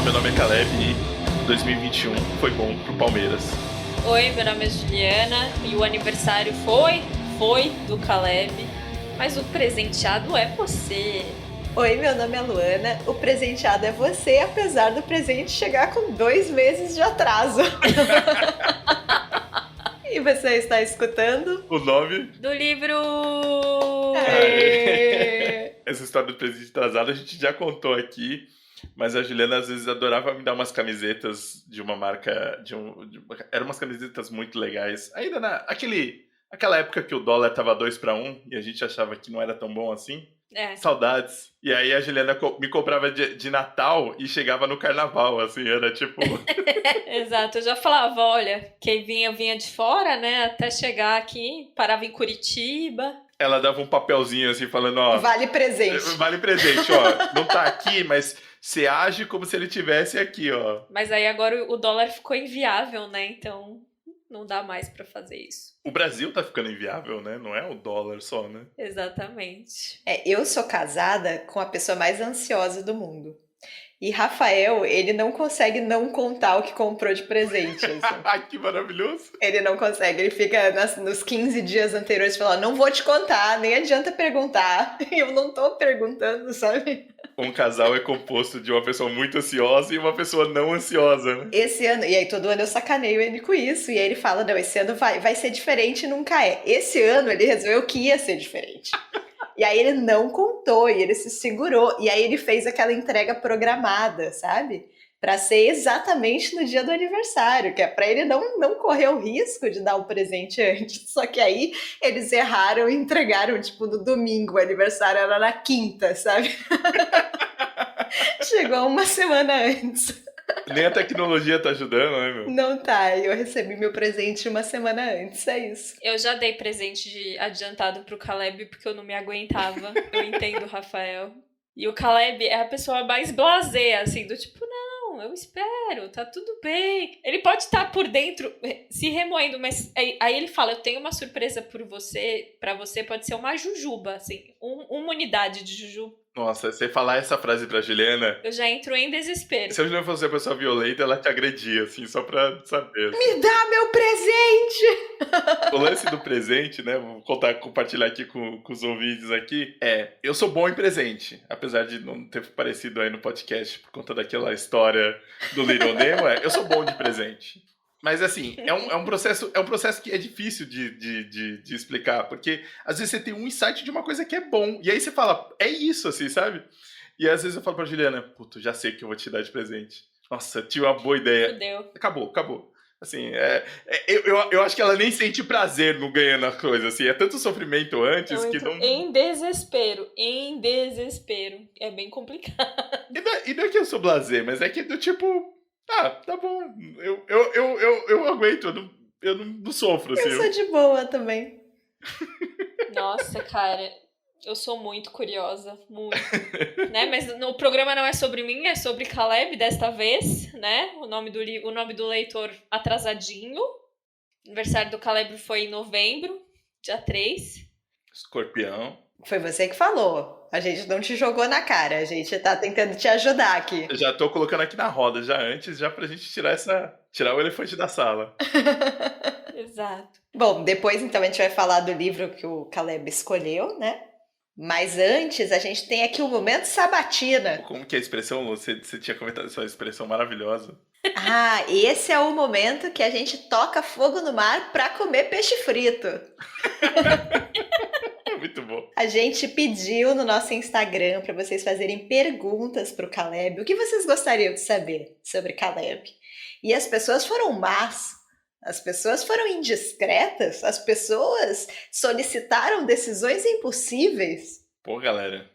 meu nome é Caleb e 2021 foi bom pro Palmeiras. Oi, meu nome é Juliana e o aniversário foi do Caleb, mas o presenteado é você. Oi, meu nome é Luana, o presenteado é você, apesar do presente chegar com 2 meses de atraso. E você está escutando? O nome Do livro... Aê! Essa história do presente atrasado a gente já contou aqui, mas a Juliana às vezes adorava me dar umas camisetas de uma marca, eram umas camisetas muito legais. Ainda aquela época que o dólar tava 2-1 e a gente achava que não era tão bom assim. É. Saudades. E aí a Juliana me comprava de Natal e chegava no carnaval, assim, era tipo... Exato, eu já falava, olha, quem vinha de fora, né, até chegar aqui, parava em Curitiba. Ela dava um papelzinho assim, falando, ó... Vale presente. Vale presente, ó. Não tá aqui, mas você age como se ele tivesse aqui, ó. Mas aí agora o dólar ficou inviável, né, então não dá mais pra fazer isso. O Brasil tá ficando inviável, né? Não é o dólar só, né? Exatamente. Eu sou casada com a pessoa mais ansiosa do mundo. E Rafael, ele não consegue não contar o que comprou de presente. Assim. Ai, que maravilhoso. Ele não consegue, ele fica nos 15 dias anteriores falando, não vou te contar, nem adianta perguntar. E eu não tô perguntando, sabe? Um casal é composto de uma pessoa muito ansiosa e uma pessoa não ansiosa, né? Esse ano, e aí todo ano eu sacaneio ele com isso, e aí ele fala, não, esse ano vai ser diferente e nunca é. Esse ano ele resolveu que ia ser diferente. E aí ele não contou, e ele se segurou, e aí ele fez aquela entrega programada, sabe? Pra ser exatamente no dia do aniversário, que é pra ele não correr o risco de dar o presente antes. Só que aí eles erraram e entregaram, tipo, no domingo, o aniversário era na quinta, sabe? Chegou uma semana antes. Nem a tecnologia tá ajudando, né, meu? Não tá, eu recebi meu presente uma semana antes, é isso. Eu já dei presente de adiantado pro Caleb porque eu não me aguentava. Eu entendo o Rafael. E o Caleb é a pessoa mais blasé, assim, do tipo, não, eu espero, tá tudo bem. Ele pode estar por dentro se remoendo, mas aí ele fala, eu tenho uma surpresa pra você, pode ser uma jujuba, assim, uma unidade de jujuba. Nossa, você falar essa frase pra Juliana... Eu já entro em desespero. Se a Juliana fosse uma pessoa violenta, ela te agredia, assim, só pra saber. Assim. Me dá meu presente! O lance do presente, né, vou compartilhar aqui com os ouvintes aqui, eu sou bom em presente, apesar de não ter aparecido aí no podcast por conta daquela história do Little Nemo, eu sou bom de presente. Mas assim, é um processo que é difícil de explicar, porque às vezes você tem um insight de uma coisa que é bom, e aí você fala, é isso, assim, sabe? E às vezes eu falo pra Juliana, puto, já sei o que eu vou te dar de presente. Nossa, tive uma boa ideia. Fudeu. Acabou. Assim, eu acho que ela nem sente prazer no ganhando a coisa, assim, é tanto sofrimento antes Eu que entro não... em desespero. É bem complicado. E não é que eu sou blasé, mas é que do tipo, tá bom, eu aguento, eu não sofro, assim. Eu sou de boa também. Nossa, cara, eu sou muito curiosa, muito, né? Mas o programa não é sobre mim, é sobre Caleb desta vez, né? O nome do leitor atrasadinho. O aniversário do Caleb foi em novembro, dia 3. Escorpião. Foi você que falou. A gente não te jogou na cara. A gente tá tentando te ajudar aqui. Eu já tô colocando aqui na roda, já antes, já pra gente tirar o elefante da sala. Exato. Bom, depois então a gente vai falar do livro que o Caleb escolheu, né? Mas antes a gente tem aqui o momento sabatina. Como que é a expressão? Você tinha comentado essa expressão maravilhosa. Esse é o momento que a gente toca fogo no mar pra comer peixe frito. Muito bom. A gente pediu no nosso Instagram para vocês fazerem perguntas pro Caleb. O que vocês gostariam de saber sobre Caleb? E as pessoas foram más. As pessoas foram indiscretas. As pessoas solicitaram decisões impossíveis. Pô, galera.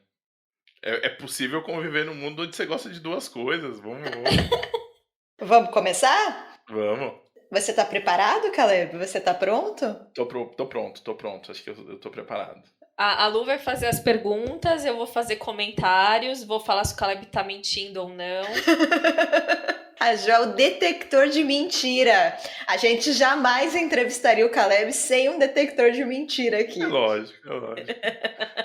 É possível conviver num mundo onde você gosta de duas coisas. Vamos. Vamos começar? Vamos. Você tá preparado, Caleb? Você tá pronto? Tô pronto. Acho que eu tô preparado. A Lu vai fazer as perguntas, eu vou fazer comentários, vou falar se o Caleb tá mentindo ou não. A Jo é o detector de mentira. A gente jamais entrevistaria o Caleb sem um detector de mentira aqui. É lógico, é lógico.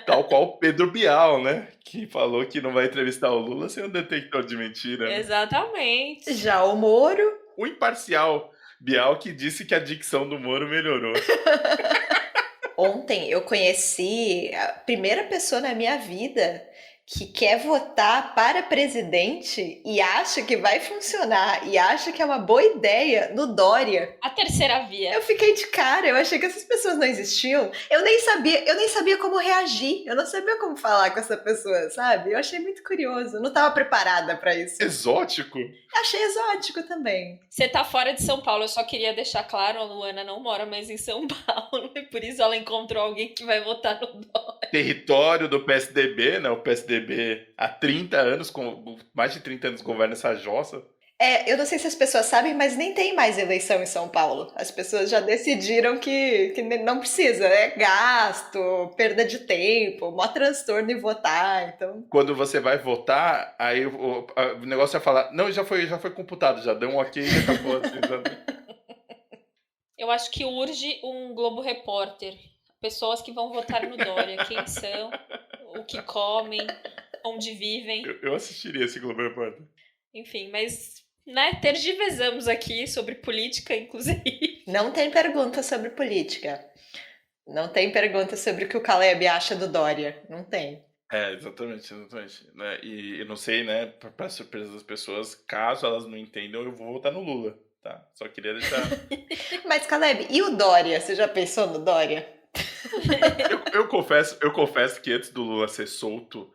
Tal qual o Pedro Bial, né? Que falou que não vai entrevistar o Lula sem um detector de mentira. Né? Exatamente. Já o Moro, O imparcial Bial que disse que a dicção do Moro melhorou. ontem eu conheci a primeira pessoa na minha vida que quer votar para presidente e acha que vai funcionar e acha que é uma boa ideia no Dória. A terceira via. Eu fiquei de cara, eu achei que essas pessoas não existiam. Eu nem sabia como reagir. Eu não sabia como falar com essa pessoa, sabe? Eu achei muito curioso. Eu não estava preparada para isso. Exótico? Achei exótico também. Você tá fora de São Paulo, eu só queria deixar claro, a Luana não mora mais em São Paulo, e por isso ela encontrou alguém que vai votar no Dória. Território do PSDB, né? O PSDB há 30 anos, mais de 30 anos governa essa jossa. Eu não sei se as pessoas sabem, mas nem tem mais eleição em São Paulo. As pessoas já decidiram que não precisa. É gasto, perda de tempo, maior transtorno em votar. Então, Quando você vai votar, aí o negócio é falar, não, já foi computado, já deu um ok e acabou. Assim, sabe? Eu acho que urge um Globo Repórter. Pessoas que vão votar no Dória. Quem são, o que comem, onde vivem. Eu assistiria esse Globo Repórter. Enfim, mas, né, tergiversamos aqui sobre política, inclusive. não tem pergunta sobre política. Não tem pergunta sobre o que o Caleb acha do Dória. Não tem. Exatamente. Né? E eu não sei, né, pra surpresa das pessoas, caso elas não entendam, eu vou votar no Lula, tá? Só queria deixar... Mas, Caleb, e o Dória? Você já pensou no Dória? eu confesso que antes do Lula ser solto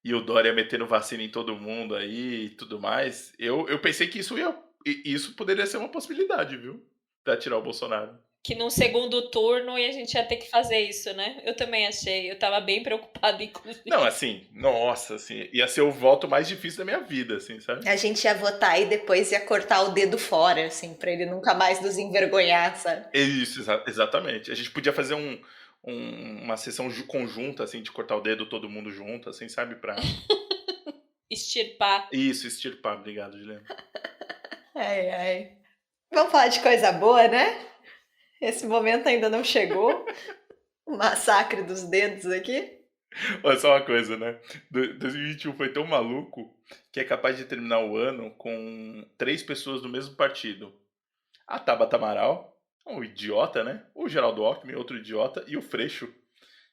e o Dória metendo vacina em todo mundo aí e tudo mais, eu pensei que isso poderia ser uma possibilidade, viu? Pra tirar o Bolsonaro. Que num segundo turno a gente ia ter que fazer isso, né? Eu também achei. Eu tava bem preocupada, inclusive. Não, assim, nossa, assim, ia ser o voto mais difícil da minha vida, assim, sabe? A gente ia votar e depois ia cortar o dedo fora, assim, pra ele nunca mais nos envergonhar, sabe? Isso, exatamente. A gente podia fazer uma sessão conjunta, assim, de cortar o dedo todo mundo junto, assim, sabe? Pra... Extirpar. Isso, extirpar. Obrigado, Juliana. Ai, ai. Vamos falar de coisa boa, né? Esse momento ainda não chegou. O massacre dos dedos aqui. Olha só uma coisa, né? 2021 foi tão maluco que é capaz de terminar o ano com 3 pessoas do mesmo partido. A Tabata Amaral, um idiota, né? O Geraldo Alckmin, outro idiota, e o Freixo.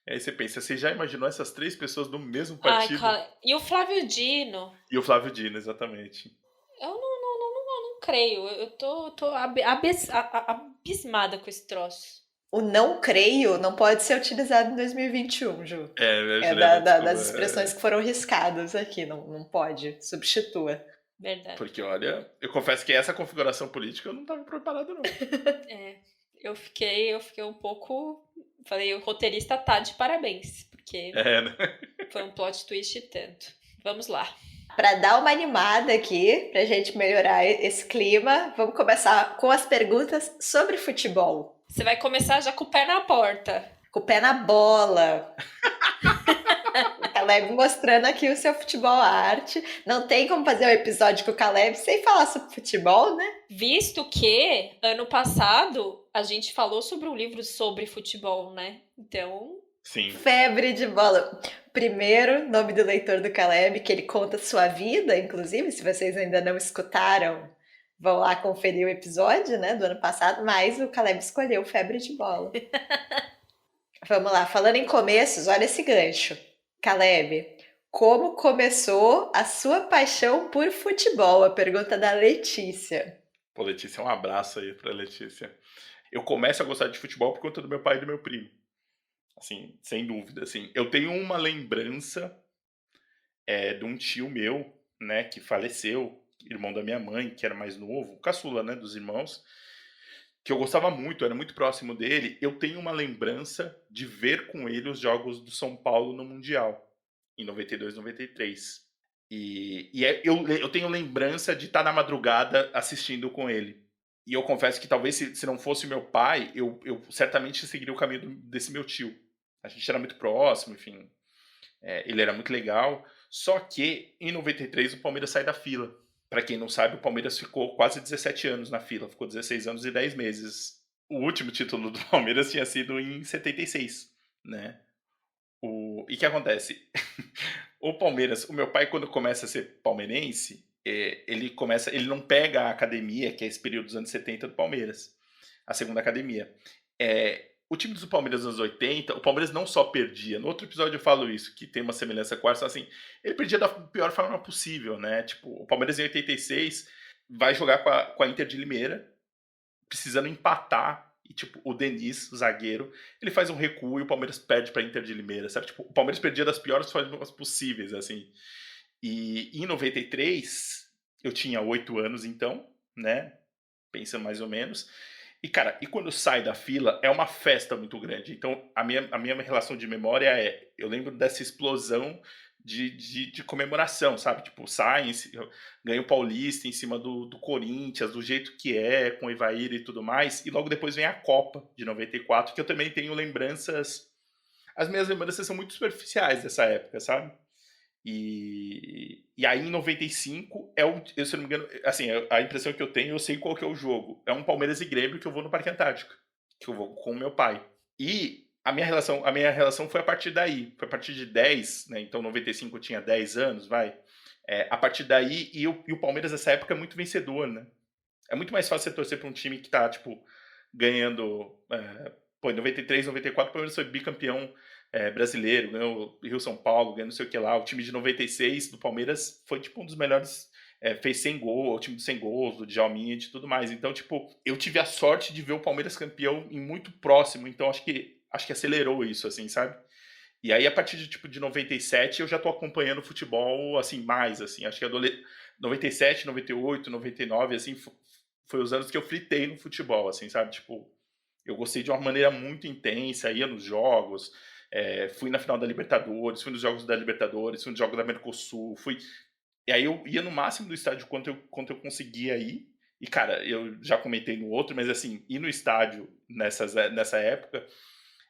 E aí você pensa, você já imaginou essas 3 pessoas do mesmo partido? E o Flávio Dino? E o Flávio Dino, exatamente. Eu não creio. Eu tô abismada com esse troço. O não creio não pode ser utilizado em 2021, Ju. Juliana, das expressões que foram riscadas aqui. Não pode. Substitua. Verdade. Porque, olha, eu confesso que essa configuração política eu não estava preparado, não. Eu fiquei um pouco... Falei, o roteirista tá de parabéns. Porque né? foi um plot twist e tanto. Vamos lá. Para dar uma animada aqui, pra gente melhorar esse clima, vamos começar com as perguntas sobre futebol. Você vai começar já com o pé na porta. Com o pé na bola. O Caleb mostrando aqui o seu futebol arte. Não tem como fazer um episódio com o Caleb sem falar sobre futebol, né? Visto que, ano passado, a gente falou sobre um livro sobre futebol, né? Então... Sim. Febre de bola. Primeiro, nome do leitor do Caleb, que ele conta sua vida, inclusive, se vocês ainda não escutaram, vão lá conferir o episódio, né, do ano passado, mas o Caleb escolheu Febre de Bola. Vamos lá, falando em começos, olha esse gancho. Caleb, como começou a sua paixão por futebol? A pergunta da Letícia. Pô, Letícia, um abraço aí pra Letícia. Eu começo a gostar de futebol por conta do meu pai e do meu primo. Assim, sem dúvida, assim. Eu tenho uma lembrança de um tio meu, né, que faleceu, irmão da minha mãe, que era mais novo, caçula, né, dos irmãos, que eu gostava muito, era muito próximo dele. Eu tenho uma lembrança de ver com ele os jogos do São Paulo no Mundial, em 92, 93. Eu tenho lembrança de estar na madrugada assistindo com ele. E eu confesso que talvez se não fosse meu pai, eu certamente seguiria o caminho desse meu tio. A gente era muito próximo, enfim. Ele era muito legal. Só que, em 93, o Palmeiras sai da fila. Pra quem não sabe, o Palmeiras ficou quase 17 anos na fila, ficou 16 anos e 10 meses. O último título do Palmeiras tinha sido em 76, né? E o que acontece? O Palmeiras, o meu pai, quando começa a ser palmeirense, ele não pega a academia, que é esse período dos anos 70 do Palmeiras, a segunda academia. O time do Palmeiras nos anos 80, o Palmeiras não só perdia, no outro episódio eu falo isso, que tem uma semelhança com essa, assim, ele perdia da pior forma possível, né? Tipo, o Palmeiras em 86 vai jogar com a Inter de Limeira, precisando empatar. E, tipo, o Denis, o zagueiro, ele faz um recuo e o Palmeiras perde pra Inter de Limeira, sabe? Tipo, o Palmeiras perdia das piores formas possíveis, assim. E em 93, eu tinha 8 anos, então, né? Pensando mais ou menos. E, cara, e quando sai da fila, é uma festa muito grande. Então, a minha relação de memória eu lembro dessa explosão de comemoração, sabe? Tipo, ganha o Paulista em cima do Corinthians, do jeito que é, com o Evair e tudo mais. E logo depois vem a Copa de 94, que eu também tenho lembranças. As minhas lembranças são muito superficiais dessa época, sabe? E aí em 95 se eu não me engano, assim, a impressão que eu tenho, eu sei qual que é o jogo. É um Palmeiras e Grêmio que eu vou no Parque Antártico, que eu vou com o meu pai. E a minha relação foi a partir daí, foi a partir de 10, né? Então 95 eu tinha 10 anos, vai. A partir daí, e o Palmeiras nessa época é muito vencedor, né? É muito mais fácil você torcer pra um time que tá, tipo, ganhando. Em 93, 94, o Palmeiras foi bicampeão brasileiro, ganhou Rio São Paulo, ganhou não sei o que lá. O time de 96 do Palmeiras foi, tipo, um dos melhores. Fez 100 gols, o time de 100 gols, do Djalminha e de tudo mais. Então, tipo, eu tive a sorte de ver o Palmeiras campeão em muito próximo. Então, acho que acelerou isso, assim, sabe? E aí, a partir de 97, eu já tô acompanhando o futebol, assim, mais, assim. Acho que 97, 98, 99, assim, foi os anos que eu fritei no futebol, assim, sabe? Tipo, eu gostei de uma maneira muito intensa, ia nos jogos, fui na final da Libertadores, fui nos jogos da Libertadores, fui nos jogos da Mercosul, fui... E aí eu ia no máximo do estádio quanto eu conseguia ir. E, cara, eu já comentei no outro, mas assim, ir no estádio nessa época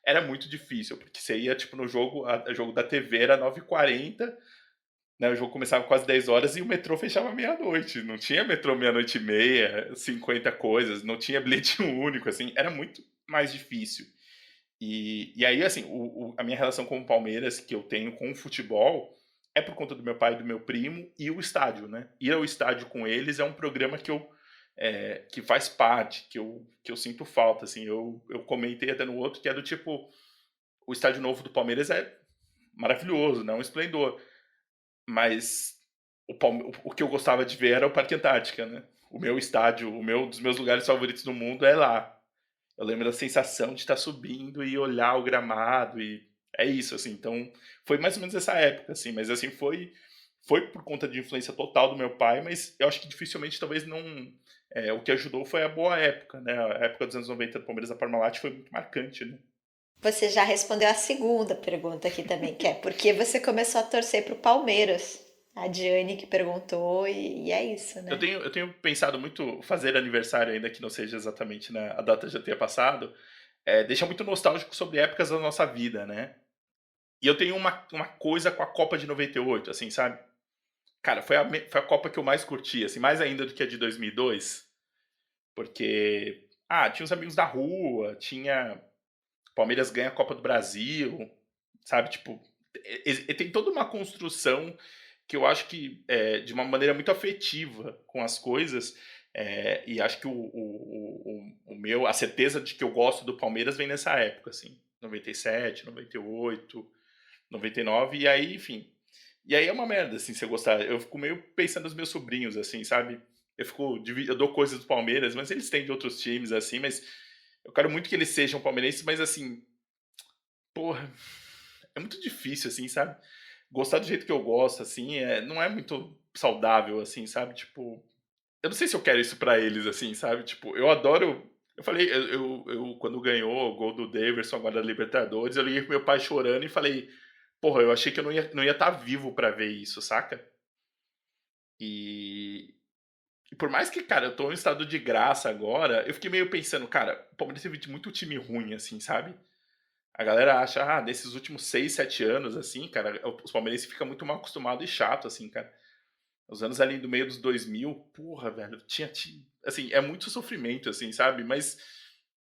era muito difícil, porque você ia, tipo, no jogo, o jogo da TV era 9h40, né, o jogo começava quase 10 horas e o metrô fechava meia-noite. Não tinha metrô meia-noite e meia, 50 coisas, não tinha bilhete único, assim, era muito mais difícil. E aí, assim, a minha relação com o Palmeiras, que eu tenho com o futebol, é por conta do meu pai e do meu primo e o estádio, né? Ir ao estádio com eles é um programa que faz parte, que eu sinto falta, assim. Eu comentei até no outro que é do tipo, o estádio novo do Palmeiras é maravilhoso, né? Um esplendor. Mas o que eu gostava de ver era o Parque Antártica, né? O meu estádio, dos meus lugares favoritos do mundo é lá. Eu lembro da sensação de estar subindo e olhar o gramado e é isso, assim. Então, foi mais ou menos essa época, assim. Mas, assim, foi por conta de influência total do meu pai, mas eu acho que dificilmente, talvez não... o que ajudou foi a boa época, né? A época dos anos 90 do Palmeiras da Parmalat foi muito marcante, né? Você já respondeu a segunda pergunta aqui também, que é por que você começou a torcer pro Palmeiras? A Diane que perguntou e é isso, Eu né? tenho, eu tenho pensado muito fazer aniversário, ainda que não seja exatamente, né, a data já tenha passado, deixa muito nostálgico sobre épocas da nossa vida, né? E eu tenho uma coisa com a Copa de 98, assim, sabe? Cara, foi a Copa que eu mais curti, assim, mais ainda do que a de 2002, porque, tinha os amigos da rua, tinha Palmeiras ganha a Copa do Brasil, sabe? Tipo, tem toda uma construção que eu acho que de uma maneira muito afetiva com as coisas. E acho que a certeza de que eu gosto do Palmeiras vem nessa época, assim, 97, 98, 99, e aí, enfim. E aí é uma merda, assim, se eu gostar. Eu fico meio pensando nos meus sobrinhos, assim, sabe? Eu dou coisas do Palmeiras, mas eles têm de outros times, assim, mas eu quero muito que eles sejam palmeirenses, mas assim, porra, é muito difícil, assim, sabe? Gostar do jeito que eu gosto, assim, não é muito saudável, assim, sabe? Tipo, eu não sei se eu quero isso pra eles, assim, sabe? Tipo, eu adoro. Eu falei, quando ganhou o gol do Daverson agora da Libertadores, eu liguei pro meu pai chorando e falei, porra, eu achei que eu não ia estar vivo pra ver isso, saca? E, e por mais que, cara, eu tô em estado de graça agora, eu fiquei meio pensando, cara, o Palmeiras teve muito time ruim, assim, sabe? A galera acha, desses últimos 6, 7 anos, assim, cara, os palmeirenses ficam muito mal acostumados e chato, assim, cara. Os anos ali do meio dos 2000, porra, velho, assim, é muito sofrimento, assim, sabe? Mas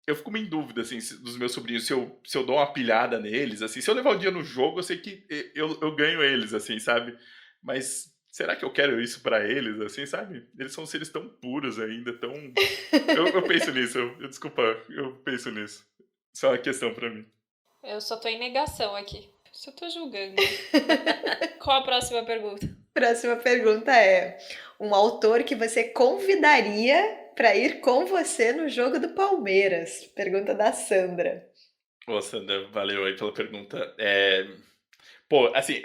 eu fico meio em dúvida, assim, dos meus sobrinhos, se eu dou uma pilhada neles, assim, se eu levar o dia no jogo, eu sei que eu ganho eles, assim, sabe? Mas será que eu quero isso pra eles, assim, sabe? Eles são seres tão puros ainda, tão... Eu penso nisso, desculpa, eu penso nisso. Isso é uma questão pra mim. Eu só tô em negação aqui. Só tô julgando. Qual a próxima pergunta? Próxima pergunta é: um autor que você convidaria para ir com você no jogo do Palmeiras? Pergunta da Sandra. Ô, Sandra, valeu aí pela pergunta. Pô, assim,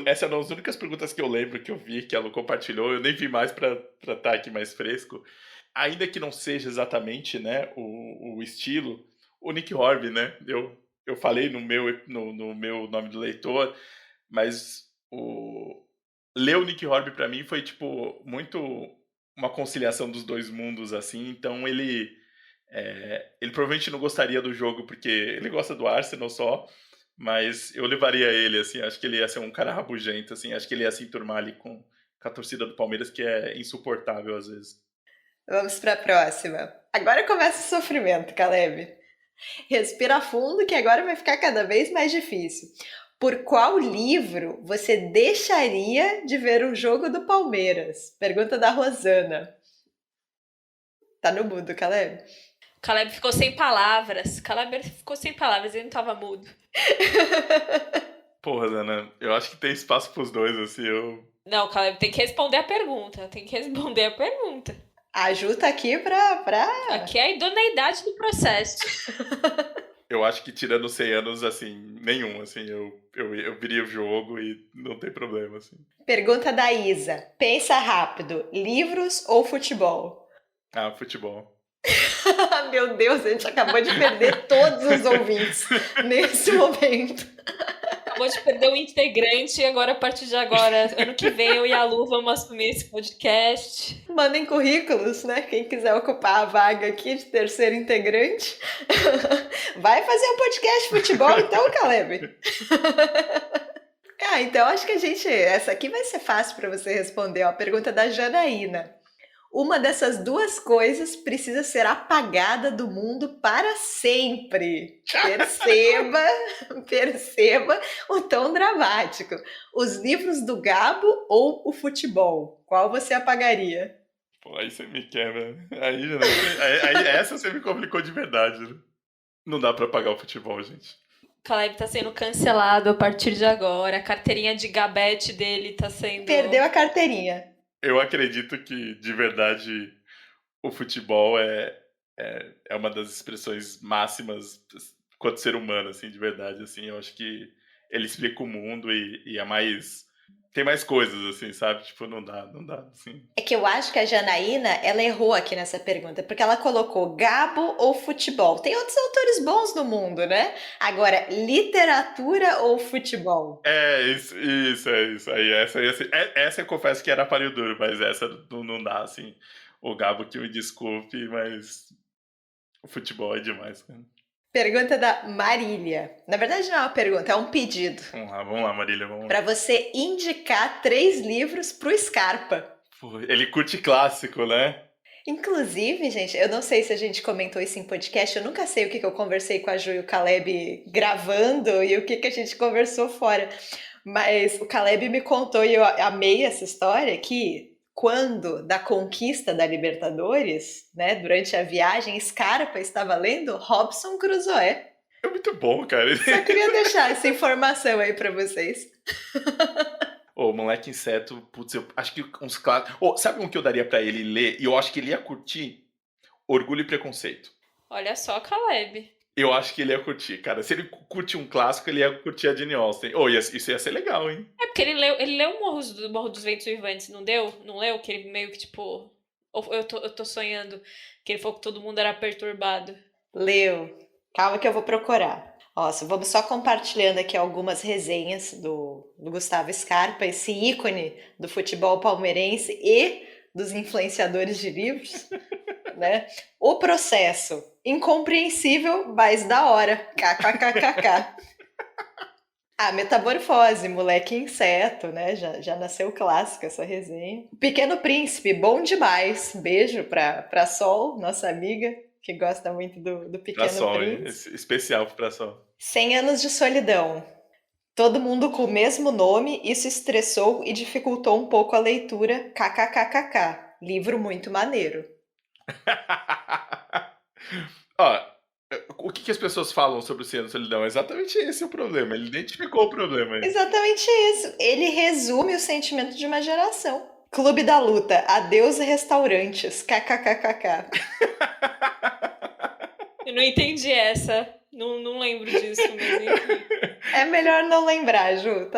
essa é uma das únicas perguntas que eu lembro que eu vi, que ela compartilhou. Eu nem vi mais pra estar aqui mais fresco. Ainda que não seja exatamente, né, o estilo, o Nick Horby, né? Eu falei no meu nome do leitor, mas ler o Nick Horby pra mim foi, tipo, muito uma conciliação dos dois mundos, assim. Então ele provavelmente não gostaria do jogo porque ele gosta do Arsenal só, mas eu levaria ele, assim, acho que ele ia ser um cara rabugento, assim, acho que ele ia se enturmar ali com a torcida do Palmeiras, que é insuportável às vezes. Vamos para a próxima. Agora começa o sofrimento, Caleb. Respira fundo que agora vai ficar cada vez mais difícil. Por qual livro você deixaria de ver um jogo do Palmeiras? Pergunta da Rosana. Tá no mudo, Caleb? Caleb ficou sem palavras. Caleb ficou sem palavras, ele não tava mudo. Porra, Ana, eu acho que tem espaço pros dois, assim, Não, Caleb tem que responder a pergunta. Tem que responder a pergunta. A Ju tá aqui pra... Aqui é a idoneidade do processo. eu acho que tirando 100 anos, assim, nenhum, assim, eu viria o jogo e não tem problema, assim. Pergunta da Isa. Pensa rápido, livros ou futebol? Ah, futebol. Meu Deus, a gente acabou de perder todos os ouvintes nesse momento. Acabou de perder um integrante e agora, a partir de agora, ano que vem, eu e a Lu vamos assumir esse podcast. Mandem currículos, né? Quem quiser ocupar a vaga aqui de terceiro integrante. Vai fazer um podcast de futebol então, Caleb? Então acho que essa aqui vai ser fácil para você responder, ó. A pergunta da Janaína. Uma dessas duas coisas precisa ser apagada do mundo para sempre. Perceba o tom dramático. Os livros do Gabo ou o futebol? Qual você apagaria? Pô, aí você me quebra. Aí essa você me complicou de verdade, né? Não dá pra apagar o futebol, gente. Caleb tá sendo cancelado a partir de agora. A carteirinha de gabete dele tá sendo... Perdeu a carteirinha. Eu acredito que, de verdade, o futebol é uma das expressões máximas quanto ser humano, assim, de verdade, assim. Eu acho que ele explica o mundo e é mais... Tem mais coisas, assim, sabe? Tipo, não dá, assim. É que eu acho que a Janaína, ela errou aqui nessa pergunta, porque ela colocou Gabo ou futebol. Tem outros autores bons no mundo, né? Agora, literatura ou futebol? Isso. Aí, essa eu confesso que era páreo duro, mas essa não dá, assim. O Gabo que me desculpe, mas o futebol é demais, cara. Pergunta da Marília. Na verdade, não é uma pergunta, é um pedido. Vamos lá, Marília, vamos lá. Para você indicar 3 livros pro Scarpa. Pô, ele curte clássico, né? Inclusive, gente, eu não sei se a gente comentou isso em podcast, eu nunca sei o que eu conversei com a Ju e o Caleb gravando e o que a gente conversou fora. Mas o Caleb me contou, e eu amei essa história, que quando da conquista da Libertadores, né, durante a viagem, Scarpa estava lendo Robson Crusoe. É muito bom, cara. Só queria deixar essa informação aí pra vocês. Ô, Moleque Inseto, putz, eu acho que uns clássicos... sabe um que eu daria pra ele ler? E eu acho que ele ia curtir? Orgulho e Preconceito. Olha só, Caleb. Eu acho que ele ia curtir, cara. Se ele curte um clássico, ele ia curtir a Jane Austen. Isso ia ser legal, hein? É porque ele leu o Morro dos Ventos Vivantes, não deu? Não leu? Que ele meio que, tipo... Ou eu tô sonhando que ele falou que todo mundo era perturbado. Leu. Calma que eu vou procurar. Vamos só compartilhando aqui algumas resenhas do Gustavo Scarpa, esse ícone do futebol palmeirense e dos influenciadores de livros, né? O Processo, incompreensível, mas da hora. KKKKK. Ah, Metamorfose, moleque inseto, né? Já nasceu clássico essa resenha. Pequeno Príncipe, bom demais. Beijo pra Sol, nossa amiga, que gosta muito do Pra Pequeno sol, hein? Príncipe. Especial pra sol. 100 anos de solidão. Todo mundo com o mesmo nome, isso estressou e dificultou um pouco a leitura. KKKKK. Livro muito maneiro. Ó, o que as pessoas falam sobre o Ciano Solidão? Exatamente esse é o problema. Ele identificou o problema aí. Exatamente isso. Ele resume o sentimento de uma geração. Clube da Luta, adeus restaurantes, kkkk. Eu não entendi essa. Não lembro disso, mas enfim. É melhor não lembrar, Ju.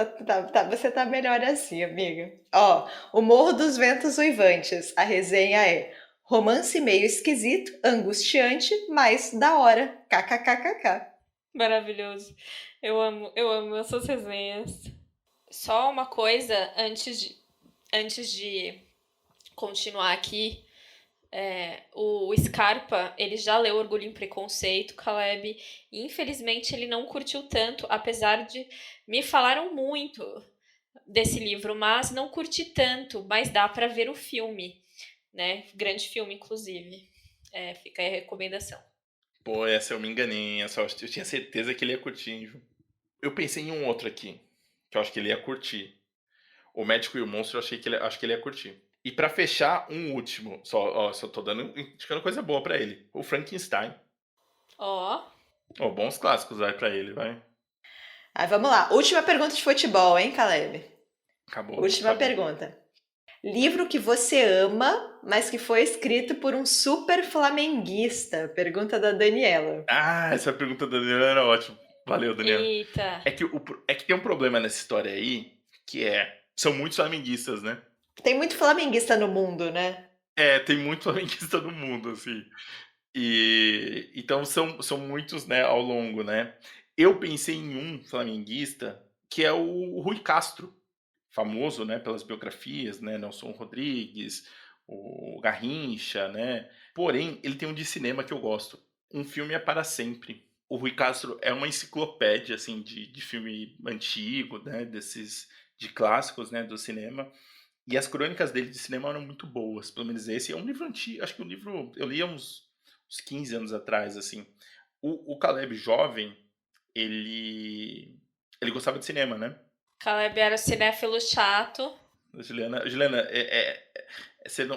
Você tá melhor assim, amiga. Ó, o Morro dos Ventos Uivantes. A resenha é romance meio esquisito, angustiante, mas da hora. KKKKK. Maravilhoso. Eu amo essas resenhas. Só uma coisa antes de continuar aqui. O Scarpa, ele já leu Orgulho e Preconceito, Caleb, e infelizmente ele não curtiu tanto, apesar de me falaram muito desse livro, mas não curti tanto, mas dá pra ver o filme, né? Grande filme, inclusive. Fica aí a recomendação. Pô, essa eu me enganei, hein? Essa eu tinha certeza que ele ia curtir, hein, Ju? Eu pensei em um outro aqui, que eu acho que ele ia curtir. O Médico e o Monstro, acho que ele ia curtir. E pra fechar, um último. Só tô indicando coisa boa pra ele. O Frankenstein. Ó, Ó, bons clássicos vai pra ele, vai. Aí vamos lá. Última pergunta de futebol, hein, Caleb? Acabou. Última pergunta. Livro que você ama, mas que foi escrito por um super flamenguista. Pergunta da Daniela. Ah, essa pergunta da Daniela era ótima. Valeu, Daniela. eita. É que tem um problema nessa história aí, que são muitos flamenguistas, né? Tem muito flamenguista no mundo, né? Tem muito flamenguista no mundo, assim. E então são muitos, né, ao longo, né? Eu pensei em um flamenguista que é o Rui Castro, famoso, né, pelas biografias, né, Nelson Rodrigues, o Garrincha, né? Porém, ele tem um de cinema que eu gosto. Um filme é para sempre. O Rui Castro é uma enciclopédia, assim, de filme antigo, né, desses de clássicos, né, do cinema. E as crônicas dele de cinema eram muito boas, pelo menos esse é um livro antigo, acho que o livro eu li há uns 15 anos atrás, assim. O Caleb jovem, ele gostava de cinema, né? Caleb era cinéfilo chato. Juliana, você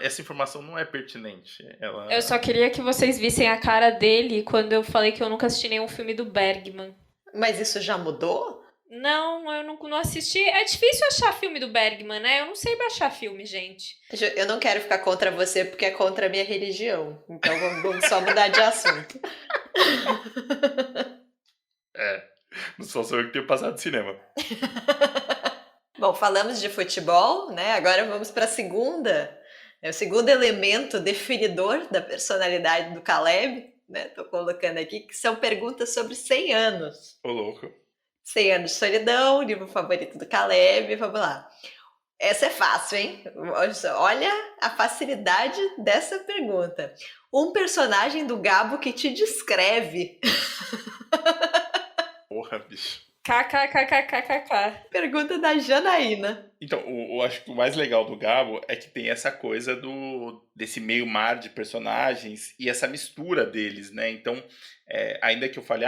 essa informação não é pertinente. Eu só queria que vocês vissem a cara dele quando eu falei que eu nunca assisti nenhum filme do Bergman. Mas isso já mudou? Não, eu não assisti. É difícil achar filme do Bergman, né? Eu não sei baixar filme, gente. Eu não quero ficar contra você porque é contra a minha religião. Então vamos só mudar de assunto. Não sou só eu que tenho passado de cinema. Bom, falamos de futebol, né? Agora vamos para a segunda. O segundo elemento definidor da personalidade do Caleb, né? Tô colocando aqui, que são perguntas sobre 100 anos. Ô, louco. 100 anos de solidão, livro favorito do Caleb, vamos lá. Essa é fácil, hein? Olha a facilidade dessa pergunta. Um personagem do Gabo que te descreve. Porra, bicho. KKKKKK. Pergunta da Janaína. Então, eu acho que o mais legal do Gabo é que tem essa coisa desse meio mar de personagens e essa mistura deles, né? Então, ainda que eu fale,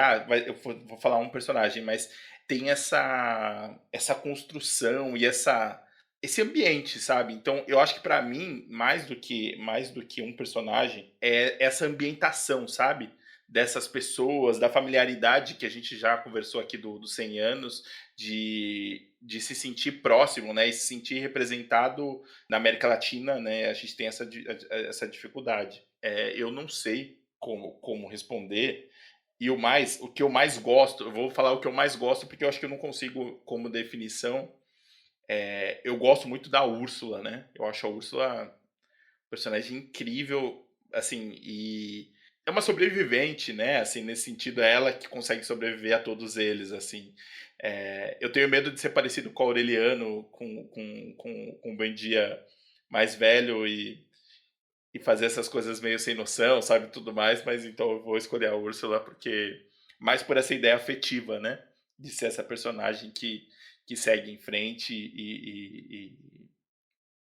eu vou falar um personagem, mas tem essa construção e esse ambiente, sabe? Então, eu acho que pra mim, mais do que um personagem, é essa ambientação, sabe? Dessas pessoas, da familiaridade que a gente já conversou aqui dos 100 anos, de se sentir próximo, né, e se sentir representado na América Latina, né, a gente tem essa dificuldade. Eu não sei como responder, e o que eu mais gosto, eu vou falar o que eu mais gosto, porque eu acho que eu não consigo como definição, eu gosto muito da Úrsula, né, eu acho a Úrsula um personagem incrível, assim, e é uma sobrevivente, né? Assim, nesse sentido, é ela que consegue sobreviver a todos eles, assim. Eu tenho medo de ser parecido com o Aureliano, com o Buendia mais velho e fazer essas coisas meio sem noção, sabe? Tudo mais, mas então eu vou escolher a Úrsula porque mais por essa ideia afetiva, né? de ser essa personagem que segue em frente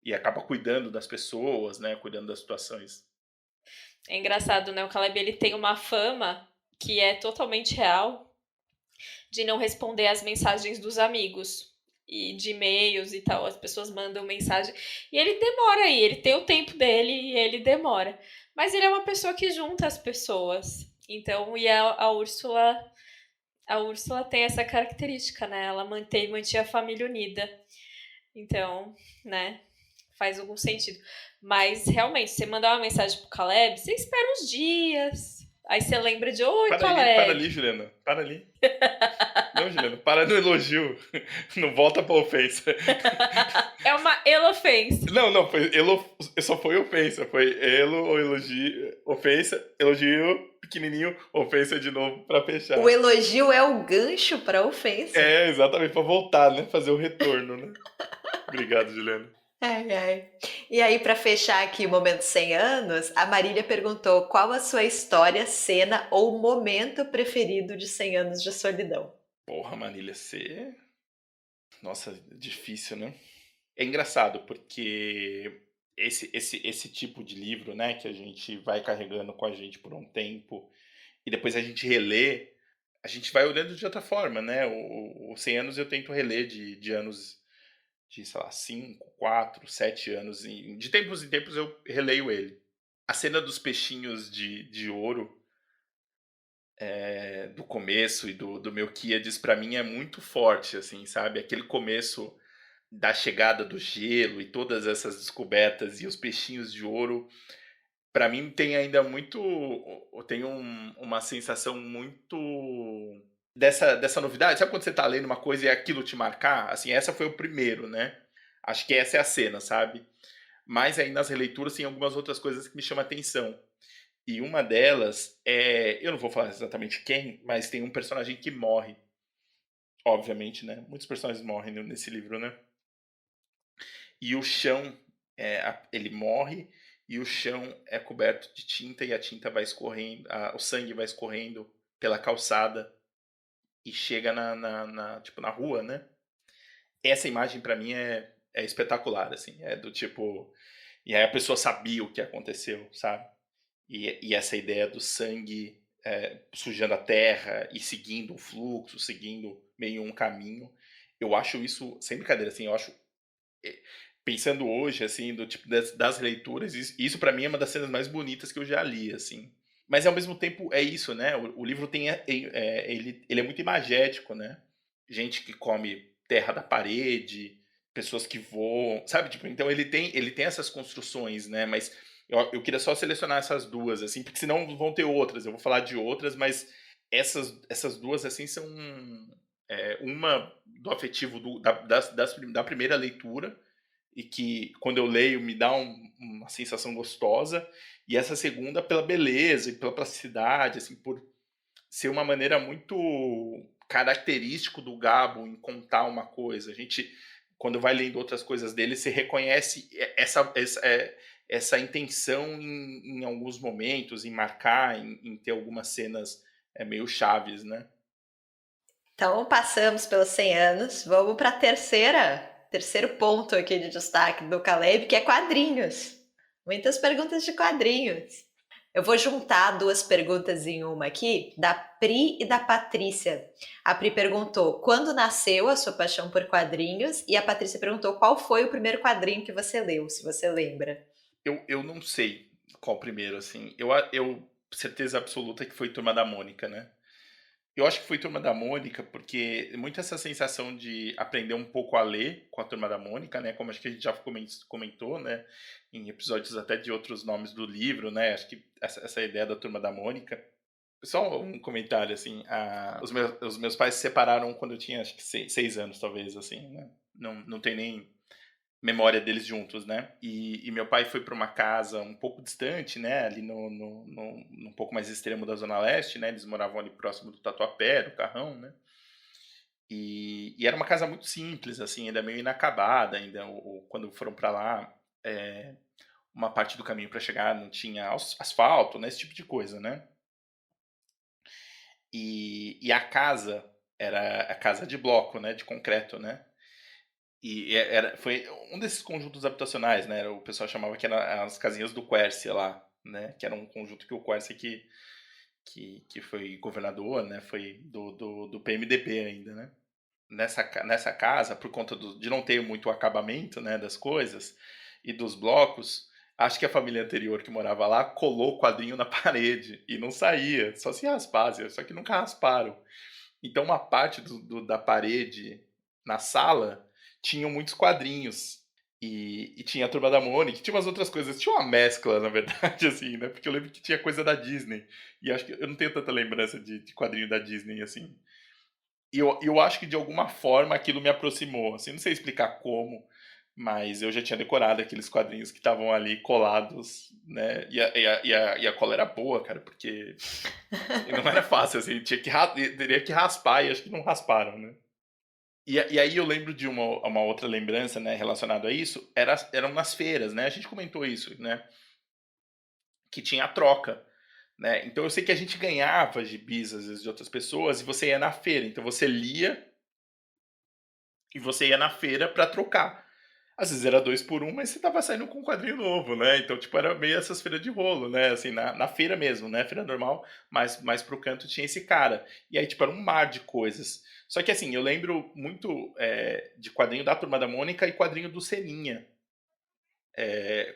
e acaba cuidando das pessoas, né? Cuidando das situações. É engraçado, né? O Caleb, ele tem uma fama que é totalmente real de não responder às mensagens dos amigos e de e-mails e tal. As pessoas mandam mensagem e ele demora aí, ele tem o tempo dele e ele demora. Mas ele é uma pessoa que junta as pessoas. Então, e a Úrsula tem essa característica, né? Ela mantinha a família unida. Então, né? Faz algum sentido. Mas, realmente, você mandar uma mensagem pro Caleb, você espera uns dias. Aí você lembra de, oi, Para ali, Caleb. Juliana. Para ali. Não, Juliana, para no elogio. Não volta pra ofensa. É uma elofense. Não, só foi ofensa. Foi ou elogio, ofensa, elogio, pequenininho, ofensa de novo pra fechar. O elogio é o gancho pra ofensa. É, exatamente, pra voltar, né? Fazer o retorno, né? Obrigado, Juliana. Ai, ai. E aí, pra fechar aqui o momento 100 anos, a Marília perguntou qual a sua história, cena ou momento preferido de 100 anos de solidão. Porra, Manilha, você... Nossa, difícil, né? É engraçado, porque esse tipo de livro, né, que a gente vai carregando com a gente por um tempo, e depois a gente relê, a gente vai olhando de outra forma, né? O 100 anos eu tento reler de anos de, sei lá, 5, 4, 7 anos. De tempos em tempos eu releio ele. A cena dos peixinhos de ouro, do começo e do Melquíades, pra mim é muito forte, assim, sabe? Aquele começo da chegada do gelo e todas essas descobertas e os peixinhos de ouro, pra mim tem ainda muito, tem uma sensação muito dessa novidade. Sabe quando você tá lendo uma coisa e aquilo te marcar? Assim, essa foi o primeiro, né? Acho que essa é a cena, sabe? Mas aí nas releituras tem algumas outras coisas que me chamam a atenção. E uma delas é, eu não vou falar exatamente quem, mas tem um personagem que morre. Obviamente, né? Muitos personagens morrem nesse livro, né? E o chão, ele morre e o chão é coberto de tinta e a tinta vai escorrendo, o sangue vai escorrendo pela calçada e chega tipo, na rua, né? Essa imagem pra mim é espetacular, assim, é do tipo... E aí a pessoa sabia o que aconteceu, sabe? E essa ideia do sangue sujando a terra e seguindo um fluxo, seguindo meio um caminho, eu acho isso, sem brincadeira, assim, eu acho pensando hoje, assim, do tipo das leituras, isso para mim é uma das cenas mais bonitas que eu já li, assim. Mas ao mesmo tempo é isso, né? O livro tem, ele é muito imagético, né? Gente que come terra da parede, pessoas que voam, sabe? Tipo, então ele tem essas construções, né? Mas eu queria só selecionar essas duas, assim, porque senão vão ter outras. Eu vou falar de outras, mas essas duas, assim, são uma do afetivo da primeira leitura e que quando eu leio me dá uma sensação gostosa, e essa segunda pela beleza e pela plasticidade, assim, por ser uma maneira muito característico do Gabo em contar uma coisa. A gente, quando vai lendo outras coisas dele, você reconhece essa intenção em alguns momentos, em marcar, em ter algumas cenas meio chaves, né? Então, passamos pelos 100 anos, vamos para terceiro ponto aqui de destaque do Caleb, que é quadrinhos. Muitas perguntas de quadrinhos. Eu vou juntar duas perguntas em uma aqui, da Pri e da Patrícia. A Pri perguntou quando nasceu a sua paixão por quadrinhos e a Patrícia perguntou qual foi o primeiro quadrinho que você leu, se você lembra. Eu não sei qual primeiro, assim. Certeza absoluta que foi Turma da Mônica, né? Eu acho que foi Turma da Mônica, porque muito essa sensação de aprender um pouco a ler com a Turma da Mônica, né? Como acho que a gente já comentou, né? Em episódios até de outros nomes do livro, né? Acho que essa ideia da Turma da Mônica. Só um comentário, assim. Os meus pais se separaram quando eu tinha, acho que 6 anos, talvez, assim, né? Não tem nem memória deles juntos, né? E meu pai foi para uma casa um pouco distante, né? Ali no um pouco mais extremo da Zona Leste, né? Eles moravam ali próximo do Tatuapé, do Carrão, né? E era uma casa muito simples, assim, ainda meio inacabada, ainda quando foram para lá, uma parte do caminho para chegar não tinha asfalto, né? Esse tipo de coisa, né? E a casa era a casa de bloco, né, de concreto, né? E foi um desses conjuntos habitacionais, né? O pessoal chamava que eram as casinhas do Quércia lá, né? Que era um conjunto que o Quércia que foi governador, né? Foi do PMDB ainda, né? Nessa casa, por conta de não ter muito acabamento, né, das coisas e dos blocos, acho que a família anterior que morava lá colou o quadrinho na parede e não saía, só se raspasse, só que nunca rasparam. Então uma parte da parede na sala tinham muitos quadrinhos. E tinha a Turma da Mônica, tinha umas outras coisas, tinha uma mescla, na verdade, assim, né? Porque eu lembro que tinha coisa da Disney. E acho que eu não tenho tanta lembrança de quadrinho da Disney, assim. E eu acho que de alguma forma aquilo me aproximou, assim, não sei explicar como, mas eu já tinha decorado aqueles quadrinhos que estavam ali colados, né? E a cola era boa, cara, porque não era fácil, assim, teria que raspar e acho que não rasparam, né? E aí eu lembro de uma outra lembrança, né, relacionada a isso, eram nas feiras, né? A gente comentou isso, né? Que tinha a troca, né? Então eu sei que a gente ganhava gibis, às vezes, de outras pessoas, e você ia na feira. Então você lia e você ia na feira pra trocar. Às vezes era 2 por 1, mas você tava saindo com um quadrinho novo, né? Então, tipo, era meio essas feiras de rolo, né? Assim, na feira mesmo, né? Feira normal, mas mais pro canto tinha esse cara. E aí, tipo, era um mar de coisas. Só que, assim, eu lembro muito de quadrinho da Turma da Mônica e quadrinho do Seninha.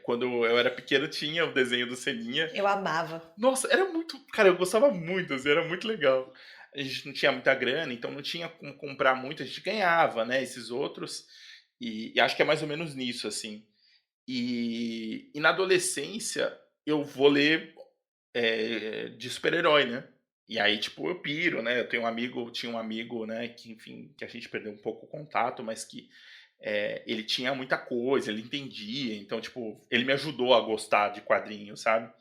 Quando eu era pequeno, tinha o desenho do Seninha. Eu amava. Nossa, era muito. Cara, eu gostava muito, assim, era muito legal. A gente não tinha muita grana, então não tinha como comprar muito, a gente ganhava, né, esses outros. E acho que é mais ou menos nisso, assim. E na adolescência, eu vou ler de super-herói, né? E aí, tipo, eu piro, né? Tinha um amigo, né, que, enfim, que a gente perdeu um pouco o contato, mas que ele tinha muita coisa, ele entendia, então, tipo, ele me ajudou a gostar de quadrinhos, sabe?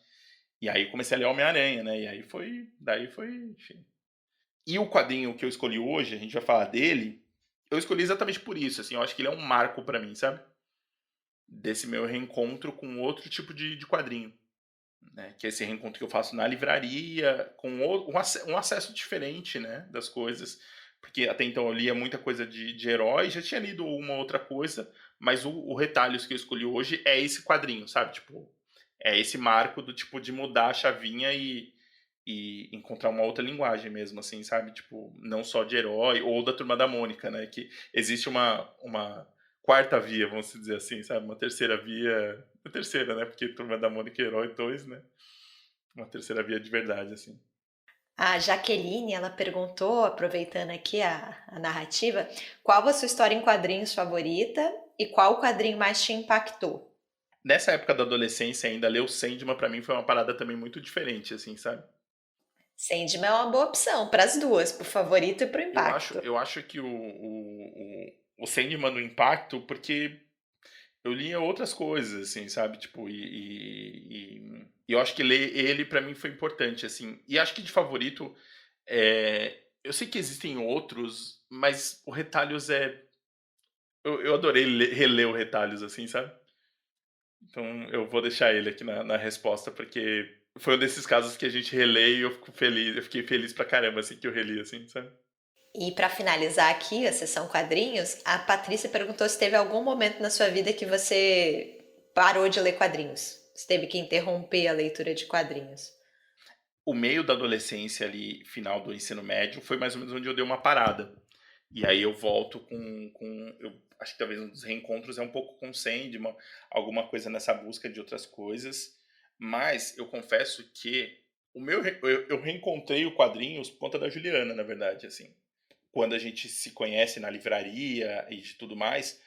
E aí eu comecei a ler Homem-Aranha, né? E aí daí foi, enfim. E o quadrinho que eu escolhi hoje, a gente vai falar dele, eu escolhi exatamente por isso, assim, eu acho que ele é um marco pra mim, sabe? Desse meu reencontro com outro tipo de quadrinho, né? Que é esse reencontro que eu faço na livraria, com um acesso diferente, né, das coisas. Porque até então eu lia muita coisa de herói, já tinha lido uma outra coisa, mas o Retalhos que eu escolhi hoje é esse quadrinho, sabe? Tipo, é esse marco do tipo de mudar a chavinha e encontrar uma outra linguagem mesmo, assim, sabe? Tipo, não só de herói ou da Turma da Mônica, né? Que existe uma quarta via, vamos dizer assim, sabe? Uma terceira via. A terceira, né? Porque Turma da Mônica e Herói 2, né? Uma terceira via de verdade, assim. A Jaqueline, ela perguntou, aproveitando aqui a narrativa, qual a sua história em quadrinhos favorita e qual quadrinho mais te impactou? Nessa época da adolescência ainda, ler o Sandman pra mim foi uma parada também muito diferente, assim, sabe? Sandman é uma boa opção para as duas, pro favorito e pro impacto. Eu acho que o Sandman no impacto, porque eu lia outras coisas, assim, sabe? Tipo, e eu acho que ler ele pra mim foi importante, assim. E acho que de favorito, eu sei que existem outros, mas o Retalhos é. Eu adorei reler o Retalhos, assim, sabe? Então eu vou deixar ele aqui na resposta, porque foi um desses casos que a gente relê e eu fico feliz, eu fiquei feliz pra caramba, assim, que eu reli, assim, sabe? E para finalizar aqui a sessão quadrinhos, a Patrícia perguntou se teve algum momento na sua vida que você parou de ler quadrinhos. Você teve que interromper a leitura de quadrinhos. O meio da adolescência ali, final do ensino médio, foi mais ou menos onde eu dei uma parada. E aí eu volto eu acho que talvez um dos reencontros é um pouco com o Sandman, alguma coisa nessa busca de outras coisas. Mas eu confesso que eu reencontrei o quadrinhos por conta da Juliana, na verdade, assim. Quando a gente se conhece na livraria e de tudo mais,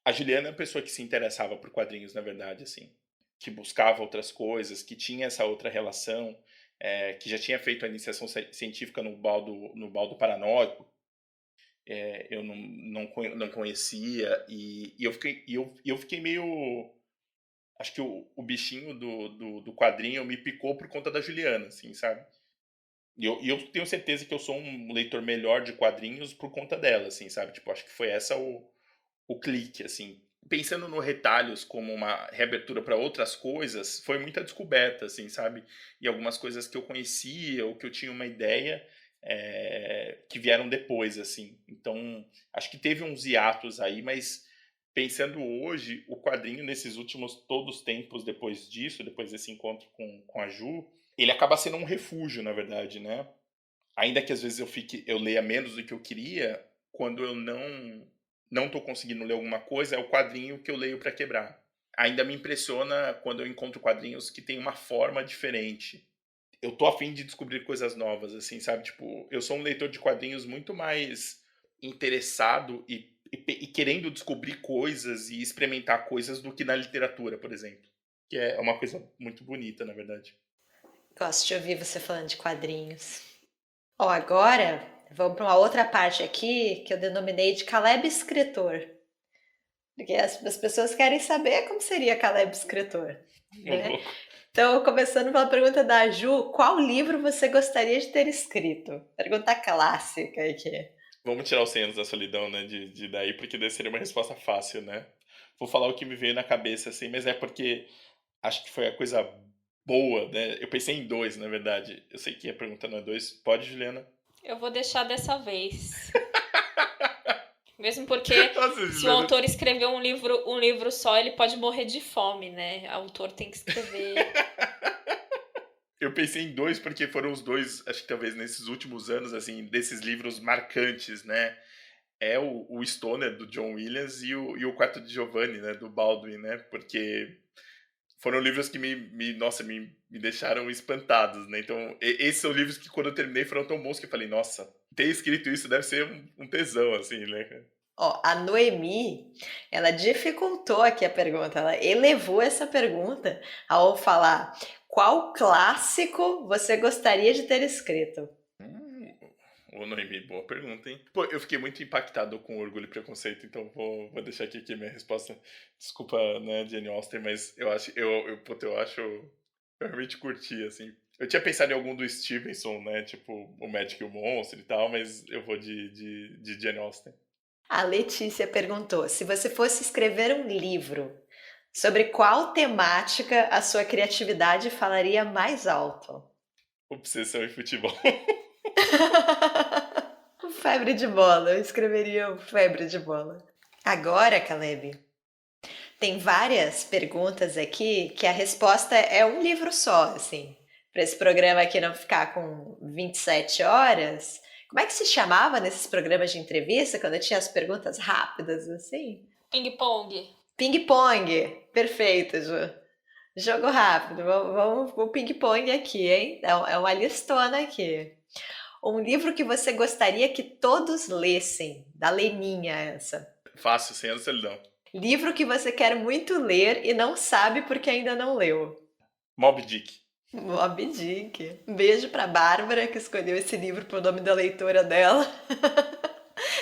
a Juliana é uma pessoa que se interessava por quadrinhos, na verdade, assim, que buscava outras coisas, que tinha essa outra relação, que já tinha feito a iniciação científica no baldo paranoico, eu não conhecia, e eu fiquei meio. Acho que o bichinho do quadrinho me picou por conta da Juliana, assim, sabe? E eu tenho certeza que eu sou um leitor melhor de quadrinhos por conta dela, assim, sabe? Tipo, acho que foi essa o clique, assim. Pensando no Retalhos como uma reabertura para outras coisas, foi muita descoberta, assim, sabe? E algumas coisas que eu conhecia ou que eu tinha uma ideia que vieram depois, assim. Então, acho que teve uns hiatos aí, mas pensando hoje, o quadrinho nesses últimos todos os tempos depois disso, depois desse encontro com a Ju, ele acaba sendo um refúgio, na verdade, né? Ainda que às vezes eu leia menos do que eu queria, quando eu não tô conseguindo ler alguma coisa, é o quadrinho que eu leio para quebrar. Ainda me impressiona quando eu encontro quadrinhos que têm uma forma diferente. Eu tô a fim de descobrir coisas novas, assim, sabe? Tipo, eu sou um leitor de quadrinhos muito mais interessado e querendo descobrir coisas e experimentar coisas do que na literatura, por exemplo. Que é uma coisa muito bonita, na verdade. Gosto de ouvir você falando de quadrinhos. Ó, agora vamos para uma outra parte aqui que eu denominei de Caleb escritor. Porque as pessoas querem saber como seria Caleb escritor, né? Então, começando pela pergunta da Ju, qual livro você gostaria de ter escrito? Pergunta clássica aqui. Vamos tirar os 100 anos da solidão, né, de daí, porque daí seria uma resposta fácil, né? Vou falar o que me veio na cabeça, assim, mas é porque acho que foi a coisa boa, né? Eu pensei em dois, na verdade. Eu sei que a pergunta não é dois. Pode, Juliana? Eu vou deixar dessa vez. Mesmo porque Nossa, se o Juliana. autor escreveu um livro só, ele pode morrer de fome, né? O autor tem que escrever. Eu pensei em dois porque foram os dois, acho que talvez nesses últimos anos, assim, desses livros marcantes, né? É o Stoner, do John Williams, e o Quarto de Giovanni, né? Do Baldwin, né? Porque foram livros que me deixaram espantados, né? Então, esses são livros que quando eu terminei foram tão bons que eu falei, nossa, ter escrito isso deve ser um tesão, assim, né? Ó, a Noemi, ela dificultou aqui a pergunta, ela elevou essa pergunta ao falar qual clássico você gostaria de ter escrito? Ô, Noemi, boa pergunta, hein? Pô, eu fiquei muito impactado com Orgulho e Preconceito, então vou deixar aqui que a minha resposta. Desculpa, né, Jane Austen, mas eu acho, eu realmente curti, assim. Eu tinha pensado em algum do Stevenson, né, tipo o Magic e o Monstro e tal, mas eu vou de Jane Austen. A Letícia perguntou: se você fosse escrever um livro, sobre qual temática a sua criatividade falaria mais alto? Obsessão e futebol. Febre de bola, eu escreveria febre de bola. Agora, Caleb, tem várias perguntas aqui que a resposta é um livro só, assim. Para esse programa aqui não ficar com 27 horas. Como é que se chamava nesses programas de entrevista, quando tinha as perguntas rápidas, assim? Ping-pong. Ping-pong. Perfeito, Ju. Jogo rápido. Vamos pro ping-pong aqui, hein? É uma listona aqui. Um livro que você gostaria que todos lessem. Da Leninha, essa. Fácil, sem anos solidão. Livro que você quer muito ler e não sabe porque ainda não leu. Moby Dick. Moby Dick. Beijo pra Bárbara, que escolheu esse livro pro nome da leitora dela.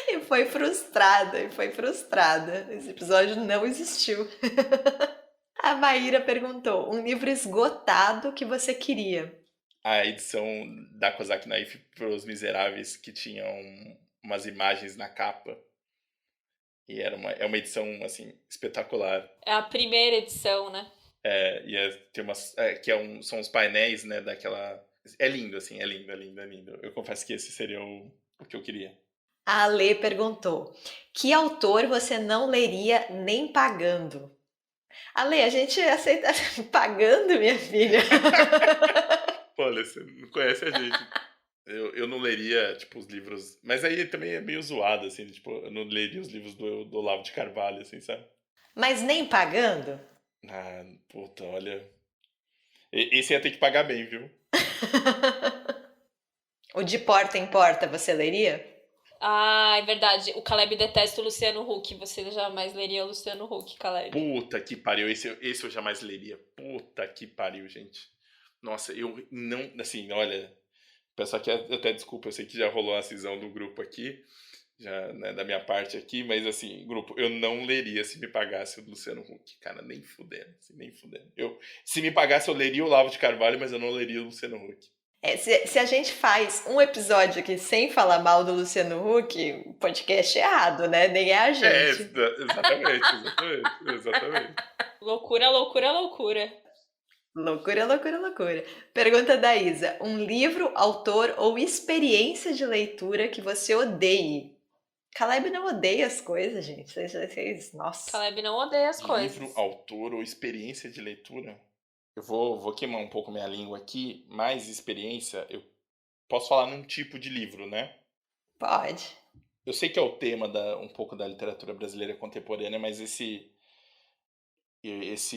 E foi frustrada. Esse episódio não existiu. A Maíra perguntou: um livro esgotado que você queria? A edição da Kozak Naif para Os Miseráveis, que tinham umas imagens na capa. E é uma edição, assim, espetacular. É a primeira edição, né? Tem umas, são os painéis, né, daquela... É lindo, assim, é lindo. Eu confesso que esse seria o que eu queria. A Alê perguntou: que autor você não leria nem pagando? Ale, a gente aceita pagando, minha filha? Olha, você não conhece a gente. Eu não leria, tipo, os livros... Mas aí também é meio zoado, assim, tipo, eu não leria os livros do Olavo de Carvalho, assim, sabe? Mas nem pagando? Ah, puta, olha... Esse ia ter que pagar bem, viu? O De Porta em Porta você leria? Ah, é verdade. O Caleb detesta o Luciano Huck. Você jamais leria o Luciano Huck, Caleb. Puta que pariu, esse eu jamais leria. Puta que pariu, gente. Nossa, eu não... Assim, olha... Pessoal que até desculpa, eu sei que já rolou a cisão do grupo aqui, já, né, da minha parte aqui, mas assim, grupo, eu não leria se me pagasse o Luciano Huck, cara, nem fudendo, assim, nem fudendo. Se me pagasse, eu leria o Olavo de Carvalho, mas eu não leria o Luciano Huck. Se a gente faz um episódio aqui sem falar mal do Luciano Huck, o podcast é errado, né? Nem é a gente. Exatamente. Loucura. Loucura, loucura, loucura. Pergunta da Isa: um livro, autor ou experiência de leitura que você odeie? Caleb não odeia as coisas, gente. Nossa. Caleb não odeia as Livro, coisas. autor ou experiência de leitura? Eu vou queimar um pouco minha língua aqui, mais experiência, eu posso falar num tipo de livro, né? Pode. Eu sei que é o tema um pouco da literatura brasileira contemporânea, mas esse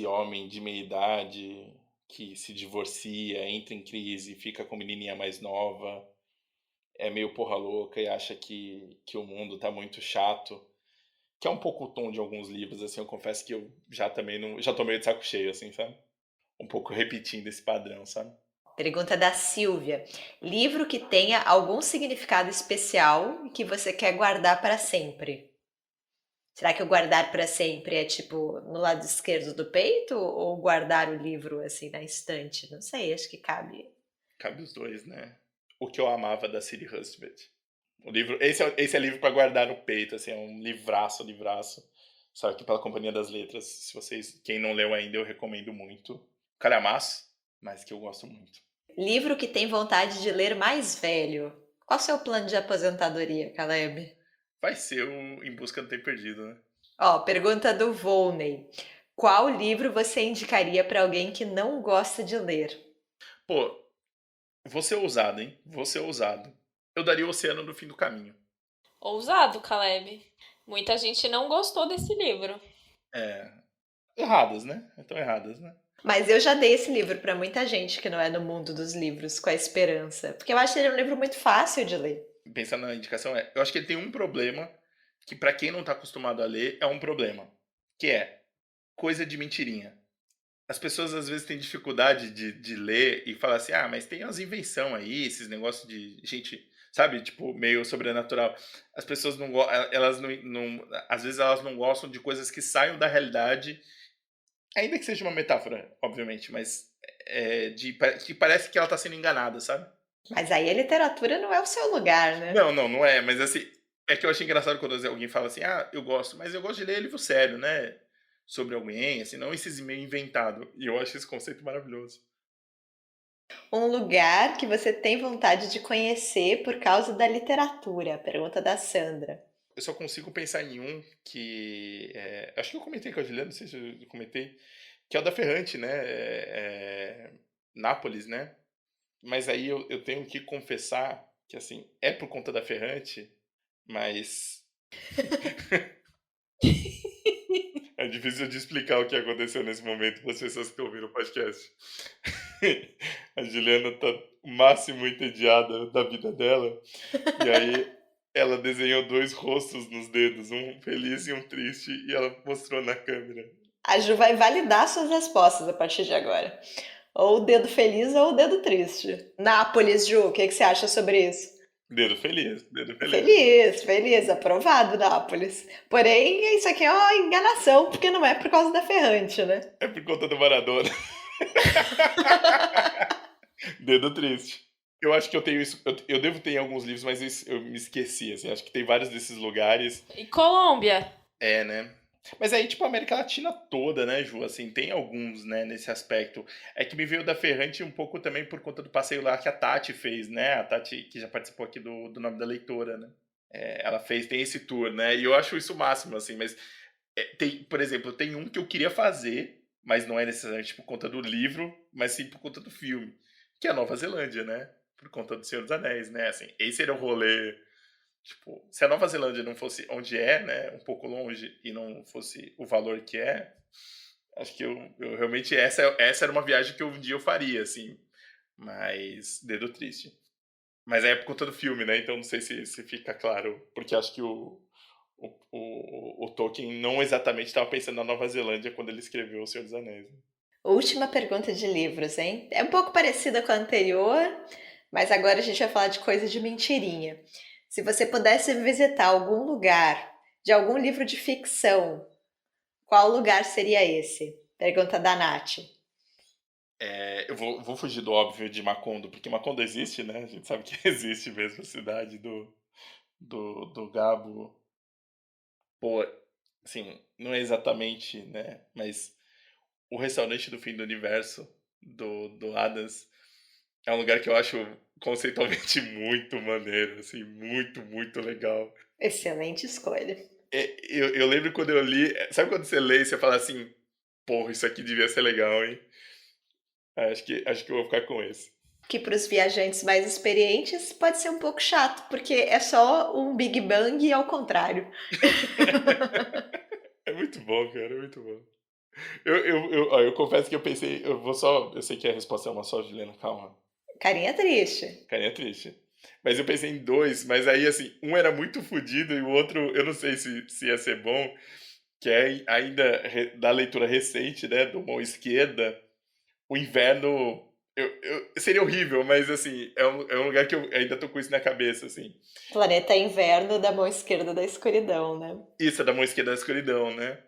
homem de meia idade que se divorcia, entra em crise, fica com a menininha mais nova, é meio porra louca e acha que o mundo tá muito chato, que é um pouco o tom de alguns livros, assim, eu confesso que eu já também não, já tô meio de saco cheio, assim, sabe? Um pouco repetindo esse padrão, sabe? Pergunta da Silvia: livro que tenha algum significado especial e que você quer guardar para sempre? Será que o guardar para sempre é tipo no lado esquerdo do peito ou guardar o livro assim na estante? Não sei, acho que cabe. Cabe os dois, né? O que eu amava da City Hustvedt. O livro, esse é livro pra guardar no peito, assim, é um livraço, livraço. Saiu aqui pela Companhia das Letras. Se vocês, quem não leu ainda, eu recomendo muito. Calhamaço, mas que eu gosto muito. Livro que tem vontade de ler mais velho. Qual o seu plano de aposentadoria, Caleb? Vai ser o Em Busca do Tempo Perdido, né? Ó, pergunta do Volney: qual livro você indicaria para alguém que não gosta de ler? Pô, vou ser ousado, hein? Vou ser ousado. Eu daria o Oceano no Fim do Caminho. Ousado, Caleb. Muita gente não gostou desse livro. É. Erradas, né? Estão erradas, né? Mas eu já dei esse livro para muita gente que não é do mundo dos livros, com a esperança. Porque eu acho ele um livro muito fácil de ler. Pensando na indicação, eu acho que ele tem um problema que, pra quem não tá acostumado a ler, é um problema. Que é coisa de mentirinha. As pessoas às vezes têm dificuldade de ler e falar assim, ah, mas tem umas invenção aí, esses negócios de gente, sabe, tipo, meio sobrenatural. As pessoas não gostam, elas às vezes elas não gostam de coisas que saiam da realidade, ainda que seja uma metáfora, obviamente, mas que parece que ela tá sendo enganada, sabe? Mas aí a literatura não é o seu lugar, né? Não é, mas assim, é que eu achei engraçado quando alguém fala assim, ah, eu gosto, mas eu gosto de ler livro sério, né? Sobre alguém, assim, não esses meio inventado. E eu acho esse conceito maravilhoso. Um lugar que você tem vontade de conhecer por causa da literatura. Pergunta da Sandra. Eu só consigo pensar em um que. Acho que eu comentei com a Juliana, não sei se eu comentei, que é o da Ferrante, né? Nápoles, né? Mas aí eu tenho que confessar que, assim, é por conta da Ferrante, mas é difícil de explicar o que aconteceu nesse momento para as pessoas que estão ouvindo o podcast. A Juliana tá o máximo entediada da vida dela, e aí ela desenhou dois rostos nos dedos, um feliz e um triste, e ela mostrou na câmera. A Ju vai validar suas respostas a partir de agora. Ou o dedo feliz ou o dedo triste. Nápoles, Ju, o que você acha sobre isso? Dedo feliz, dedo feliz. Feliz, feliz, aprovado, Nápoles. Porém, isso aqui é uma enganação, porque não é por causa da Ferrante, né? É por conta do Maradona. Dedo triste. Eu acho que eu tenho isso. Eu devo ter em alguns livros, mas eu me esqueci. Assim, acho que tem vários desses lugares. E Colômbia? É, né? Mas aí, tipo, a América Latina toda, né, Ju? Assim, tem alguns, né, nesse aspecto. É que me veio da Ferrante um pouco também por conta do passeio lá que a Tati fez, né? A Tati, que já participou aqui do Nome da Leitora, né? Ela fez, tem esse tour, né? E eu acho isso o máximo, assim, mas tem, por exemplo, tem um que eu queria fazer, mas não é necessariamente por conta do livro, mas sim por conta do filme, que é a Nova Zelândia, né? Por conta do Senhor dos Anéis, né? Assim, esse era o rolê. Tipo, se a Nova Zelândia não fosse onde é, né? Um pouco longe e não fosse o valor que é, acho que eu realmente. Essa era uma viagem que um dia eu faria, assim. Mas. Dedo triste. Mas é por conta do filme, né? Então não sei se fica claro. Porque acho que o Tolkien não exatamente estava pensando na Nova Zelândia quando ele escreveu O Senhor dos Anéis, né? Última pergunta de livros, hein? É um pouco parecida com a anterior, mas agora a gente vai falar de coisa de mentirinha. Se você pudesse visitar algum lugar de algum livro de ficção, qual lugar seria esse? Pergunta da Nath. Eu vou fugir do óbvio de Macondo, porque Macondo existe, né? A gente sabe que existe mesmo a cidade do Gabo. Pô, assim, não é exatamente, né? Mas o restaurante do fim do universo, do Adams. É um lugar que eu acho conceitualmente muito maneiro, assim, muito, muito legal. Excelente escolha. Eu lembro quando eu li, sabe quando você lê e você fala assim, porra, isso aqui devia ser legal, hein? Acho que eu vou ficar com esse. Que para os viajantes mais experientes pode ser um pouco chato, porque é só um Big Bang e ao contrário. É muito bom, cara, é muito bom. Eu confesso que eu pensei, eu sei que a resposta é uma só, Juliana, calma. Carinha triste. Carinha triste. Mas eu pensei em dois, mas aí assim, um era muito fodido e o outro eu não sei se ia ser bom, que é ainda da leitura recente, né, do Mão Esquerda, o inverno seria horrível, mas assim, é um lugar que eu ainda tô com isso na cabeça, assim. Planeta Inverno da mão esquerda da escuridão, né? Isso é da Mão Esquerda da escuridão, né?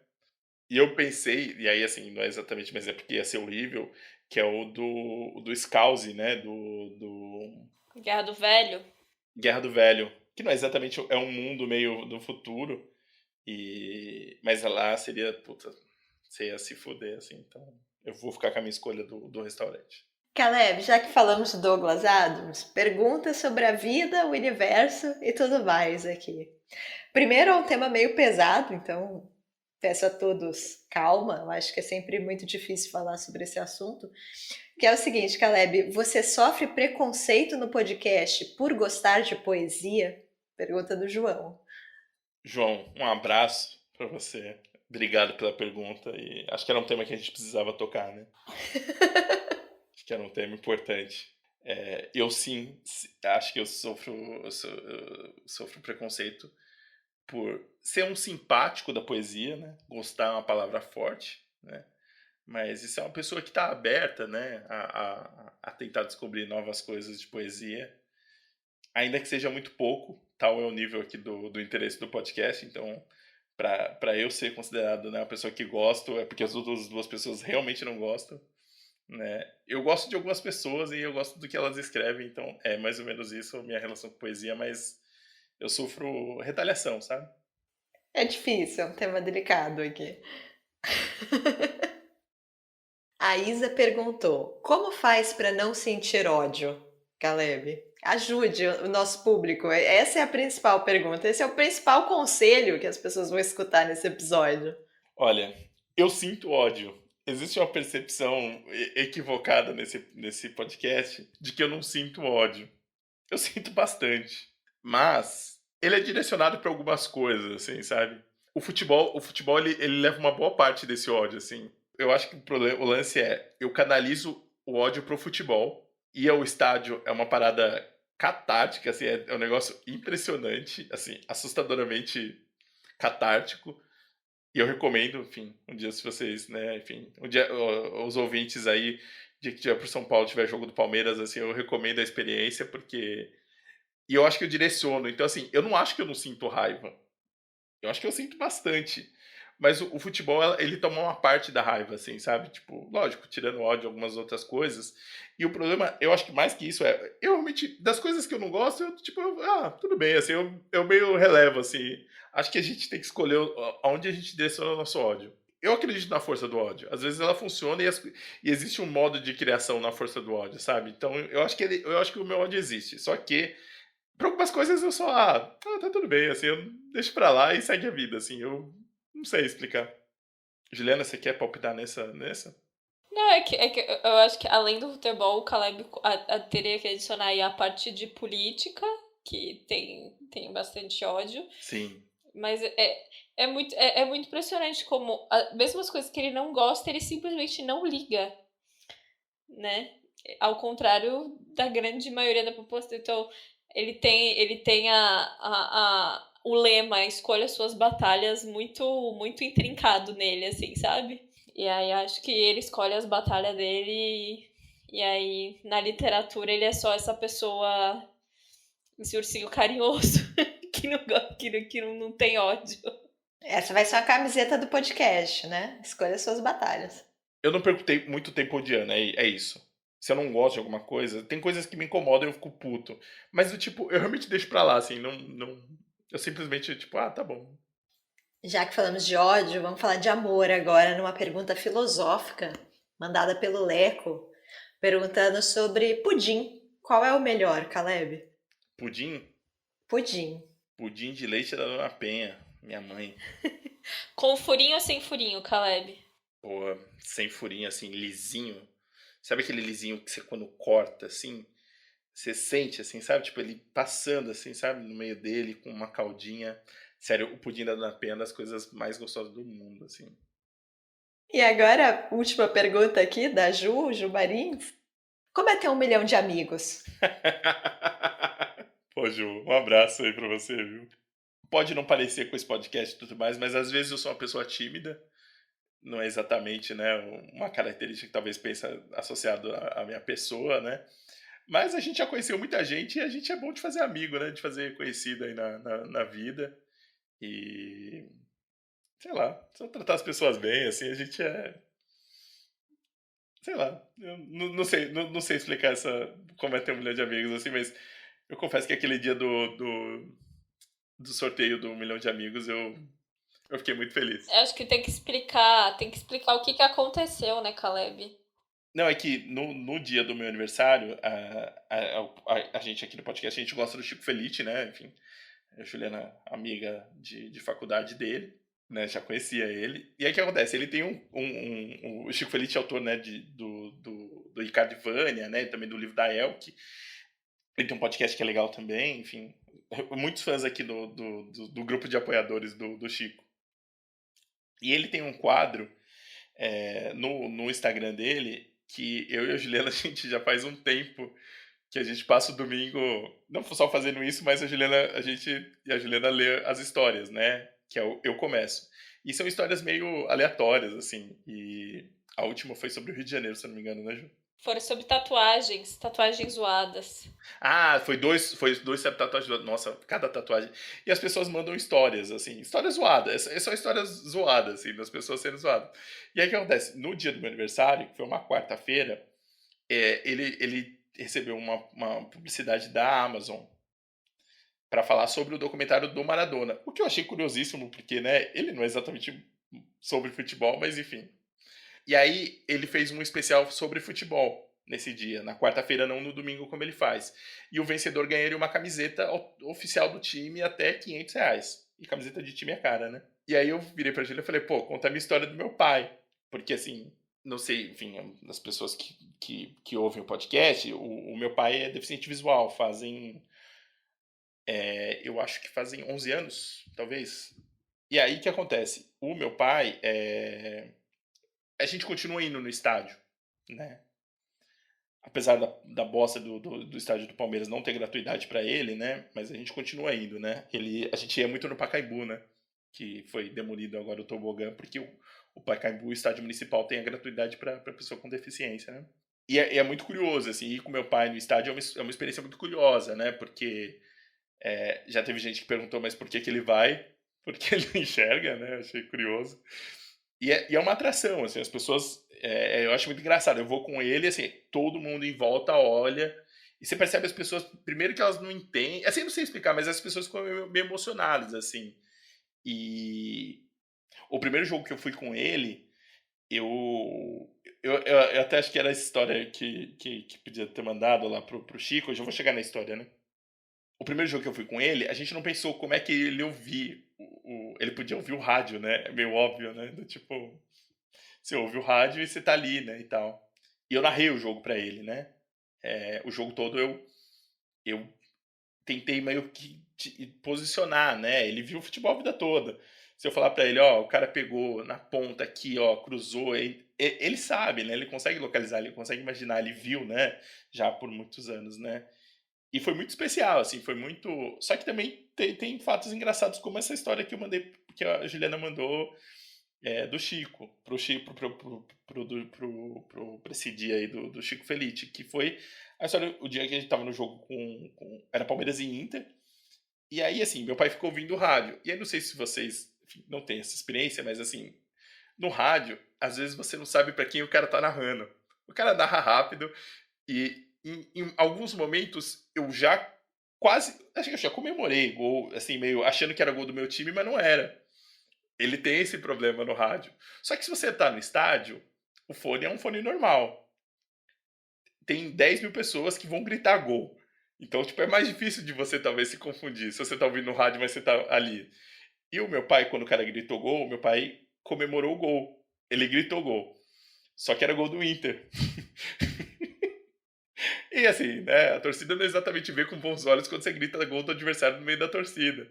E eu pensei, e aí assim, não é exatamente, mas é porque ia ser horrível, que é o do Scouse, né, do Guerra do Velho. Guerra do Velho, que não é exatamente, é um mundo meio do futuro, mas lá seria, puta, você ia se fuder, assim, então eu vou ficar com a minha escolha do restaurante. Caleb, já que falamos de Douglas Adams, perguntas sobre a vida, o universo e tudo mais aqui. Primeiro é um tema meio pesado, então peço a todos calma, eu acho que é sempre muito difícil falar sobre esse assunto. Que é o seguinte, Caleb, você sofre preconceito no podcast por gostar de poesia? Pergunta do João. João, um abraço pra você. Obrigado pela pergunta e acho que era um tema que a gente precisava tocar, né? Acho que era um tema importante. Eu sim, acho que eu sofro preconceito por ser um simpático da poesia, né? Gostar é uma palavra forte, né? Mas isso é uma pessoa que está aberta, né? A tentar descobrir novas coisas de poesia, ainda que seja muito pouco. Tal é o nível aqui do interesse do podcast. Então, para eu ser considerado, né, uma pessoa que gosto, é porque as outras duas pessoas realmente não gostam, né? Eu gosto de algumas pessoas e eu gosto do que elas escrevem, então é mais ou menos isso a minha relação com poesia, mas eu sofro retaliação, sabe? É difícil, é um tema delicado aqui. A Isa perguntou: como faz para não sentir ódio, Caleb? Ajude o nosso público. Essa é a principal pergunta. Esse é o principal conselho que as pessoas vão escutar nesse episódio. Olha, eu sinto ódio. Existe uma percepção equivocada nesse podcast de que eu não sinto ódio. Eu sinto bastante. Mas ele é direcionado para algumas coisas, assim, sabe? O futebol ele leva uma boa parte desse ódio, assim. Eu acho que o lance eu canalizo o ódio pro futebol. Ir ao estádio é uma parada catártica, assim, é um negócio impressionante, assim, assustadoramente catártico. E eu recomendo, enfim, um dia se vocês, né, enfim, um dia os ouvintes aí, de que tiver pro São Paulo tiver jogo do Palmeiras, assim, eu recomendo a experiência, porque e eu acho que eu direciono. Então, assim, eu não acho que eu não sinto raiva. Eu acho que eu sinto bastante. Mas o futebol, ele toma uma parte da raiva, assim, sabe? Tipo, lógico, tirando ódio e algumas outras coisas. E o problema, eu acho que mais que isso eu realmente, das coisas que eu não gosto, tudo bem, assim, eu meio relevo, assim. Acho que a gente tem que escolher aonde a gente direciona o nosso ódio. Eu acredito na força do ódio. Às vezes ela funciona e existe um modo de criação na força do ódio, sabe? Então eu acho que o meu ódio existe. Só que pra algumas coisas eu só, tá tudo bem, assim, eu deixo pra lá e segue a vida, assim, eu não sei explicar. Juliana, você quer palpitar nessa? Não, é que eu acho que além do futebol, o Caleb teria que adicionar aí a parte de política, que tem bastante ódio. Sim. Mas é muito impressionante como, mesmo as coisas que ele não gosta, ele simplesmente não liga, né? Ao contrário da grande maioria da população. Então, ele tem o lema escolha suas batalhas muito, muito intrincado nele, assim, sabe? E aí acho que ele escolhe as batalhas dele e aí na literatura ele é só essa pessoa, esse ursinho carinhoso que não tem ódio. Essa vai ser a camiseta do podcast, né? Escolha suas batalhas. Eu não perco muito tempo odiando, é isso. Se eu não gosto de alguma coisa, tem coisas que me incomodam e eu fico puto. Mas do tipo, eu realmente deixo pra lá, assim, não. Eu simplesmente, tipo, tá bom. Já que falamos de ódio, vamos falar de amor agora, numa pergunta filosófica mandada pelo Leco. perguntando sobre pudim. Qual é o melhor, Caleb? Pudim? Pudim. Pudim de leite da Dona Penha, minha mãe. Com furinho ou sem furinho, Caleb? Pô, sem furinho, assim, lisinho. Sabe aquele lisinho que você quando corta, assim, você sente, assim, sabe? Tipo, ele passando, assim, sabe? No meio dele, com uma caldinha. Sério, o pudim da Dona Penha é uma das coisas mais gostosas do mundo, assim. E agora, última pergunta aqui da Ju Marins. Como é ter 1 milhão de amigos? Pô, Ju, um abraço aí pra você, viu? Pode não parecer com esse podcast e tudo mais, mas às vezes eu sou uma pessoa tímida. Não é exatamente, né, uma característica que talvez pense associado à minha pessoa, né? Mas a gente já conheceu muita gente e a gente é bom de fazer amigo, né? De fazer conhecido aí na vida. E, sei lá, só tratar as pessoas bem, assim, a gente é. Sei lá, eu não sei explicar como é ter 1 milhão de amigos, assim, mas eu confesso que aquele dia do sorteio do 1 milhão de amigos eu fiquei muito feliz. Eu acho que tem que explicar o que aconteceu, né, Caleb? Não, é que no dia do meu aniversário, a gente aqui no podcast, a gente gosta do Chico Felice, né? Enfim, a Juliana, amiga de faculdade dele, né? Já conhecia ele. E aí o que acontece? Ele tem o Chico Felice é autor, né? Do Ricardo e Vânia, né? E também do livro da Elke. Ele tem um podcast que é legal também, enfim. Muitos fãs aqui do grupo de apoiadores do Chico. E ele tem um quadro no Instagram dele que eu e a Juliana, a gente já faz um tempo que a gente passa o domingo, não só fazendo isso, mas a Juliana lê as histórias, né? Que é o Eu Começo. E são histórias meio aleatórias, assim. E a última foi sobre o Rio de Janeiro, se eu não me engano, né, Ju? Foram sobre tatuagens, tatuagens zoadas. Ah, foi dois tatuagens. Nossa, cada tatuagem. E as pessoas mandam histórias, assim, histórias zoadas. São histórias zoadas, assim, das pessoas sendo zoadas. E aí o que acontece? No dia do meu aniversário, que foi uma quarta-feira, ele recebeu uma publicidade da Amazon para falar sobre o documentário do Maradona. O que eu achei curiosíssimo, porque, né, ele não é exatamente sobre futebol, mas enfim. E aí ele fez um especial sobre futebol nesse dia, na quarta-feira, não no domingo como ele faz. E o vencedor ganharia uma camiseta oficial do time até R$ 500. E camiseta de time é cara, né? E aí eu virei pra Julia e falei, pô, conta a minha história do meu pai. Porque assim, não sei, enfim, as pessoas que ouvem o podcast, o meu pai é deficiente visual, eu acho que fazem 11 anos, talvez. E aí o que acontece? O meu pai, a gente continua indo no estádio, né? Apesar da bosta do estádio do Palmeiras não ter gratuidade para ele, né? Mas a gente continua indo, né? A gente ia muito no Pacaembu, né? Que foi demolido agora o tobogã, porque o Pacaembu, o estádio municipal, tem a gratuidade para pessoa com deficiência, né? E é muito curioso, assim, ir com meu pai no estádio é uma experiência muito curiosa, né? Porque já teve gente que perguntou, mas por que ele vai? Porque ele não enxerga, né? Achei curioso. E é uma atração, assim, as pessoas. Eu acho muito engraçado. Eu vou com ele, assim, todo mundo em volta olha. E você percebe as pessoas, primeiro que elas não entendem. Assim, eu não sei explicar, mas as pessoas ficam meio emocionadas, assim. E o primeiro jogo que eu fui com ele, eu até acho que era essa história que podia ter mandado lá pro Chico. Eu já vou chegar na história, né? O primeiro jogo que eu fui com ele, a gente não pensou como é que ele ouvir. Ele podia ouvir o rádio, né? É meio óbvio, né? Do tipo, você ouve o rádio e você tá ali, né? E tal. E eu narrei o jogo pra ele, né? O jogo todo eu tentei meio que posicionar, né? Ele viu o futebol a vida toda. Se eu falar pra ele, ó, o cara pegou na ponta aqui, ó, cruzou, ele sabe, né? Ele consegue localizar, ele consegue imaginar, ele viu, né? Já por muitos anos, né? E foi muito especial, assim, foi muito. Só que também tem fatos engraçados, como essa história que eu mandei, que a Juliana mandou do Chico, pro Chico, pra esse dia aí do Chico Felice, que foi a história, o dia que a gente tava no jogo era Palmeiras e Inter, e aí, assim, meu pai ficou ouvindo o rádio, e aí não sei se vocês, enfim, não têm essa experiência, mas assim, no rádio, às vezes você não sabe pra quem o cara tá narrando. O cara narra rápido, e em alguns momentos eu já acho que eu já comemorei gol, assim, meio achando que era gol do meu time, mas não era. Ele tem esse problema no rádio. Só que se você tá no estádio, o fone é um fone normal. tem 10 mil pessoas que vão gritar gol. Então, tipo, é mais difícil de você talvez se confundir. Se você tá ouvindo no rádio, mas você tá ali. E o meu pai, quando o cara gritou gol, meu pai comemorou o gol. Ele gritou gol. Só que era gol do Inter. E assim, né, a torcida não exatamente vê com bons olhos quando você grita gol do adversário no meio da torcida.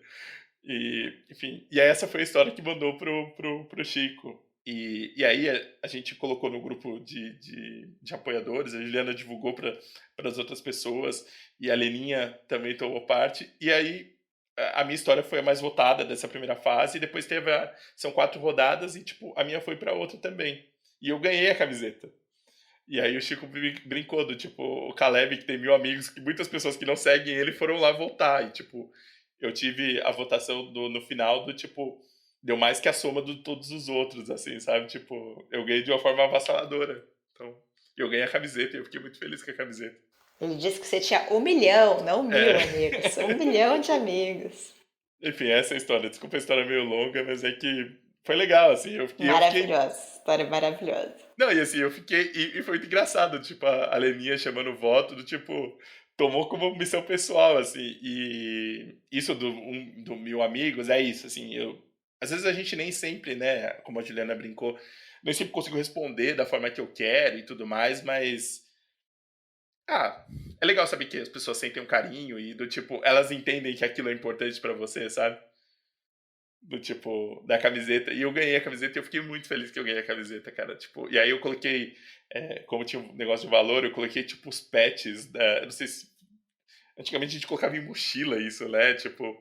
E, enfim, e aí essa foi a história que mandou pro Chico. E aí a gente colocou no grupo de apoiadores, a Juliana divulgou para as outras pessoas, e a Leninha também tomou parte. E aí a minha história foi a mais votada dessa primeira fase, e depois teve são 4 rodadas, e tipo, a minha foi para outra também. E eu ganhei a camiseta. E aí o Chico brincou do tipo, o Caleb, que tem 1000 amigos, que muitas pessoas que não seguem ele foram lá votar. E tipo, eu tive a votação no final do tipo, deu mais que a soma de todos os outros, assim, sabe? Tipo, eu ganhei de uma forma avassaladora. Então, eu ganhei a camiseta e eu fiquei muito feliz com a camiseta. Ele disse que você tinha 1 milhão, não 1000 amigos. 1 milhão de amigos. Enfim, essa é a história. Desculpa a história meio longa, mas é que foi legal, assim. Maravilhosa. História maravilhosa. Não, e assim, eu fiquei. E foi muito engraçado, tipo, a Leninha chamando o voto do tipo. Tomou como missão pessoal, assim. E isso do 1000 amigos é isso, assim. Às vezes a gente nem sempre, né, como a Juliana brincou, nem sempre consigo responder da forma que eu quero e tudo mais, mas. Ah, é legal saber que as pessoas sentem um carinho e do tipo, elas entendem que aquilo é importante pra você, sabe? Do tipo, da camiseta. E eu ganhei a camiseta e eu fiquei muito feliz que eu ganhei a camiseta, cara. Tipo, e aí eu coloquei, como tinha um negócio de valor, eu coloquei tipo os patches. Não sei se. Antigamente a gente colocava em mochila isso, né? Tipo.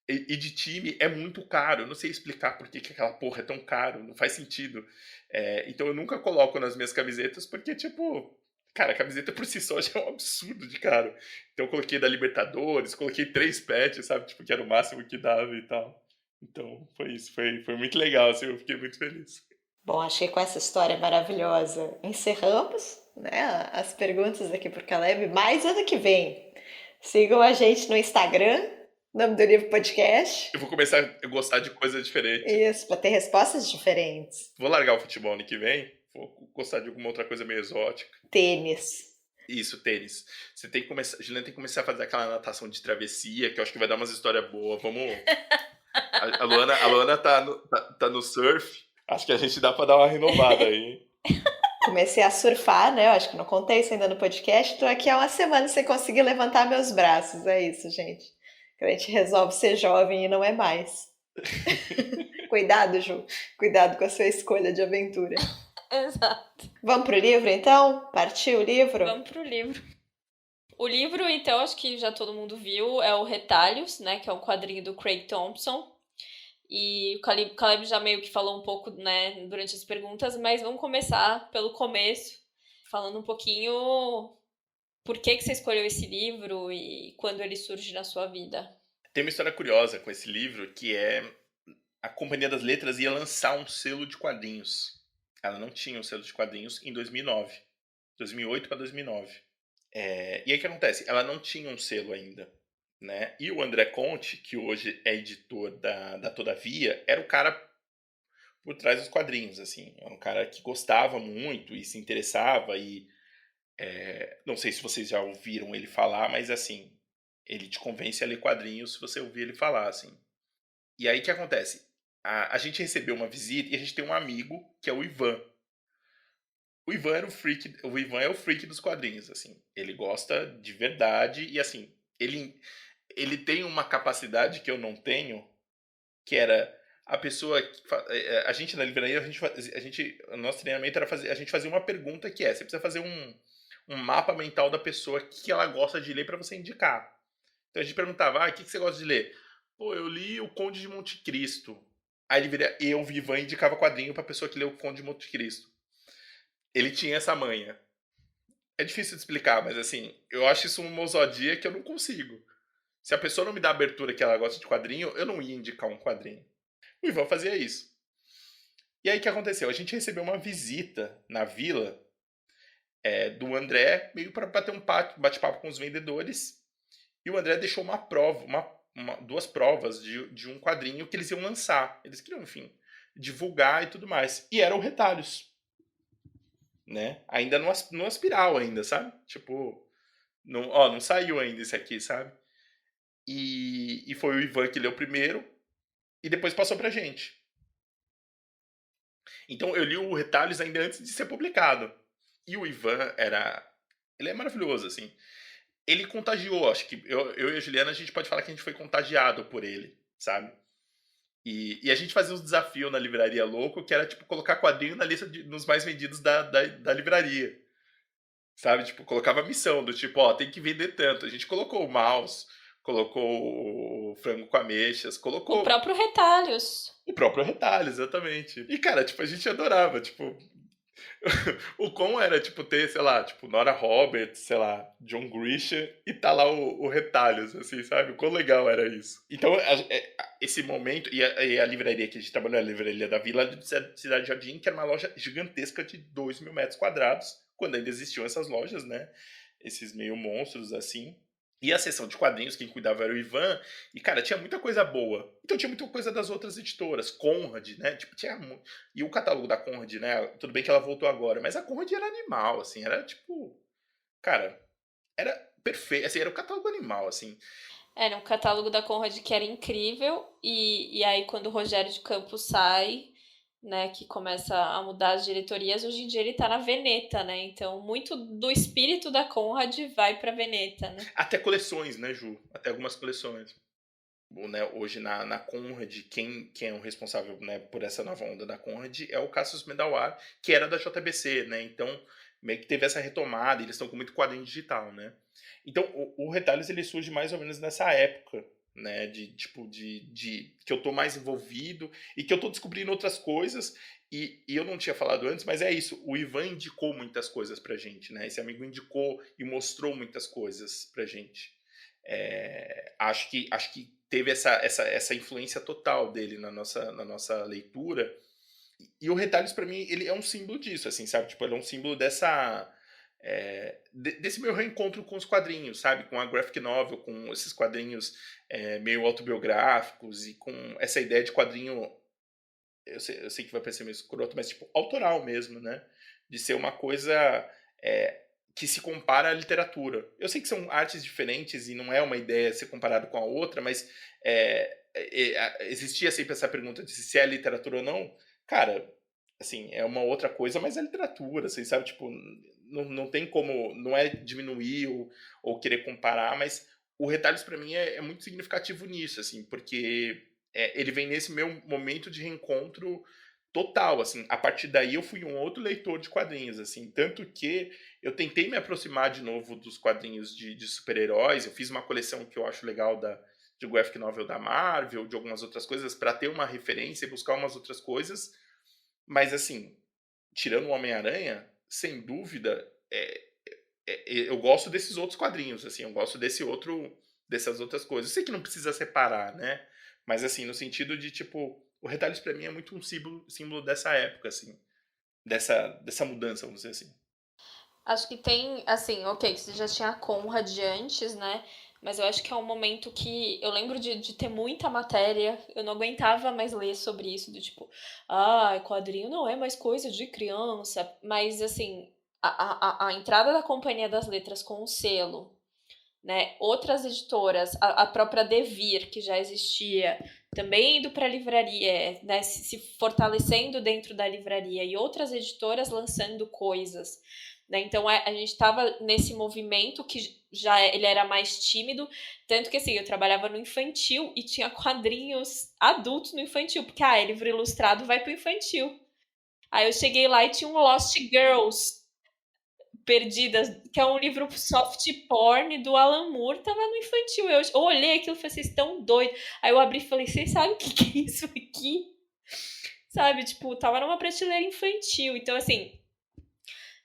E de time é muito caro. Eu não sei explicar por que aquela porra é tão caro. Não faz sentido. Então eu nunca coloco nas minhas camisetas porque, tipo. Cara, a camiseta por si só já é um absurdo de caro. Então eu coloquei da Libertadores, coloquei 3 patches, sabe? Tipo, que era o máximo que dava e tal. Então, foi isso. Foi muito legal, assim, eu fiquei muito feliz. Bom, achei que com essa história maravilhosa encerramos, né, as perguntas aqui pro Caleb, mas ano que vem. Sigam a gente no Instagram, Nome do Livro Podcast. Eu vou começar a gostar de coisas diferentes. Isso, para ter respostas diferentes. Vou largar o futebol ano que vem, vou gostar de alguma outra coisa meio exótica. Tênis. Isso, tênis. Você tem que começar, Juliana tem que começar a fazer aquela natação de travessia, que eu acho que vai dar umas histórias boas. Vamos. A Luana tá no surf. Acho que a gente dá pra dar uma renovada aí. Comecei a surfar, né? Eu acho que não contei isso ainda no podcast. Tô aqui há uma semana sem conseguir levantar meus braços. É isso, gente. Que a gente resolve ser jovem e não é mais. Cuidado, Ju. Cuidado com a sua escolha de aventura. Exato. Vamos pro livro, então? Partiu o livro? Vamos pro livro. O livro, então, acho que já todo mundo viu, é o Retalhos, né? Que é um quadrinho do Craig Thompson. E o Caleb já meio que falou um pouco, né, durante as perguntas, mas vamos começar pelo começo, falando um pouquinho por que você escolheu esse livro e quando ele surge na sua vida. Tem uma história curiosa com esse livro, que é a Companhia das Letras ia lançar um selo de quadrinhos. Ela não tinha um selo de quadrinhos em 2009. 2008 para 2009. E aí o que acontece? Ela não tinha um selo ainda. Né? E o André Conte, que hoje é editor da Todavia, era o cara por trás dos quadrinhos, assim. Era um cara que gostava muito e se interessava e... não sei se vocês já ouviram ele falar, mas assim, ele te convence a ler quadrinhos se você ouvir ele falar, assim. E aí o que acontece? A gente recebeu uma visita e a gente tem um amigo, que é o Ivan. O Ivan é o freak dos quadrinhos, assim. Ele gosta de verdade e, assim, ele tem uma capacidade que eu não tenho, que era a pessoa a gente na livraria, o nosso treinamento era a gente fazia uma pergunta que você precisa fazer um mapa mental da pessoa que ela gosta de ler para você indicar. Então a gente perguntava, o que você gosta de ler? Pô, eu li O Conde de Monte Cristo. Aí o Ivan indicava quadrinho pra pessoa que leu O Conde de Monte Cristo. Ele tinha essa manha. É difícil de explicar, mas assim, eu acho isso uma ousadia que eu não consigo. Se a pessoa não me dá a abertura que ela gosta de quadrinho, eu não ia indicar um quadrinho. O Ivan fazia isso. E aí o que aconteceu? A gente recebeu uma visita na vila do André, meio para bater um bate-papo com os vendedores. E o André deixou uma prova, duas provas de um quadrinho que eles iam lançar. Eles queriam, enfim, divulgar e tudo mais. E eram Retalhos. né? Ainda no Aspiral ainda, sabe? Tipo, não saiu ainda esse aqui, sabe? E foi o Ivan que leu primeiro e depois passou pra gente. Então eu li o Retalhos ainda antes de ser publicado. E o Ivan ele é maravilhoso, assim. Ele contagiou, acho que eu e a Juliana, a gente pode falar que a gente foi contagiado por ele, sabe? E a gente fazia uns desafios na Livraria Louco, que era, tipo, colocar quadrinho na lista nos mais vendidos da livraria, sabe? Tipo, colocava a missão do tipo, ó, tem que vender tanto. A gente colocou o Mouse, colocou o Frango com Ameixas, O colocou próprio Retalhos. o próprio Retalho, exatamente. E, cara, tipo, a gente adorava, tipo, o como era, tipo, ter, sei lá, tipo, Nora Roberts, sei lá, John Grisham, e tá lá o Retalhos, assim, sabe? O quão legal era isso. Então, esse momento, e a livraria que a gente trabalhou, a livraria da Vila de Cidade Jardim, que era uma loja gigantesca de 2.000 metros quadrados, quando ainda existiam essas lojas, né? Esses meio monstros, assim. E a seção de quadrinhos, quem cuidava era o Ivan. E, cara, tinha muita coisa boa. Então tinha muita coisa das outras editoras. Conrad, né? Tipo, e o catálogo da Conrad, né? Tudo bem que ela voltou agora, mas a Conrad era animal, assim. Era, tipo... Cara, era perfeito. Assim, era o catálogo animal, assim. Era um catálogo da Conrad que era incrível. E aí, quando o Rogério de Campos sai, né, que começa a mudar as diretorias, hoje em dia ele tá na Veneta, né? Então, muito do espírito da Conrad vai pra Veneta, né? Até coleções, né, Ju? Até algumas coleções. Né, hoje na Conrad, quem é o responsável, né, por essa nova onda da Conrad é o Cassius Medawar, que era da JBC, né? Então, meio que teve essa retomada, e eles estão com muito quadrinho digital, né? Então, o Retalhos ele surge mais ou menos nessa época, né, de que eu tô mais envolvido e que eu tô descobrindo outras coisas e eu não tinha falado antes, mas é isso, o Ivan indicou muitas coisas pra gente, né? Esse amigo indicou e mostrou muitas coisas pra gente. Acho que teve essa influência total dele na nossa leitura. E o Retalhos, para mim, ele é um símbolo disso, assim, sabe? Tipo, ele é um símbolo desse meu reencontro com os quadrinhos, sabe? Com a graphic novel, com esses quadrinhos meio autobiográficos e com essa ideia de quadrinho, eu sei que vai parecer meio escroto, mas tipo, autoral mesmo, né? De ser uma coisa é, que se compara à literatura. Eu sei que são artes diferentes e não é uma ideia ser comparado com a outra, mas existia sempre essa pergunta de se é literatura ou não. Cara, assim, é uma outra coisa, mas é literatura, assim, sabe? Tipo, não tem como, não é diminuir ou querer comparar, mas o Retalhos para mim é muito significativo nisso, assim, porque ele vem nesse meu momento de reencontro total, assim. A partir daí eu fui um outro leitor de quadrinhos, assim, tanto que eu tentei me aproximar de novo dos quadrinhos de super-heróis. Eu fiz uma coleção que eu acho legal de graphic novel da Marvel, de algumas outras coisas, para ter uma referência e buscar umas outras coisas. Mas, assim, tirando o Homem-Aranha, sem dúvida, eu gosto desses outros quadrinhos, assim, eu gosto dessas outras coisas. Eu sei que não precisa separar, né? Mas, assim, no sentido de, tipo, o Retalhos pra mim é muito um símbolo dessa época, assim, dessa mudança, vamos dizer assim. Acho que tem, assim, ok, você já tinha a Conrad antes, né? Mas eu acho que é um momento que eu lembro de ter muita matéria, eu não aguentava mais ler sobre isso, do tipo, quadrinho não é mais coisa de criança. Mas, assim, a entrada da Companhia das Letras com o selo, né? Outras editoras, a própria Devir, que já existia, também indo para a livraria, né? Se fortalecendo dentro da livraria, e outras editoras lançando coisas. Né? Então a gente estava nesse movimento que já ele era mais tímido, tanto que assim, eu trabalhava no infantil e tinha quadrinhos adultos no infantil, porque livro ilustrado vai pro infantil. Aí eu cheguei lá e tinha um Lost Girls Perdidas, que é um livro soft porn do Alan Moore, tava no infantil. Eu olhei aquilo e falei, vocês estão doidos. Aí eu abri e falei, vocês sabem o que é isso aqui? Sabe, tipo, tava numa prateleira infantil. Então, assim,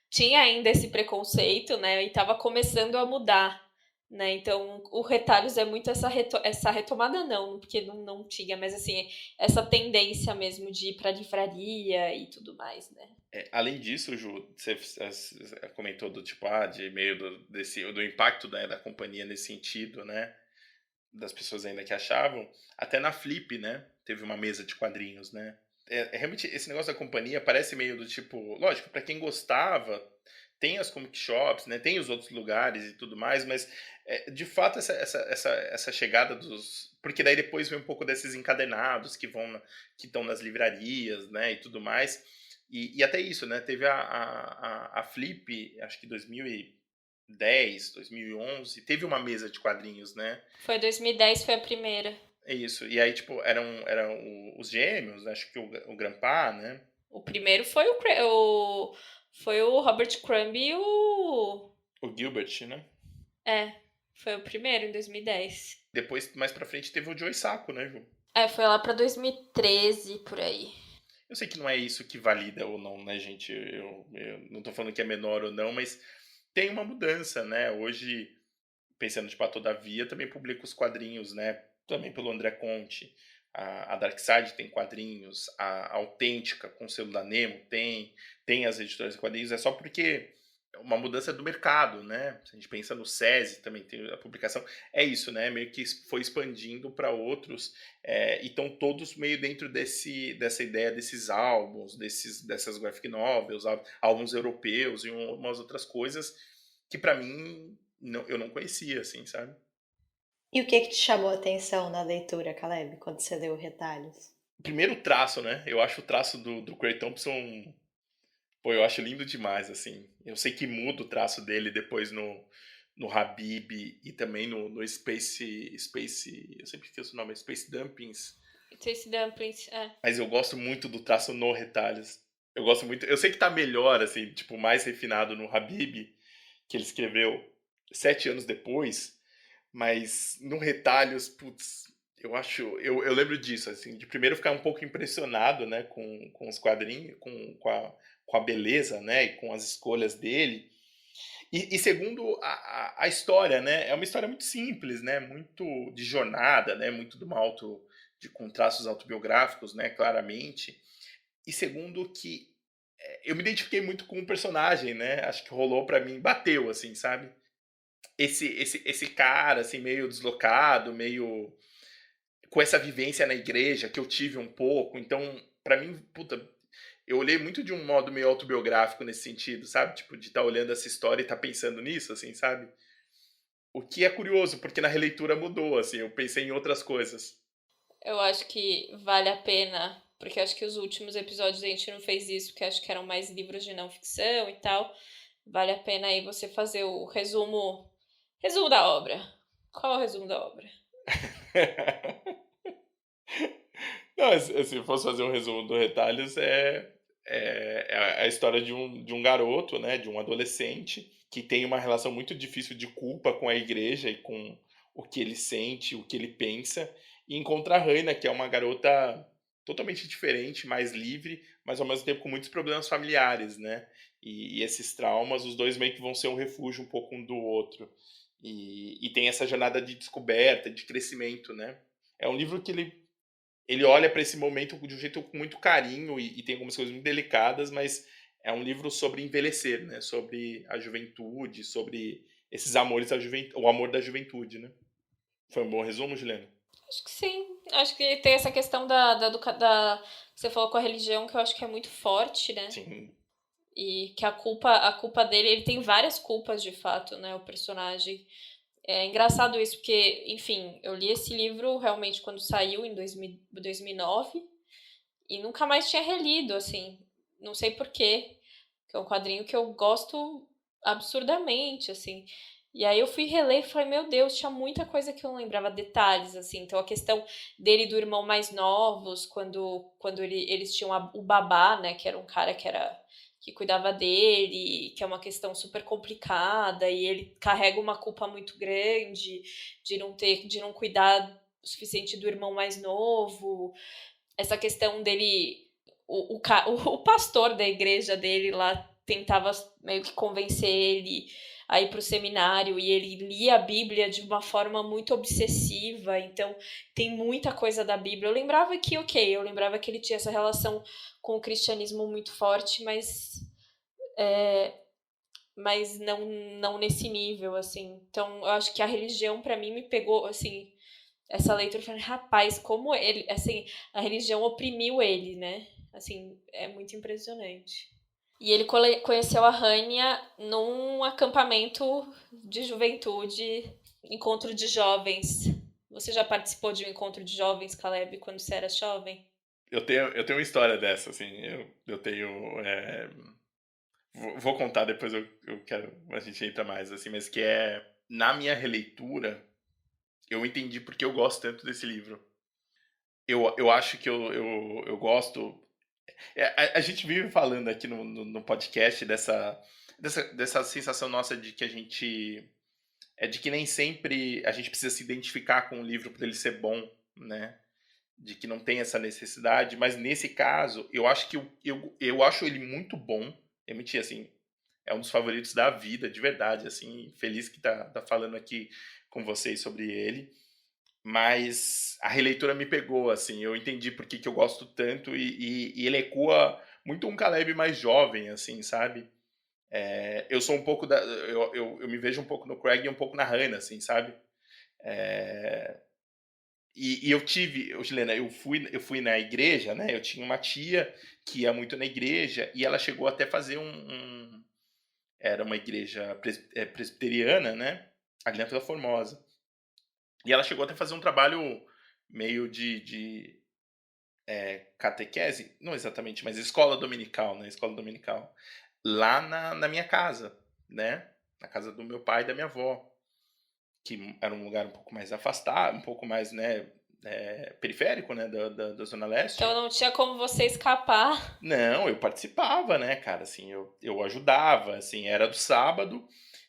tinha ainda esse preconceito, né? E tava começando a mudar, né? Então, o Retalhos é muito essa retomada, não, porque não tinha, mas assim, essa tendência mesmo de ir pra livraria e tudo mais, né? Além disso, Ju, você comentou do tipo, de meio do impacto da companhia nesse sentido, né? Das pessoas ainda que achavam. Até na Flip, né? Teve uma mesa de quadrinhos, né? realmente esse negócio da companhia parece meio do tipo, lógico, pra quem gostava, tem as comic shops, né, tem os outros lugares e tudo mais, mas, de fato essa chegada dos porque daí depois vem um pouco desses encadenados que estão nas livrarias, né, e tudo mais. E até isso, né, teve a Flip, acho que 2010, 2011, teve uma mesa de quadrinhos, né. Foi 2010, foi a primeira. É isso. E aí, tipo, os gêmeos, acho que o Grandpa, né? O primeiro foi foi o Robert Crumb e o... O Gilbert, né? É, foi o primeiro em 2010. Depois, mais pra frente, teve o Joey Sacco, né, Ju? É, foi lá pra 2013, por aí. Eu sei que não é isso que valida ou não, né, gente? Eu não tô falando que é menor ou não, mas tem uma mudança, né? Hoje, pensando, tipo, a Todavia também publica os quadrinhos, né? Também pelo André Conte. A Darkside tem quadrinhos, a Autêntica, com o selo da Nemo, tem as editoras de quadrinhos. É só porque é uma mudança do mercado, né? Se a gente pensa no SESI, também tem a publicação. É isso, né? Meio que foi expandindo para outros. E estão todos meio dentro dessa ideia desses álbuns, dessas graphic novels, álbuns europeus e umas outras coisas que para mim eu não conhecia, assim, sabe? E o que te chamou a atenção na leitura, Caleb, quando você leu Retalhos? Primeiro o traço, né? Eu acho o traço do Craig Thompson, pô, eu acho lindo demais, assim. Eu sei que muda o traço dele depois no Habib e também no Space, eu sempre esqueço o nome, Space Dumpings. Tracy Dumplings, é. Mas eu gosto muito do traço no Retalhos. Eu gosto muito. Eu sei que tá melhor, assim, tipo, mais refinado no Habib, que ele escreveu 7 anos depois, mas no Retalhos, putz, eu acho. Eu lembro disso, assim, de primeiro ficar um pouco impressionado, né, com os quadrinhos, com a beleza, né, e com as escolhas dele. E segundo, a história, né, é uma história muito simples, né, muito de jornada, né, muito de uma com traços autobiográficos, né, claramente. E segundo que eu me identifiquei muito com o personagem, né, acho que rolou pra mim, bateu, assim, sabe? Esse cara, assim, meio deslocado, meio com essa vivência na igreja que eu tive um pouco. Então, pra mim, puta, eu olhei muito de um modo meio autobiográfico nesse sentido, sabe? Tipo, de estar olhando essa história e estar pensando nisso, assim, sabe? O que é curioso, porque na releitura mudou, assim, eu pensei em outras coisas. Eu acho que vale a pena, porque acho que os últimos episódios a gente não fez isso, porque acho que eram mais livros de não ficção e tal. Vale a pena aí você fazer o resumo. Resumo da obra. Qual é o resumo da obra? Não, se eu fosse fazer um resumo do Retalhos, é a história de um garoto, né, de um adolescente, que tem uma relação muito difícil de culpa com a igreja e com o que ele sente, o que ele pensa, e encontra a Raina, que é uma garota totalmente diferente, mais livre, mas ao mesmo tempo com muitos problemas familiares, né? E esses traumas, os dois meio que vão ser um refúgio um pouco um do outro. E tem essa jornada de descoberta, de crescimento, né? É um livro que ele olha para esse momento de um jeito com muito carinho e tem algumas coisas muito delicadas, mas é um livro sobre envelhecer, né? Sobre a juventude, sobre esses amores da juventude, o amor da juventude, né? Foi um bom resumo, Juliana? Acho que sim. Acho que tem essa questão você falou com a religião, que eu acho que é muito forte, né? Sim. E que a culpa dele, ele tem várias culpas de fato, né? O personagem. É engraçado isso, porque, enfim, eu li esse livro realmente quando saiu em 2009 e nunca mais tinha relido, assim. Não sei porquê, que é um quadrinho que eu gosto absurdamente, assim. E aí eu fui reler e falei, meu Deus, tinha muita coisa que eu não lembrava, detalhes, assim. Então a questão dele e do irmão mais novos, quando eles tinham o babá, né, que era um cara que cuidava dele, que é uma questão super complicada, e ele carrega uma culpa muito grande de não cuidar o suficiente do irmão mais novo. Essa questão dele, o pastor da igreja dele lá tentava meio que convencer ele a ir para o seminário e ele lia a Bíblia de uma forma muito obsessiva, então tem muita coisa da Bíblia. Eu lembrava eu lembrava que ele tinha essa relação com o cristianismo muito forte, mas não nesse nível, assim. Então eu acho que a religião para mim me pegou, assim, essa leitura, eu falei, rapaz, como ele, assim, a religião oprimiu ele, né? Assim, é muito impressionante. E ele conheceu a Rania num acampamento de juventude, encontro de jovens. Você já participou de um encontro de jovens, Caleb, quando você era jovem? Eu tenho uma história dessa, assim. Eu tenho. Vou contar depois, eu quero. A gente entra mais, assim, mas que é. Na minha releitura, eu entendi porque eu gosto tanto desse livro. Eu acho que eu gosto. A gente vive falando aqui no podcast dessa sensação nossa de que a gente. De que nem sempre a gente precisa se identificar com o livro para ele ser bom, né? De que não tem essa necessidade, mas nesse caso, eu acho que eu acho ele muito bom. Eu menti, assim, é um dos favoritos da vida, de verdade, assim, feliz que tá falando aqui com vocês sobre ele. Mas a releitura me pegou, assim, eu entendi por que eu gosto tanto e ele ecoa muito um Caleb mais jovem, assim, sabe? Eu sou um pouco da. Eu me vejo um pouco no Craig e um pouco na Hannah, assim, sabe? É, e eu tive, Juliana, eu fui na igreja, né? Eu tinha uma tia que ia muito na igreja e ela chegou até a fazer era uma igreja presbiteriana, né? Ali na Vila Formosa. E ela chegou até a fazer um trabalho meio de catequese, não exatamente, mas escola dominical, né? Escola dominical. Lá na minha casa, né? Na casa do meu pai e da minha avó, que era um lugar um pouco mais afastado, um pouco mais, né? Periférico, né? Da Zona Então Leste. não tinha como você escapar. Não, eu participava, né, cara, assim, eu ajudava, assim, era do sábado,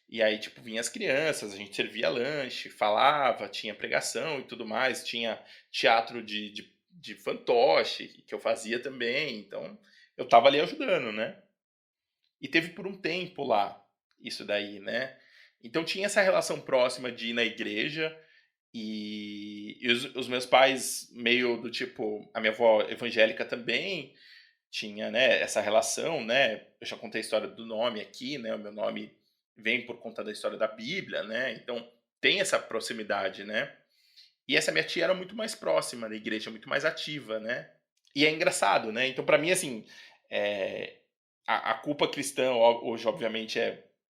e aí, tipo, vinha as crianças, a gente servia lanche, falava, tinha pregação e tudo mais, tinha teatro de fantoche, que eu fazia também, então eu tava ali ajudando, né? E teve por um tempo lá, isso daí, né? Então tinha essa relação próxima de ir na igreja, e os meus pais, meio do tipo, a minha avó evangélica também, tinha, né, essa relação, né? Eu já contei a história do nome aqui, né? O meu nome vem por conta da história da Bíblia, né? Então tem essa proximidade, né? E essa minha tia era muito mais próxima da igreja, muito mais ativa, né? E é engraçado, né? Então para mim assim, é, a culpa cristã hoje obviamente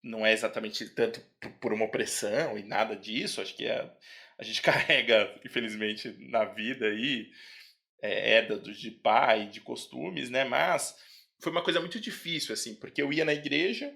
não é exatamente tanto por uma opressão e nada disso. Acho que a gente carrega, infelizmente, na vida aí édados de pai, de costumes, né? Mas foi uma coisa muito difícil, assim, porque eu ia na igreja,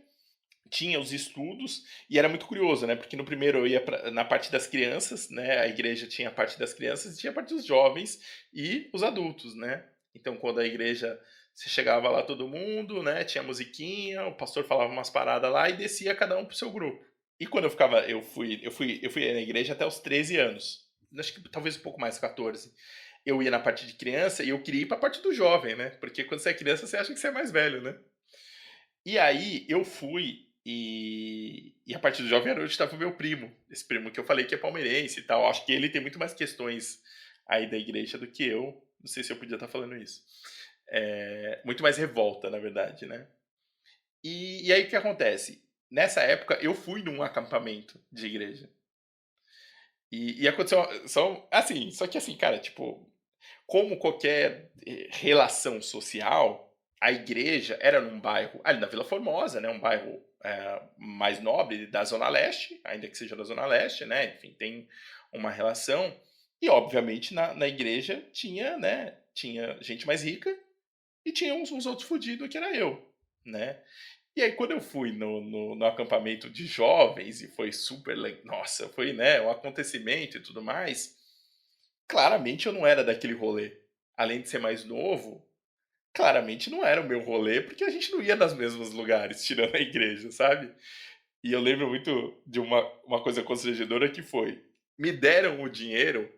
tinha os estudos, e era muito curioso, né? Porque no primeiro eu ia na parte das crianças, né? A igreja tinha a parte das crianças e tinha a parte dos jovens e os adultos, né? Então, quando a igreja você chegava lá todo mundo, né? Tinha musiquinha, o pastor falava umas paradas lá e descia cada um pro seu grupo. E quando eu fui na igreja até os 13 anos. Acho que talvez um pouco mais, 14. Eu ia na parte de criança e eu queria ir pra parte do jovem, né? Porque quando você é criança, você acha que você é mais velho, né? E aí eu fui e a parte do jovem era onde estava o meu primo. Esse primo que eu falei que é palmeirense e tal. Acho que ele tem muito mais questões aí da igreja do que eu. Não sei se eu podia estar falando isso. Muito mais revolta, na verdade, né? E aí o que acontece? Nessa época eu fui num acampamento de igreja. E aconteceu só que assim, cara, tipo, como qualquer relação social, a igreja era num bairro ali na Vila Formosa, né? Um bairro mais nobre da Zona Leste, ainda que seja da Zona Leste, né? Enfim, tem uma relação. E obviamente na igreja tinha, né? Tinha gente mais rica e tinha uns outros fudidos que era eu, né? E aí, quando eu fui no acampamento de jovens, e foi super legal, nossa, foi, né, um acontecimento e tudo mais, claramente eu não era daquele rolê. Além de ser mais novo, claramente não era o meu rolê, porque a gente não ia nos mesmos lugares, tirando a igreja, sabe? E eu lembro muito de uma coisa constrangedora que foi: me deram o dinheiro,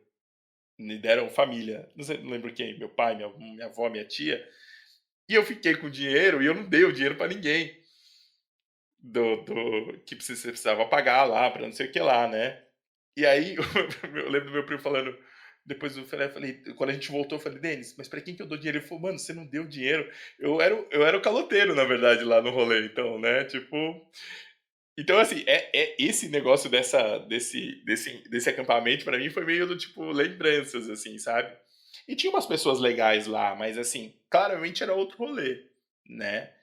me deram família, não sei, não lembro quem, meu pai, minha avó, minha tia, e eu fiquei com o dinheiro e eu não dei o dinheiro pra ninguém. Do que você precisava pagar lá pra não sei o que lá, né? E aí eu lembro do meu primo falando, depois eu falei, quando a gente voltou, eu falei, Denis, mas pra quem que eu dou dinheiro? Ele falou, mano, você não deu dinheiro. Eu era o caloteiro, na verdade, lá no rolê, então, né? Tipo. Então, assim, esse negócio desse acampamento, pra mim, foi meio do tipo, lembranças, assim, sabe? E tinha umas pessoas legais lá, mas, assim, claramente era outro rolê, né?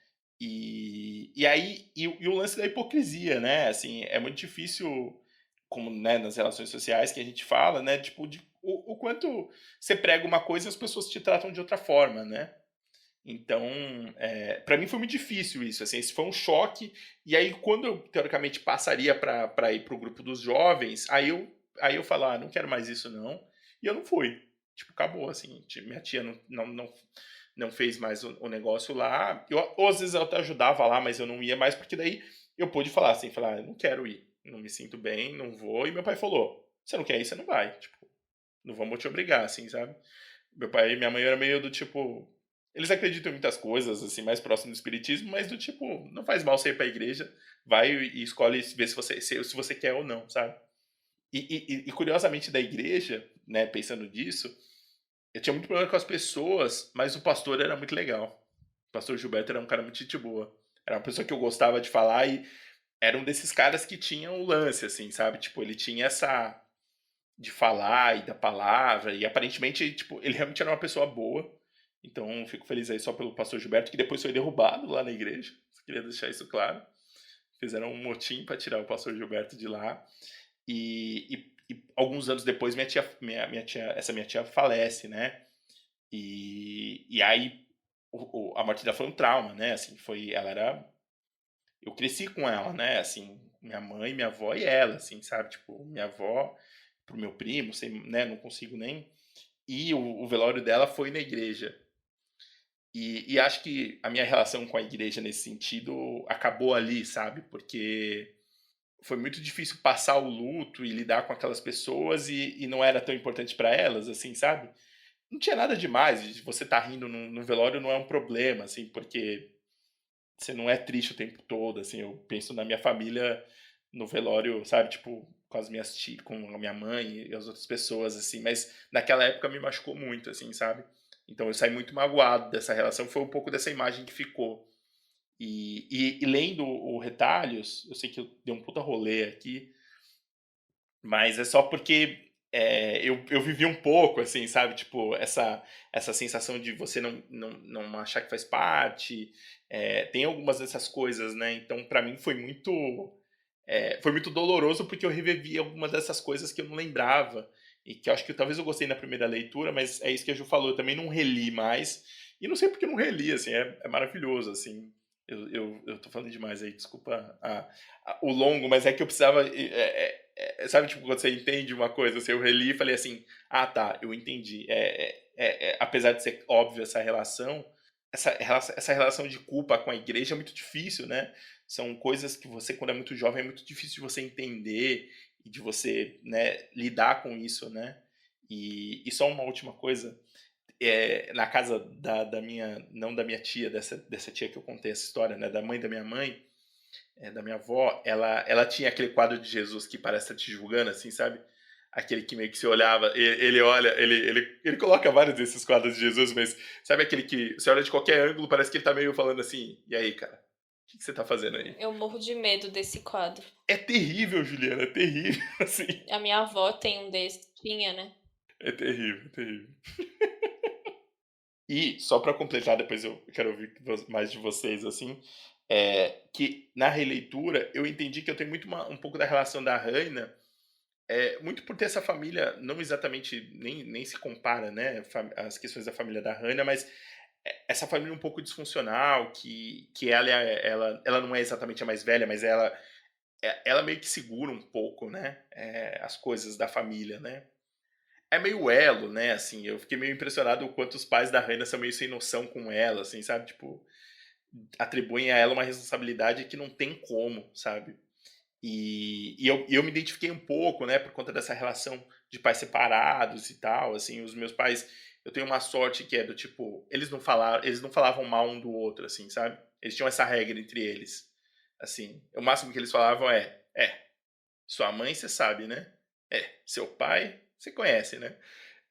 E aí, e o lance da hipocrisia, né? Assim, é muito difícil, como, né, nas relações sociais que a gente fala, né? Tipo, o quanto você prega uma coisa e as pessoas te tratam de outra forma, né? Então, para mim foi muito difícil isso, assim, esse foi um choque. E aí, quando eu teoricamente passaria para ir para o grupo dos jovens, aí eu falo, ah, não quero mais isso não. E eu não fui. Tipo, acabou, assim. Minha tia não fez mais o negócio lá. Ou às vezes eu até ajudava lá, mas eu não ia mais, porque daí eu pude falar assim, falar, eu não quero ir, não me sinto bem, não vou. E meu pai falou, você não quer ir, você não vai. Tipo, não vamos te obrigar, assim, sabe? Meu pai e minha mãe eram meio do tipo. Eles acreditam em muitas coisas, assim, mais próximo do espiritismo, mas do tipo, não faz mal você ir pra igreja, vai e escolhe ver se você quer ou não, sabe? E curiosamente da igreja, né, pensando nisso, eu tinha muito problema com as pessoas, mas o pastor era muito legal. O pastor Gilberto era um cara muito gente boa. Era uma pessoa que eu gostava de falar e era um desses caras que tinham o lance, assim, sabe? Tipo, ele tinha essa de falar e da palavra, e aparentemente, tipo, ele realmente era uma pessoa boa. Então, fico feliz aí só pelo pastor Gilberto, que depois foi derrubado lá na igreja. Só queria deixar isso claro. Fizeram um motim para tirar o pastor Gilberto de lá. E alguns anos depois, essa minha tia falece, né? E aí, a morte dela foi um trauma, né? Assim, ela era. Eu cresci com ela, né? Assim, minha mãe, minha avó e ela, assim, sabe? Tipo, minha avó pro meu primo, sem, né? Não consigo nem. E o velório dela foi na igreja. E acho que a minha relação com a igreja nesse sentido acabou ali, sabe? Porque foi muito difícil passar o luto e lidar com aquelas pessoas e não era tão importante para elas, assim, sabe? Não tinha nada demais. Você tá rindo no velório não é um problema, assim, porque você não é triste o tempo todo, assim. Eu penso na minha família no velório, sabe? Tipo, com as minhas tias, com a minha mãe e as outras pessoas, assim. Mas naquela época me machucou muito, assim, sabe? Então eu saí muito magoado dessa relação. Foi um pouco dessa imagem que ficou. E lendo o Retalhos, eu sei que eu dei um puta rolê aqui, mas é só porque eu vivi um pouco, assim, sabe? Tipo, essa sensação de você não achar que faz parte. Tem algumas dessas coisas, né? Então, pra mim, foi muito doloroso porque eu revivi algumas dessas coisas que eu não lembrava. E que eu acho que talvez eu gostei na primeira leitura, mas é isso que a Ju falou. Eu também não reli mais. E não sei porque eu não reli, assim, é maravilhoso, assim. Eu tô falando demais aí, desculpa o longo, mas é que eu precisava. Sabe, tipo, quando você entende uma coisa, assim, eu reli e falei assim: ah, tá, eu entendi. Apesar de ser óbvio essa relação de culpa com a igreja é muito difícil, né? São coisas que você, quando é muito jovem, é muito difícil de você entender e de você, né, lidar com isso, né? E só uma última coisa, na casa da minha, não da minha tia, dessa tia que eu contei essa história, né, da mãe da minha mãe, da minha avó, ela tinha aquele quadro de Jesus que parece estar te julgando, assim, sabe? Aquele que meio que você olhava, ele olha, ele coloca vários desses quadros de Jesus, mas sabe aquele que você olha de qualquer ângulo, parece que ele tá meio falando assim, e aí, cara, o que você tá fazendo aí? Eu morro de medo desse quadro. É terrível, Juliana, é terrível, assim, A minha avó tem um desse. Tinha, né? é terrível, é terrível. E, só para completar, depois eu quero ouvir mais de vocês, assim, que na releitura eu entendi que eu tenho muito um pouco da relação da Raina, muito por ter essa família, não exatamente, nem se compara, né, as questões da família da Raina, mas essa família um pouco disfuncional, que ela não é exatamente a mais velha, mas ela meio que segura um pouco, né, as coisas da família, né. É meio elo, né, assim, eu fiquei meio impressionado o quanto os pais da Raina são meio sem noção com ela, assim, sabe, tipo, atribuem a ela uma responsabilidade que não tem como, sabe. E eu me identifiquei um pouco, né, por conta dessa relação de pais separados e tal, assim, os meus pais, eu tenho uma sorte que é do tipo, eles não falavam mal um do outro, assim, sabe. Eles tinham essa regra entre eles, assim, o máximo que eles falavam sua mãe você sabe, né. Seu pai você conhece, né.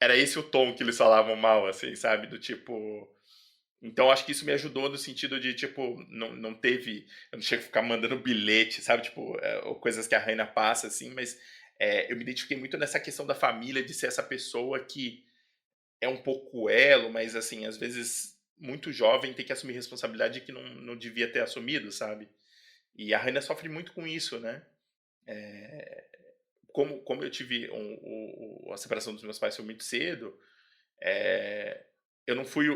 Era esse o tom que eles falavam mal, assim, sabe, do tipo, Então acho que isso me ajudou no sentido de, tipo, não teve. Eu não chego a ficar mandando bilhete, sabe? Tipo, ou coisas que a Raina passa, assim, mas eu me identifiquei muito nessa questão da família, de ser essa pessoa que é um pouco elo, mas assim, às vezes muito jovem tem que assumir responsabilidade que não devia ter assumido, sabe? E a Raina sofre muito com isso, né? É, como eu tive a separação dos meus pais foi muito cedo, é, eu não fui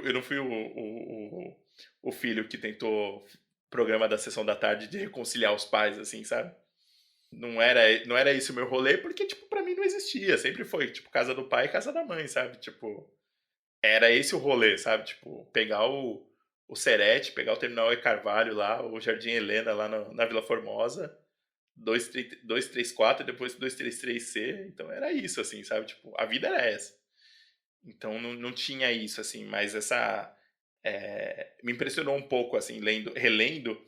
o filho que tentou programa da sessão da tarde de reconciliar os pais, assim, sabe? Não era isso o meu rolê, porque, tipo, pra mim não existia. Sempre foi, tipo, casa do pai e casa da mãe, sabe? Tipo, era esse o rolê, sabe? Tipo, pegar o Serete, pegar o Terminal E Carvalho lá, o Jardim Helena lá na Vila Formosa, 234 e depois 233C. Então era isso, assim, sabe? Tipo, a vida era essa. Então não tinha isso, assim, mas essa. Me impressionou um pouco, assim, relendo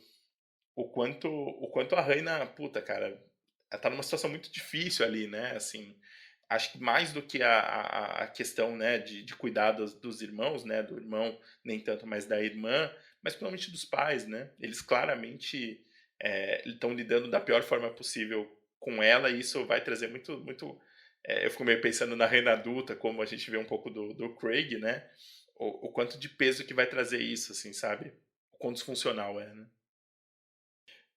o quanto a Raina, puta, cara, ela tá numa situação muito difícil ali, né? Assim, acho que mais do que a questão, né, de cuidar dos irmãos, né? Do irmão, nem tanto, mas da irmã, mas principalmente dos pais, né? Eles claramente estão lidando da pior forma possível com ela, e isso vai trazer muito. Eu fico meio pensando na Raina adulta, como a gente vê um pouco do Craig, né? O quanto de peso que vai trazer isso, assim, sabe? O quão disfuncional é, né?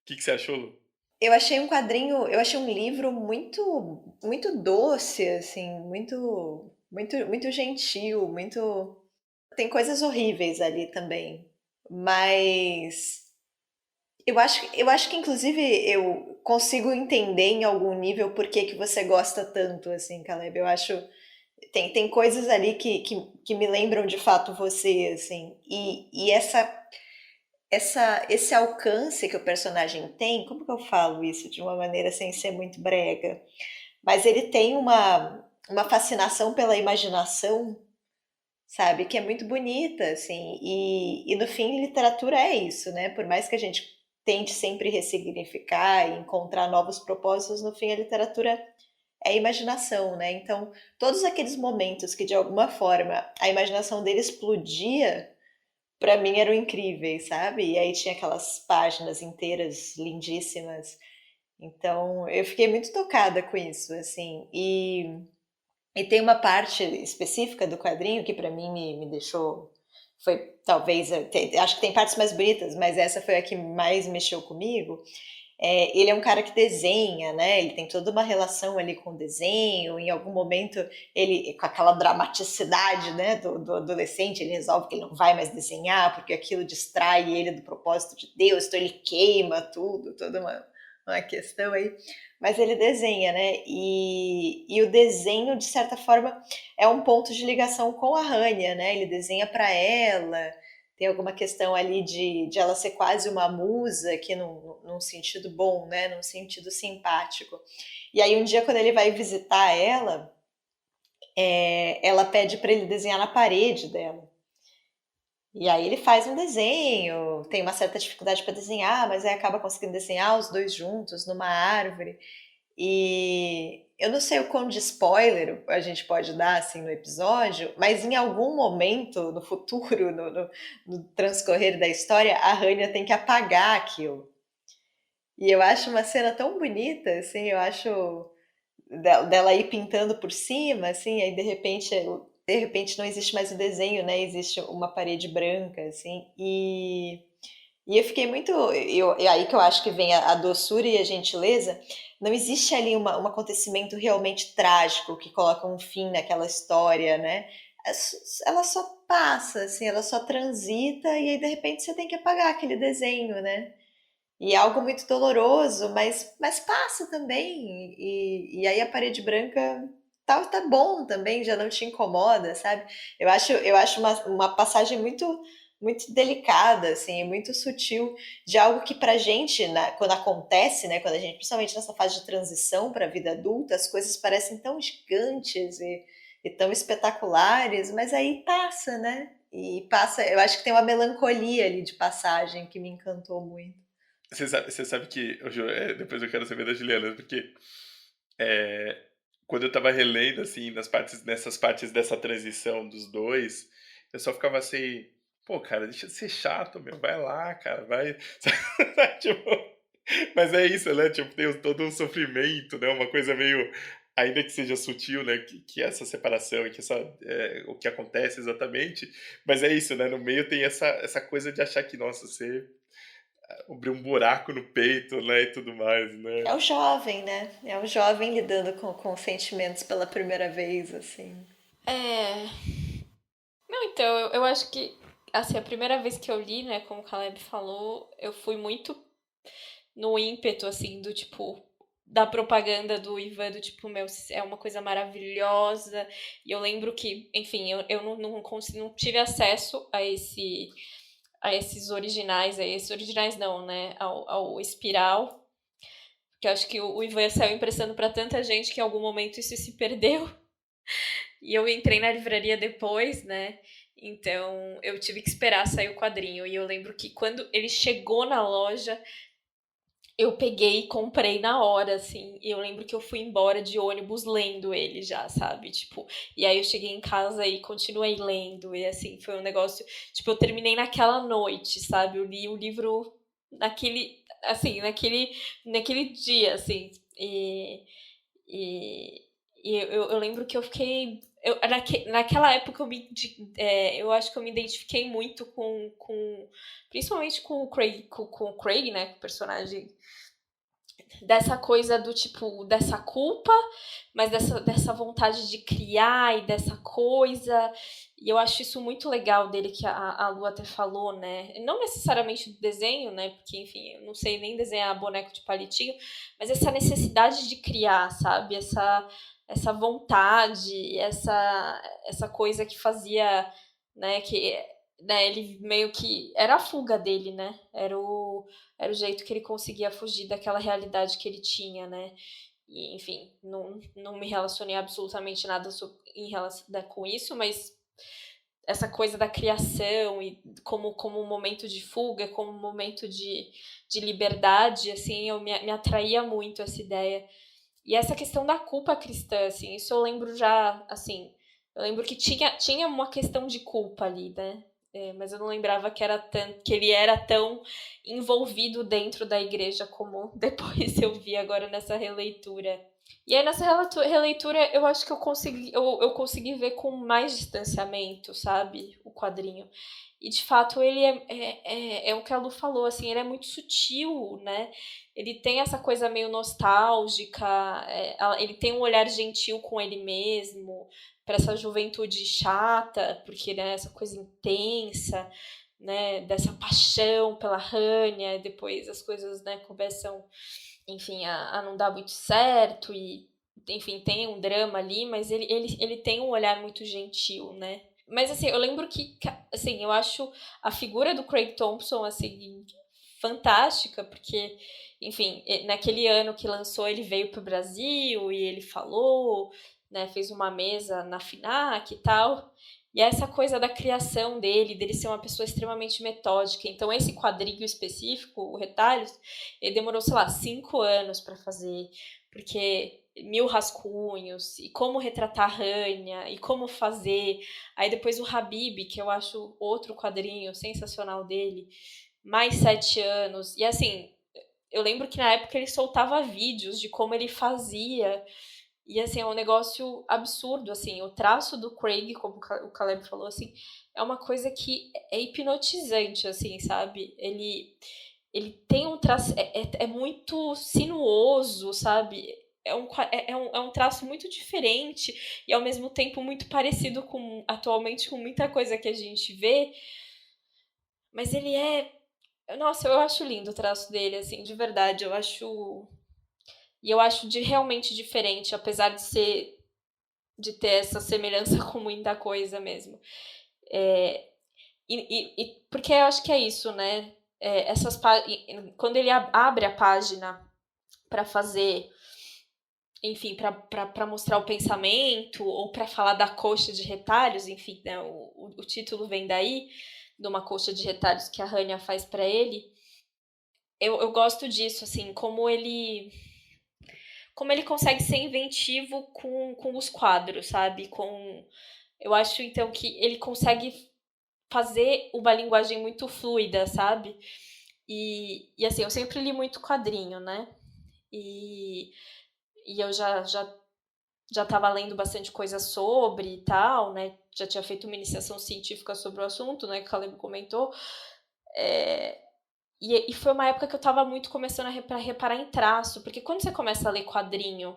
O que você achou, Lu? Eu achei um quadrinho, eu achei um livro muito doce, assim, muito gentil, muito. Tem coisas horríveis ali também, mas eu acho que inclusive eu consigo entender em algum nível por que que você gosta tanto, assim, Caleb. Eu acho tem coisas ali que me lembram de fato você, assim, e esse alcance que o personagem tem, como que eu falo isso de uma maneira sem ser muito brega? Mas ele tem uma fascinação pela imaginação, sabe? Que é muito bonita, assim. E no fim, literatura é isso, né? Por mais que a gente tente sempre ressignificar e encontrar novos propósitos, no fim, a literatura é imaginação, né? Então, todos aqueles momentos que de alguma forma a imaginação dele explodia, para mim eram incríveis, sabe? E aí tinha aquelas páginas inteiras lindíssimas. Então, eu fiquei muito tocada com isso, assim. E tem uma parte específica do quadrinho que para mim me deixou. Foi talvez. Acho que tem partes mais bonitas, mas essa foi a que mais mexeu comigo. Ele é um cara que desenha, né? Ele tem toda uma relação ali com o desenho. Em algum momento, ele, com aquela dramaticidade, né, do adolescente, ele resolve que ele não vai mais desenhar porque aquilo distrai ele do propósito de Deus, então ele queima tudo, toda uma questão aí. Mas ele desenha, né? E o desenho, de certa forma, é um ponto de ligação com a Rania, né? Ele desenha para ela, tem alguma questão ali de ela ser quase uma musa, que num sentido bom, né? Num sentido simpático. E aí um dia quando ele vai visitar ela, ela pede para ele desenhar na parede dela. E aí ele faz um desenho, tem uma certa dificuldade para desenhar, mas aí acaba conseguindo desenhar os dois juntos numa árvore. E eu não sei o quão de spoiler a gente pode dar assim no episódio, mas em algum momento no futuro, no transcorrer da história, a Rania tem que apagar aquilo. E eu acho uma cena tão bonita, assim, eu acho dela ir pintando por cima, assim, aí de repente não existe mais o desenho, né? Existe uma parede branca, assim, e eu fiquei muito. É aí que eu acho que vem a doçura e a gentileza. Não existe ali um acontecimento realmente trágico que coloca um fim naquela história, né? Ela só passa, assim, ela só transita e aí de repente você tem que apagar aquele desenho, né? E é algo muito doloroso, mas passa também. E aí a parede branca tá bom também, já não te incomoda, sabe? Eu acho uma passagem muito delicada, assim, muito sutil de algo que pra gente, quando acontece, né, quando a gente, principalmente nessa fase de transição para a vida adulta, as coisas parecem tão gigantes e tão espetaculares, mas aí passa, né? E passa, eu acho que tem uma melancolia ali de passagem que me encantou muito. Você sabe que, ô, Ju, depois eu quero saber da Juliana, porque é, quando eu tava relendo, assim, nessas partes dessa transição dos dois, eu só ficava assim. Pô, cara, deixa de ser chato, meu, vai lá, cara, vai. Tipo, mas é isso, né? Tipo, tem todo um sofrimento, né? Uma coisa meio, ainda que seja sutil, né? Que essa separação e que o que acontece exatamente. Mas é isso, né? No meio tem essa coisa de achar que, nossa, você abriu um buraco no peito, né? E tudo mais, né? É o jovem, né? É o jovem lidando com sentimentos pela primeira vez, assim. É. Não, então, eu acho que, assim, a primeira vez que eu li, né, como o Caleb falou, eu fui muito no ímpeto, assim, do tipo, da propaganda do Ivan, do tipo, meu, é uma coisa maravilhosa. E eu lembro que, enfim, eu não tive acesso a esses originais, a esses originais não, né, ao Espiral, que eu acho que o Ivan saiu emprestando pra tanta gente que em algum momento isso se perdeu. E eu entrei na livraria depois, né? Então eu tive que esperar sair o quadrinho. E eu lembro que quando ele chegou na loja, eu peguei e comprei na hora, assim. E eu lembro que eu fui embora de ônibus lendo ele já, sabe? Tipo, e aí eu cheguei em casa e continuei lendo. E assim, foi um negócio. Tipo, eu terminei naquela noite, sabe? Eu li o livro naquele. Assim, naquele dia, assim. E, eu lembro que eu fiquei. Naquela época eu acho que eu me identifiquei muito principalmente com o Craig, né? Com o personagem dessa coisa do tipo, dessa culpa, mas dessa vontade de criar e dessa coisa. E eu acho isso muito legal dele, que a Lu até falou, né? Não necessariamente do desenho, né? Porque, enfim, eu não sei nem desenhar boneco de palitinho, mas essa necessidade de criar, sabe? Essa vontade, essa coisa que fazia, né? Que né, ele meio que. Era a fuga dele, né? Era o jeito que ele conseguia fugir daquela realidade que ele tinha, né? E, enfim, não me relacionei absolutamente nada em relação com isso, mas essa coisa da criação e como um momento de fuga, como um momento de liberdade, assim, me atraía muito essa ideia. E essa questão da culpa cristã, assim, isso eu lembro já, assim, eu lembro que tinha uma questão de culpa ali, né? Mas eu não lembrava que ele era tão envolvido dentro da igreja como depois eu vi agora nessa releitura. E aí nessa releitura eu acho que eu consegui ver com mais distanciamento, sabe? O quadrinho. E de fato ele é o que a Lu falou, assim, ele é muito sutil, né? Ele tem essa coisa meio nostálgica, ele tem um olhar gentil com ele mesmo, para essa juventude chata, porque né, essa coisa intensa, né, dessa paixão pela Rania, e depois as coisas né, começam, enfim, a não dar muito certo, e enfim, tem um drama ali, mas ele tem um olhar muito gentil, né? Mas assim, eu lembro que, assim, eu acho a figura do Craig Thompson, assim, fantástica, porque, enfim, naquele ano que lançou, ele veio pro Brasil e ele falou, né, fez uma mesa na FINAC e tal. E essa coisa da criação dele ser uma pessoa extremamente metódica. Então, esse quadrinho específico, o Retalhos, ele demorou, sei lá, 5 anos para fazer, porque 1000 rascunhos, e como retratar a Rania, e como fazer. Aí depois o Habib, que eu acho outro quadrinho sensacional dele, mais 7 anos. E assim, eu lembro que na época ele soltava vídeos de como ele fazia. E assim, é um negócio absurdo, assim. O traço do Craig, como o Caleb falou, assim, é uma coisa que é hipnotizante, assim, sabe? Ele tem um traço. É muito sinuoso, sabe? É um traço muito diferente e ao mesmo tempo muito parecido com atualmente com muita coisa que a gente vê, mas ele é. Nossa, eu acho lindo o traço dele, assim, de verdade. Eu acho. E eu acho realmente diferente, apesar de ter essa semelhança com muita coisa mesmo. É, porque eu acho que é isso, né? Quando ele abre a página para fazer, enfim, para mostrar o pensamento ou para falar da coxa de retalhos, enfim, né? O título vem daí, de uma coxa de retalhos que a Rania faz para ele. Eu gosto disso, assim, como ele consegue ser inventivo com os quadros, sabe? Eu acho, então, que ele consegue fazer uma linguagem muito fluida, sabe? E assim, eu sempre li muito quadrinho, né? E eu já estava lendo bastante coisa sobre e tal, né? Já tinha feito uma iniciação científica sobre o assunto, né? Que o Caleb comentou. E foi uma época que eu estava muito começando a reparar em traço, porque quando você começa a ler quadrinho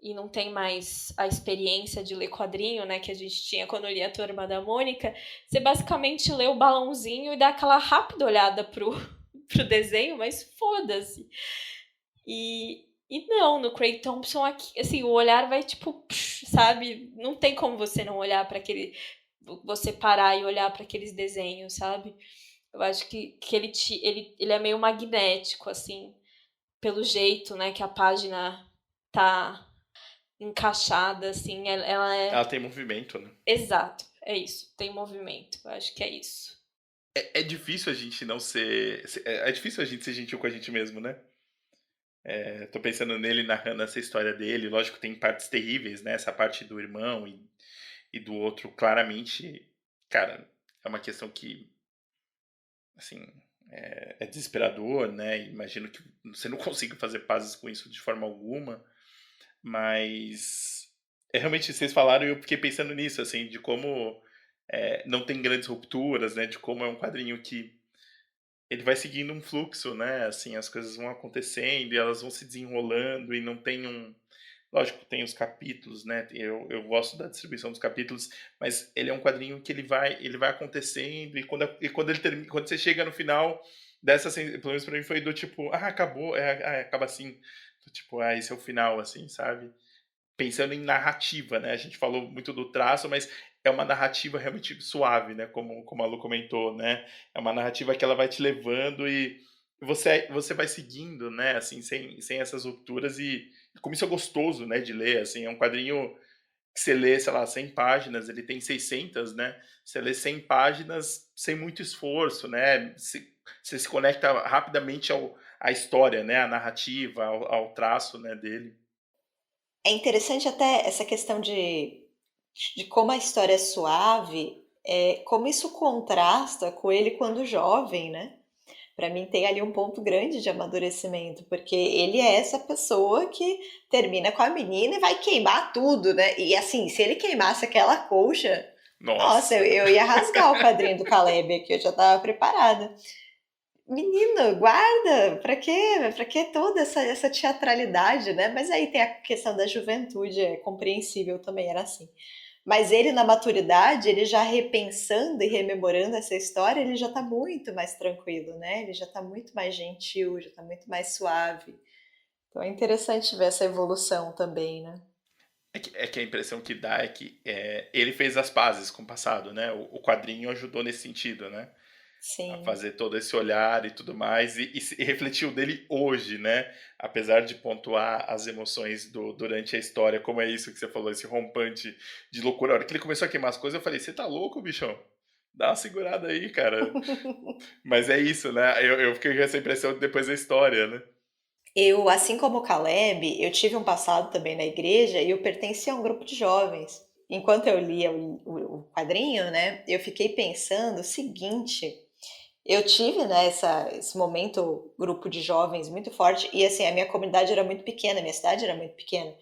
e não tem mais a experiência de ler quadrinho, né, que a gente tinha quando eu lia a Turma da Mônica, você basicamente lê o balãozinho e dá aquela rápida olhada pro desenho, mas foda-se. E não, no Craig Thompson, aqui, assim, o olhar vai tipo, sabe? Não tem como você não olhar para aquele. Você parar e olhar para aqueles desenhos, sabe? Eu acho que ele é meio magnético, assim, pelo jeito, né, que a página tá encaixada, assim, ela é. Ela tem movimento, né? Exato, é isso, tem movimento, eu acho que é isso. É difícil a gente não ser. É difícil a gente ser gentil com a gente mesmo, né? Tô pensando nele narrando essa história dele. Lógico, tem partes terríveis, né? Essa parte do irmão e do outro, claramente, cara, é uma questão que, assim, é desesperador, né? Imagino que você não consiga fazer pazes com isso de forma alguma, mas realmente vocês falaram e eu fiquei pensando nisso, assim, de como não tem grandes rupturas, né? De como é um quadrinho que ele vai seguindo um fluxo, né? Assim, as coisas vão acontecendo e elas vão se desenrolando e não tem um. Lógico, tem os capítulos, né? Eu gosto da distribuição dos capítulos, mas ele é um quadrinho que ele vai acontecendo e quando ele termina, quando você chega no final dessa, pelo menos pra mim foi do tipo, acabou, acaba assim, do tipo, esse é o final, assim, sabe? Pensando em narrativa, né? A gente falou muito do traço, mas é uma narrativa realmente suave, né? Como a Lu comentou, né? É uma narrativa que ela vai te levando e você vai seguindo, né? Assim, sem essas rupturas e como isso é gostoso, né? De ler, assim, é um quadrinho que você lê, sei lá, 100 páginas, ele tem 600, né? Você lê 100 páginas sem muito esforço, né? Você se conecta rapidamente à história, né? À narrativa, ao traço, né? Dele. É interessante até essa questão de como a história é suave, como isso contrasta com ele quando jovem, né? Para mim tem ali um ponto grande de amadurecimento, porque ele é essa pessoa que termina com a menina e vai queimar tudo, né? E assim, se ele queimasse aquela colcha, nossa, Nossa. eu ia rasgar o quadrinho do Caleb aqui, eu já estava preparada. Menino, guarda! Pra quê? Pra que toda essa teatralidade, né? Mas aí tem a questão da juventude, é compreensível também, era assim. Mas ele, na maturidade, ele já repensando e rememorando essa história, ele já tá muito mais tranquilo, né? Ele já tá muito mais gentil, já tá muito mais suave. Então é interessante ver essa evolução também, né? É que a impressão que dá é que ele fez as pazes com o passado, né? O quadrinho ajudou nesse sentido, né? A Sim. fazer todo esse olhar e tudo mais, e refletiu dele hoje, né? Apesar de pontuar as emoções durante a história, como é isso que você falou, esse rompante de loucura. A hora que ele começou a queimar as coisas, eu falei, você tá louco, bichão? Dá uma segurada aí, cara. Mas é isso, né? Eu fiquei com essa impressão depois da história, né? Eu, assim como o Caleb, eu tive um passado também na igreja e eu pertencia a um grupo de jovens. Enquanto eu lia o quadrinho, né, eu fiquei pensando o seguinte: eu tive, né, esse momento, grupo de jovens muito forte, e assim, a minha comunidade era muito pequena, a minha cidade era muito pequena.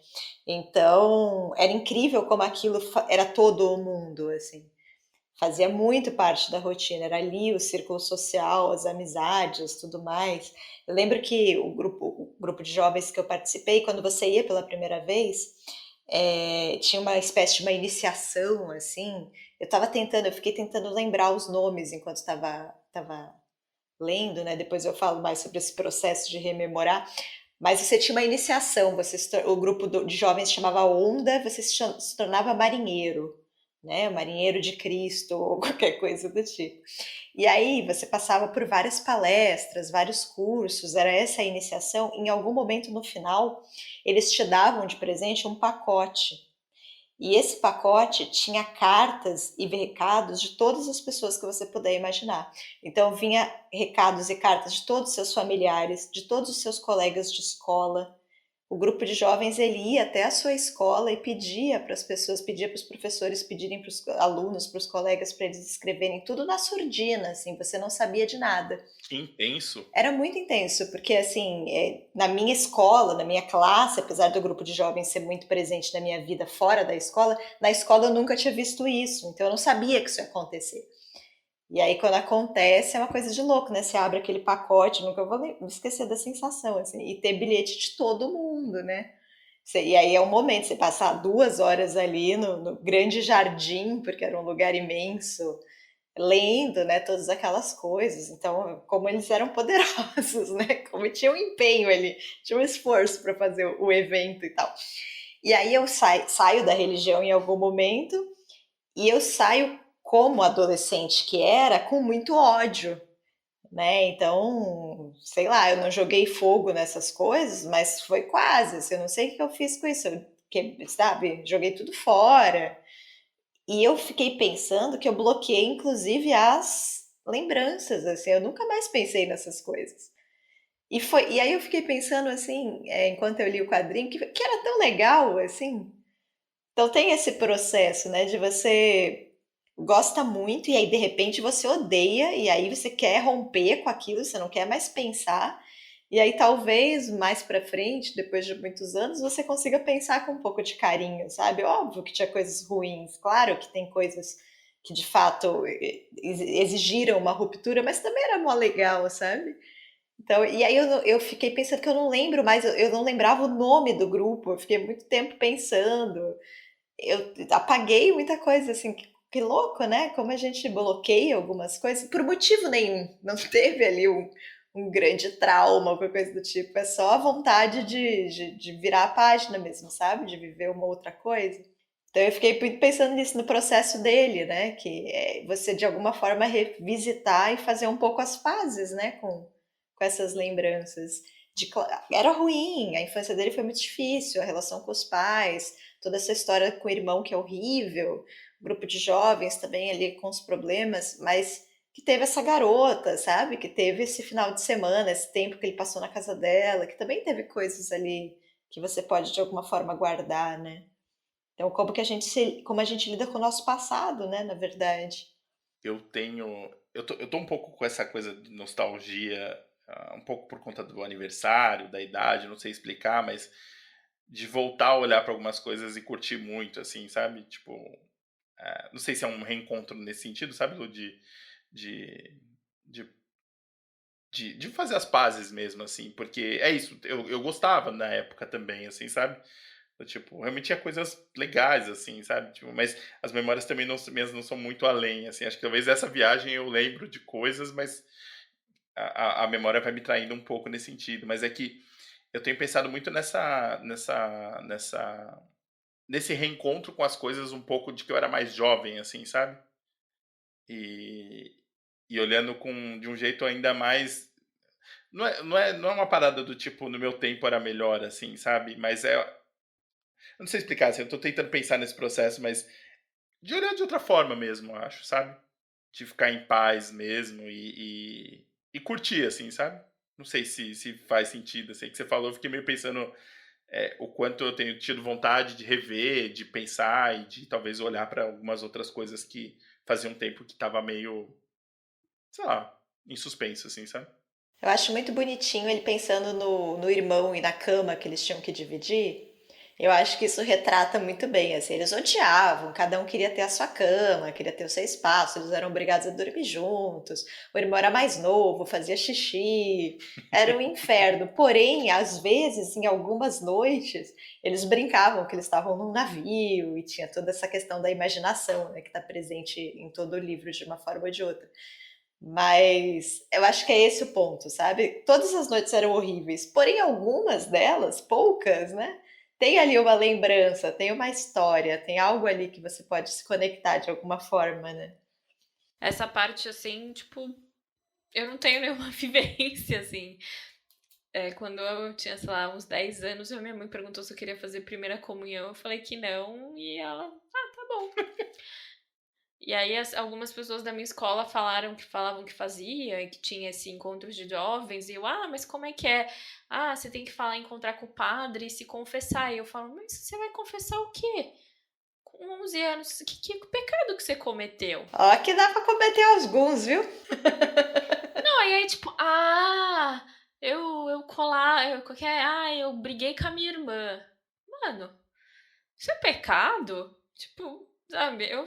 Então, era incrível como aquilo era todo o mundo, assim. Fazia muito parte da rotina, era ali o círculo social, as amizades, tudo mais. Eu lembro que o grupo de jovens que eu participei, quando você ia pela primeira vez, tinha uma espécie de uma iniciação, assim. Eu fiquei tentando lembrar os nomes enquanto estava lendo, né? Depois eu falo mais sobre esse processo de rememorar. Mas você tinha uma iniciação, o grupo de jovens se chamava Onda, você se tornava marinheiro, né? Marinheiro de Cristo ou qualquer coisa do tipo. E aí você passava por várias palestras, vários cursos, era essa a iniciação. Em algum momento no final, eles te davam de presente um pacote. E esse pacote tinha cartas e recados de todas as pessoas que você puder imaginar. Então vinha recados e cartas de todos os seus familiares, de todos os seus colegas de escola, o grupo de jovens ele ia até a sua escola e pedia para as pessoas, pedia para os professores pedirem para os alunos, para os colegas, para eles escreverem tudo na surdina, assim, você não sabia de nada. Que intenso. Era muito intenso, porque assim, na minha escola, na minha classe, apesar do grupo de jovens ser muito presente na minha vida fora da escola, na escola eu nunca tinha visto isso, então eu não sabia que isso ia acontecer. E aí, quando acontece, é uma coisa de louco, né? Você abre aquele pacote, nunca vou me esquecer da sensação, assim, e ter bilhete de todo mundo, né? E aí é um momento, você passar 2 horas ali no grande jardim, porque era um lugar imenso, lendo, né, todas aquelas coisas. Então, como eles eram poderosos, né? Como tinha um empenho ali, tinha um esforço para fazer o evento e tal. E aí eu saio da religião em algum momento e eu saio como adolescente que era, com muito ódio, né? Então, sei lá, eu não joguei fogo nessas coisas, mas foi quase. Assim, eu não sei o que eu fiz com isso, sabe? Joguei tudo fora. E eu fiquei pensando que eu bloqueei, inclusive, as lembranças. Assim, eu nunca mais pensei nessas coisas. E aí eu fiquei pensando assim, enquanto eu li o quadrinho, que era tão legal, assim. Então tem esse processo, né, de você gosta muito e aí de repente você odeia e aí você quer romper com aquilo, você não quer mais pensar. E aí talvez mais pra frente, depois de muitos anos, você consiga pensar com um pouco de carinho, sabe? Óbvio que tinha coisas ruins, claro que tem coisas que de fato exigiram uma ruptura, mas também era mó legal, sabe? Então, e aí eu fiquei pensando que eu não lembro mais, eu não lembrava o nome do grupo, eu fiquei muito tempo pensando. Eu apaguei muita coisa, assim, que louco, né? Como a gente bloqueia algumas coisas por motivo nenhum. Não teve ali um grande trauma, alguma coisa do tipo. É só a vontade de virar a página mesmo, sabe? De viver uma outra coisa. Então eu fiquei muito pensando nisso no processo dele, né? Que é você de alguma forma revisitar e fazer um pouco as pazes, né? Com essas lembranças. Era ruim, a infância dele foi muito difícil, a relação com os pais, toda essa história com o irmão que é horrível, o grupo de jovens também ali com os problemas, mas que teve essa garota, sabe? Que teve esse final de semana, esse tempo que ele passou na casa dela, que também teve coisas ali que você pode de alguma forma guardar, né? Então, como a gente lida com o nosso passado, né, na verdade. Eu tenho. Eu tô um pouco com essa coisa de nostalgia, um pouco por conta do aniversário, da idade, não sei explicar, mas de voltar a olhar para algumas coisas e curtir muito, assim, sabe? Tipo, não sei se é um reencontro nesse sentido, sabe, Lu? De, de, de fazer as pazes mesmo, assim, porque é isso, eu gostava na época também, assim, sabe? Tipo, realmente tinha coisas legais, assim, sabe? Tipo, mas as memórias também minhas não são muito além, assim. Acho que talvez essa viagem eu lembro de coisas, mas a memória vai me traindo um pouco nesse sentido. Mas é que eu tenho pensado muito nesse reencontro com as coisas um pouco de que eu era mais jovem, assim, sabe? E, e olhando de um jeito ainda mais. Não é uma parada do tipo, no meu tempo era melhor, assim, sabe? Mas eu não sei explicar, assim, eu tô tentando pensar nesse processo, mas de olhar de outra forma mesmo, eu acho, sabe? De ficar em paz mesmo e curtir, assim, sabe? Não sei se faz sentido, assim, que você falou, eu fiquei meio pensando o quanto eu tenho tido vontade de rever, de pensar e de talvez olhar para algumas outras coisas que fazia um tempo que tava meio, sei lá, em suspenso, assim, sabe? Eu acho muito bonitinho ele pensando no irmão e na cama que eles tinham que dividir. Eu acho que isso retrata muito bem, assim, eles odiavam, cada um queria ter a sua cama, queria ter o seu espaço, eles eram obrigados a dormir juntos, o irmão era mais novo, fazia xixi, era um inferno. Porém, às vezes, em algumas noites, eles brincavam que eles estavam num navio e tinha toda essa questão da imaginação, né, que está presente em todo o livro de uma forma ou de outra. Mas eu acho que é esse o ponto, sabe? Todas as noites eram horríveis, porém algumas delas, poucas, né? Tem ali uma lembrança, tem uma história, tem algo ali que você pode se conectar de alguma forma, né? Essa parte, assim, tipo, eu não tenho nenhuma vivência, assim. Quando eu tinha, sei lá, uns 10 anos, a minha mãe perguntou se eu queria fazer primeira comunhão. Eu falei que não, e ela, tá bom. E aí algumas pessoas da minha escola falavam que fazia, e que tinha esse encontro de jovens, e eu, mas como é que é? Você tem que encontrar com o padre e se confessar. E eu falo, mas você vai confessar o quê? Com 11 anos, que pecado que você cometeu? Ó, que dá pra cometer alguns, viu? Não, e aí tipo, eu briguei com a minha irmã. Mano, isso é pecado? Tipo, sabe, eu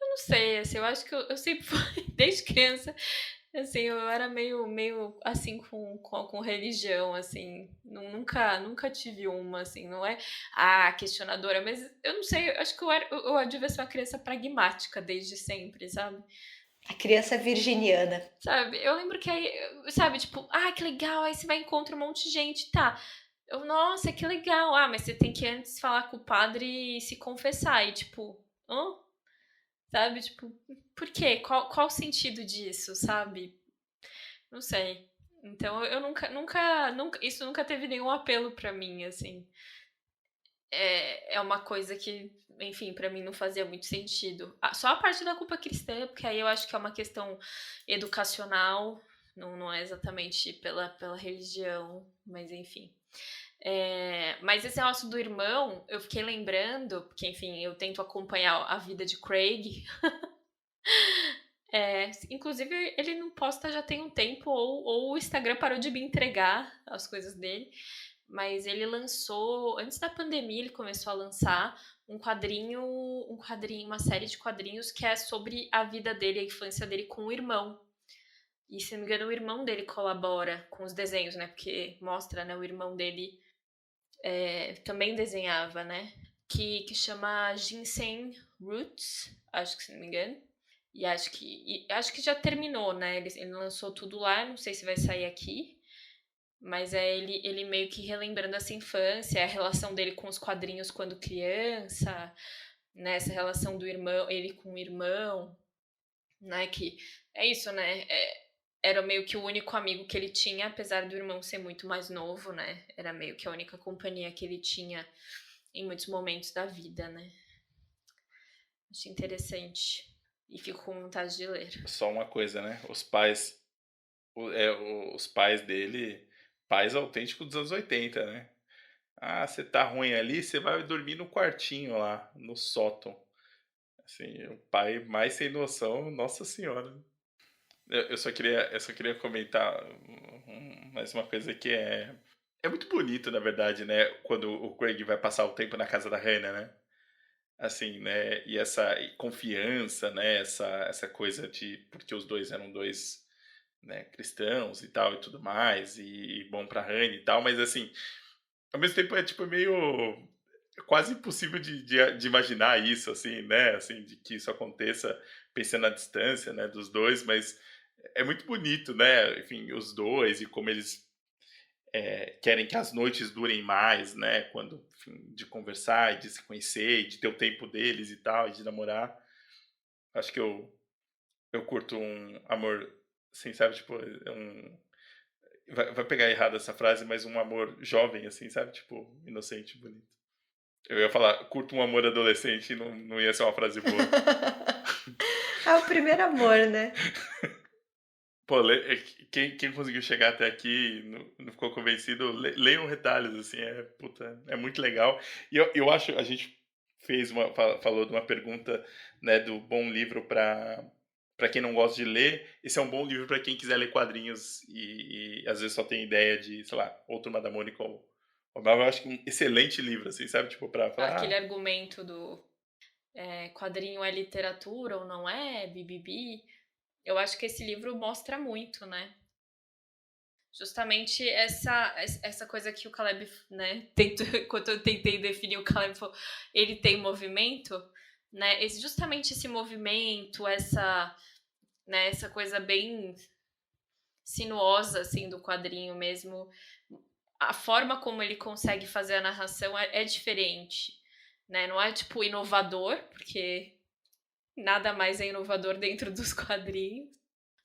não sei, assim, eu acho que eu sempre fui, desde criança, assim, eu era meio assim com religião, assim, nunca tive uma, assim, não é, questionadora, mas eu não sei, eu acho que eu devia ser uma criança pragmática desde sempre, sabe? A criança virginiana. Sabe, eu lembro que aí, sabe, tipo, que legal, aí você vai encontrar um monte de gente, tá. Nossa, que legal. Mas você tem que antes falar com o padre e se confessar. E tipo, hã? Sabe, tipo, por quê? Qual o sentido disso, sabe? Não sei. Então eu nunca, isso nunca teve nenhum apelo pra mim, assim. É uma coisa que, enfim, pra mim não fazia muito sentido. Só a parte da culpa cristã, porque aí eu acho que é uma questão educacional, não é exatamente pela religião, mas enfim. Mas esse negócio do irmão, eu fiquei lembrando, porque, enfim, eu tento acompanhar a vida de Craig. Inclusive, ele não posta já tem um tempo, ou o Instagram parou de me entregar as coisas dele. Mas ele lançou, antes da pandemia, ele começou a lançar uma série de quadrinhos que é sobre a vida dele, a infância dele com o irmão. E, se não me engano, o irmão dele colabora com os desenhos, né? Porque mostra, né? O irmão dele também desenhava, né? Que chama Ginseng Roots, acho que, se não me engano. E acho que já terminou, né? Ele lançou tudo lá, não sei se vai sair aqui. Mas é ele meio que relembrando essa infância, a relação dele com os quadrinhos quando criança, né? Essa relação do irmão, ele com o irmão, né? Que é isso, né? Era meio que o único amigo que ele tinha, apesar do irmão ser muito mais novo, né? Era meio que a única companhia que ele tinha em muitos momentos da vida, né? Achei interessante. E fico com vontade de ler. Só uma coisa, né? Os pais dele, pais autênticos dos anos 80, né? Você tá ruim ali, você vai dormir no quartinho lá, no sótão. Assim, o pai mais sem noção, nossa senhora. Eu só queria comentar mais uma coisa que é muito bonito, na verdade, né? Quando o Craig vai passar o tempo na casa da Hannah, né? Assim, né? E essa confiança, né? Essa coisa de... Porque os dois eram dois, né, cristãos e tal e tudo mais, e bom pra Hannah e tal, mas assim, ao mesmo tempo é tipo meio quase impossível de imaginar isso, assim, né? Assim, de que isso aconteça pensando na distância, né, dos dois, mas é muito bonito, né? Enfim, os dois e como eles querem que as noites durem mais, né? Quando, enfim, de conversar e de se conhecer e de ter o tempo deles e tal, e de namorar. Acho que eu curto um amor, assim, sabe? Tipo, vai pegar errado essa frase, mas um amor jovem, assim, sabe? Tipo, inocente, bonito. Eu ia falar, curto um amor adolescente e não ia ser uma frase boa. É o primeiro amor, né? Pô, quem conseguiu chegar até aqui e não ficou convencido, leiam retalhos, assim, puta, é muito legal. E eu acho, a gente falou de uma pergunta, né, do bom livro para quem não gosta de ler, esse é um bom livro para quem quiser ler quadrinhos e às vezes só tem ideia de, sei lá, ou Turma da Mônica ou Marvel. Eu acho que um excelente livro, assim, sabe? Tipo, pra Aquele falar, argumento do quadrinho é literatura ou não é, bibibi. Eu acho que esse livro mostra muito, né? Justamente essa coisa que o Caleb, né, enquanto eu tentei definir, o Caleb falou, ele tem movimento, né? Justamente esse movimento, né, essa coisa bem sinuosa, assim, do quadrinho mesmo. A forma como ele consegue fazer a narração é diferente, né? Não é, tipo, inovador, porque nada mais é inovador dentro dos quadrinhos.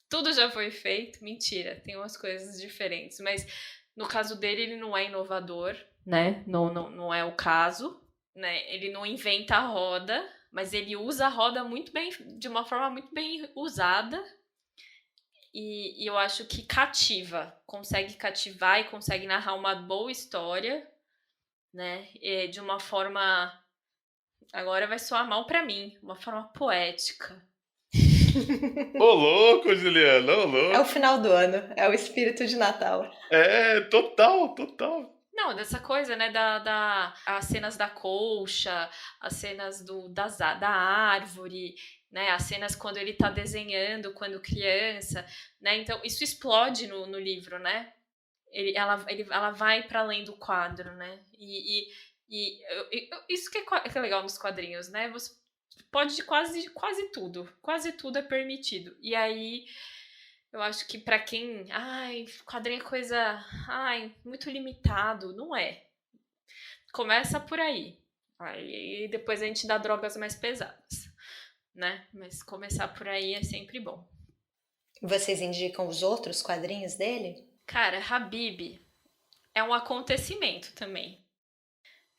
Tudo já foi feito, mentira, tem umas coisas diferentes, mas no caso dele ele não é inovador, né? Não é o caso, né? Ele não inventa a roda, mas ele usa a roda muito bem, de uma forma muito bem usada, e eu acho que consegue cativar e consegue narrar uma boa história, né, de uma forma, agora vai soar mal pra mim, uma forma poética. Ô louco, Juliana, ô É o louco. final do ano, é o espírito de Natal. Total, total. Não, dessa coisa, né, as cenas da colcha, as cenas da árvore, né, as cenas quando ele tá desenhando, quando criança, né, então isso explode no livro, né, ela vai para além do quadro, né, isso que é legal nos quadrinhos, né, você pode quase tudo é permitido, e aí eu acho que pra quem, quadrinho é coisa, muito limitado, não é. Começa por aí. Aí depois a gente dá drogas mais pesadas, né? Mas começar por aí é sempre bom. Vocês indicam os outros quadrinhos dele? Cara, Habib é um acontecimento também.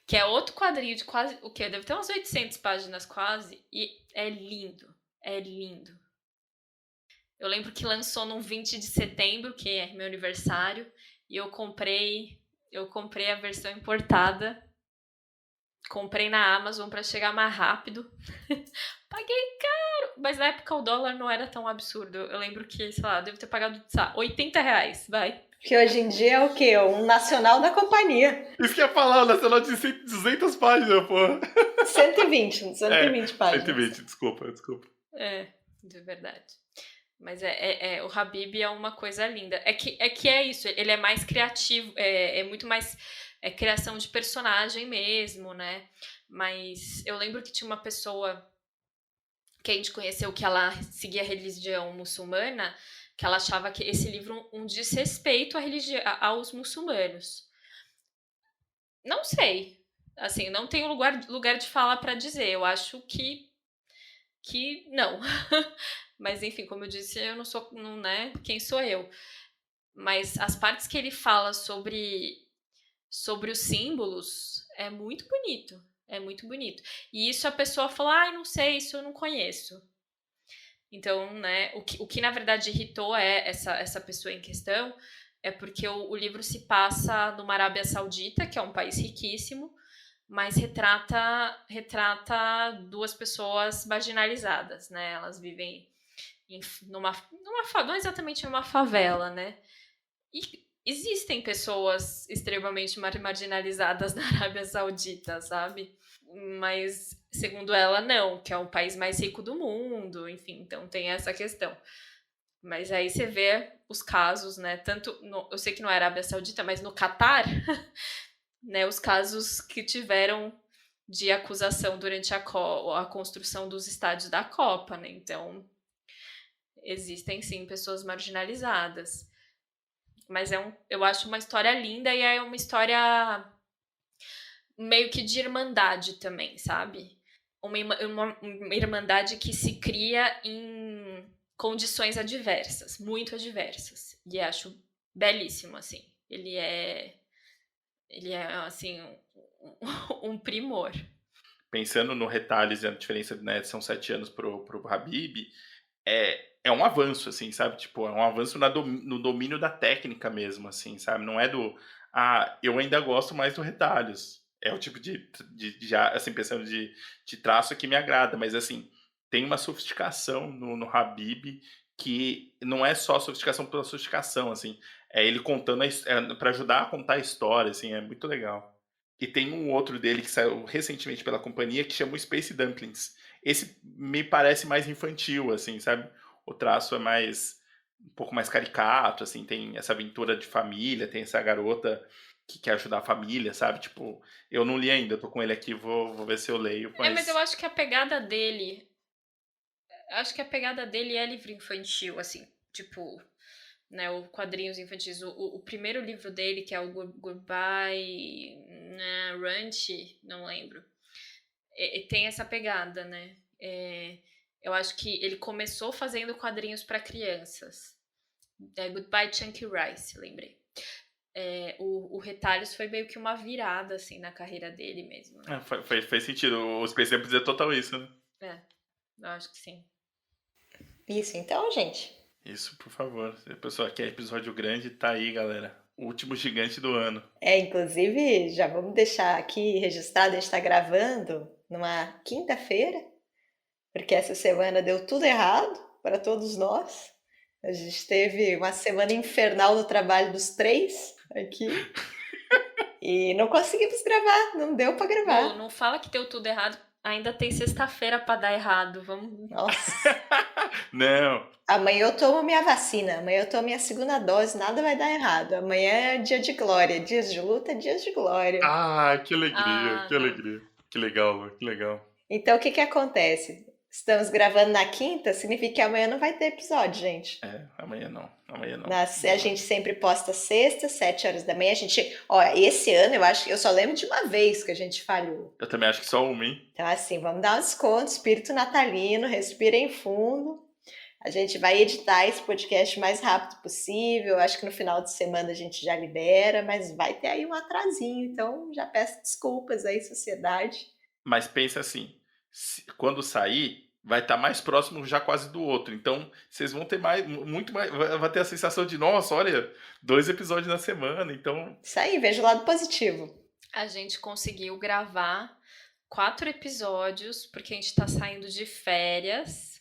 Que é outro quadrinho de quase, o quê? Deve ter umas 800 páginas quase. E é lindo. É lindo. Eu lembro que lançou num 20 de setembro, que é meu aniversário, e eu comprei a versão importada. Comprei na Amazon pra chegar mais rápido. Paguei caro, mas na época o dólar não era tão absurdo. Eu lembro que, sei lá, eu devo ter pagado, sei lá, R$80, vai. Que hoje em dia é o quê? Um nacional da companhia. Isso que ia falar, o Nacional de 200 páginas, porra. 120 páginas. 120, desculpa. De verdade. Mas o Habib é uma coisa linda. É que é isso, ele é mais criativo, é muito mais criação de personagem mesmo, né? Mas eu lembro que tinha uma pessoa que a gente conheceu que ela seguia a religião muçulmana, que ela achava que esse livro um desrespeito aos muçulmanos. Não sei. Assim, não tenho lugar de fala para dizer. Eu acho que não. Mas, enfim, como eu disse, eu não sou, não, né? Quem sou eu? Mas as partes que ele fala sobre os símbolos é muito bonito. É muito bonito. E isso a pessoa fala, não sei, isso eu não conheço. Então, né, o que na verdade irritou essa pessoa em questão é porque o livro se passa numa Arábia Saudita, que é um país riquíssimo, mas retrata duas pessoas marginalizadas, né? Elas vivem não exatamente numa favela, né? E existem pessoas extremamente marginalizadas na Arábia Saudita, sabe? Mas, segundo ela, não, que é o país mais rico do mundo, enfim, então tem essa questão. Mas aí você vê os casos, né? Eu sei que não é Arábia Saudita, mas no Catar, né? Os casos que tiveram de acusação durante a construção dos estádios da Copa, né? Então, existem sim pessoas marginalizadas. Mas eu acho uma história linda e é uma história meio que de irmandade também, sabe? Uma irmandade que se cria em condições adversas, muito adversas. E acho belíssimo, assim. Ele é assim, um primor. Pensando no Retalhos e a diferença, né, são 7 anos pro Habib, é um avanço, assim, sabe? Tipo, é um avanço no domínio da técnica mesmo, assim, sabe? Não é eu ainda gosto mais do Retalhos. É o tipo de assim, pensando de traço que me agrada, mas, assim, tem uma sofisticação no Habib que não é só sofisticação pela sofisticação, assim. É ele contando, para ajudar a contar a história, assim, é muito legal. E tem um outro dele que saiu recentemente pela companhia que chama o Space Dumplings. Esse me parece mais infantil, assim, sabe? O traço é um pouco mais caricato, assim, tem essa aventura de família, tem essa garota que quer ajudar a família, sabe? Tipo, eu não li ainda, eu tô com ele aqui, vou ver se eu leio. Mas eu acho que a pegada dele é livro infantil, assim, tipo, né, o quadrinhos infantis. O primeiro livro dele, que é o Goodbye Ranch, não lembro, tem essa pegada, né? Eu acho que ele começou fazendo quadrinhos para crianças. Goodbye Chunky Rice, lembrei. O Retalhos foi meio que uma virada, assim, na carreira dele mesmo. Né? Faz sentido. O Space Dumplings é total isso, né? Eu acho que sim. Isso, então, gente. Isso, por favor. Se a pessoa quer episódio grande, tá aí, galera. O último gigante do ano. Inclusive, já vamos deixar aqui registrado, a gente está gravando numa quinta-feira, porque essa semana deu tudo errado para todos nós. A gente teve uma semana infernal no trabalho dos três aqui. E não conseguimos gravar, não deu para gravar. Não fala que deu tudo errado. Ainda tem sexta-feira pra dar errado. Vamos. Nossa. Não. Amanhã eu tomo minha vacina, amanhã eu tomo minha segunda dose, nada vai dar errado. Amanhã é dia de glória, dias de luta, dias de glória. Que alegria, que alegria. Que legal, Lu, que legal. Então o que acontece? Estamos gravando na quinta, significa que amanhã não vai ter episódio, gente. Amanhã não. A gente sempre posta sexta, 7 horas da manhã. Esse ano eu só lembro de uma vez que a gente falhou. Eu também acho que só uma, hein? Então, assim, vamos dar um desconto, espírito natalino, respirem fundo. A gente vai editar esse podcast o mais rápido possível. Acho que no final de semana a gente já libera, mas vai ter aí um atrasinho. Então, já peço desculpas aí, sociedade. Mas pensa assim, quando sair, vai estar mais próximo já quase do outro. Então, vocês vão ter muito mais... Vai ter a sensação de, nossa, olha, 2 episódios na semana, então... Isso aí, veja o lado positivo. A gente conseguiu gravar 4 episódios, porque a gente tá saindo de férias.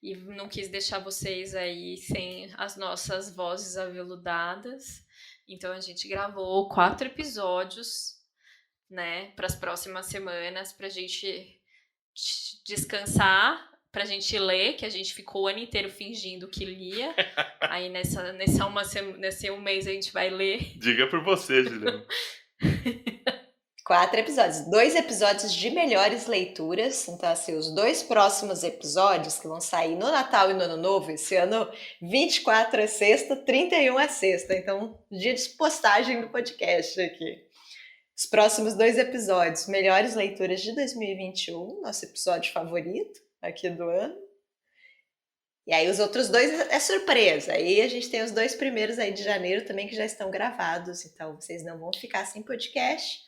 E não quis deixar vocês aí sem as nossas vozes aveludadas. Então a gente gravou 4 episódios, né, para as próximas semanas, pra gente descansar, pra gente ler, que a gente ficou o ano inteiro fingindo que lia. Aí nesse um mês a gente vai ler. Diga por você, Juliana. 4 episódios, 2 episódios de melhores leituras. Então, assim, os 2 próximos episódios que vão sair no Natal e no Ano Novo, esse ano 24 é sexta, 31 é sexta. Então, dia de postagem do podcast aqui. Os próximos 2 episódios, melhores leituras de 2021, nosso episódio favorito aqui do ano. E aí os outros 2 é surpresa. Aí a gente tem os 2 primeiros aí de janeiro também que já estão gravados. Então, vocês não vão ficar sem podcast.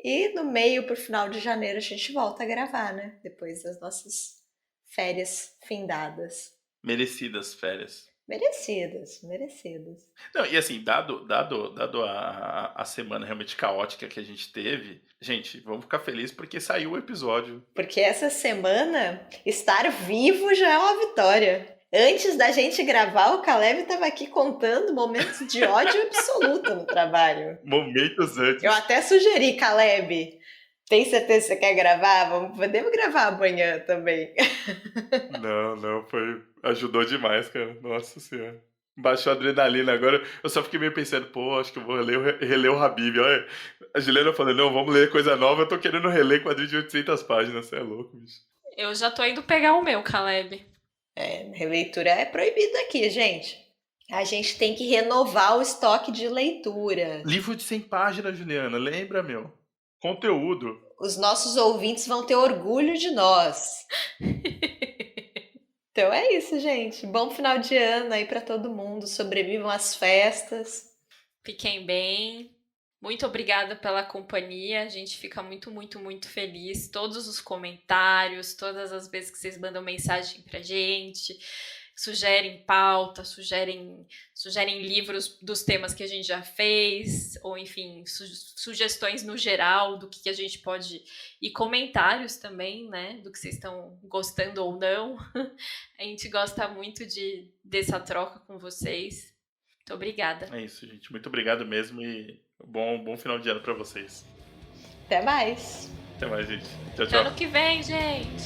E no meio pro final de janeiro a gente volta a gravar, né? Depois das nossas férias findadas. Merecidas férias. Merecidas. Não, e assim, dado a semana realmente caótica que a gente teve, gente, vamos ficar felizes porque saiu o episódio. Porque essa semana, estar vivo já é uma vitória. Antes da gente gravar, o Caleb estava aqui contando momentos de ódio absoluto no trabalho. Momentos antes. Eu até sugeri, Caleb, tem certeza que você quer gravar? Podemos gravar amanhã também. Não, ajudou demais, cara. Nossa Senhora. Baixou a adrenalina. Agora eu só fiquei meio pensando, acho que eu vou reler o Habib. Olha, a Juliana falou, não, vamos ler coisa nova. Eu tô querendo reler quadrinho de 800 páginas. Você é louco, bicho. Eu já tô indo pegar o meu, Caleb. Releitura é proibida aqui, gente. A gente tem que renovar o estoque de leitura. Livro de 100 páginas, Juliana. Lembra, meu? Conteúdo. Os nossos ouvintes vão ter orgulho de nós. Então é isso, gente. Bom final de ano aí pra todo mundo. Sobrevivam às festas. Fiquem bem. Muito obrigada pela companhia. A gente fica muito, muito, muito feliz. Todos os comentários, todas as vezes que vocês mandam mensagem pra gente, sugerem pauta, sugerem livros dos temas que a gente já fez, ou enfim, sugestões no geral do que a gente pode... E comentários também, né? Do que vocês estão gostando ou não. A gente gosta muito dessa troca com vocês. Muito obrigada. É isso, gente. Muito obrigado mesmo e bom final de ano pra vocês. Até mais. Até mais, gente. Tchau, Até ano que vem, gente.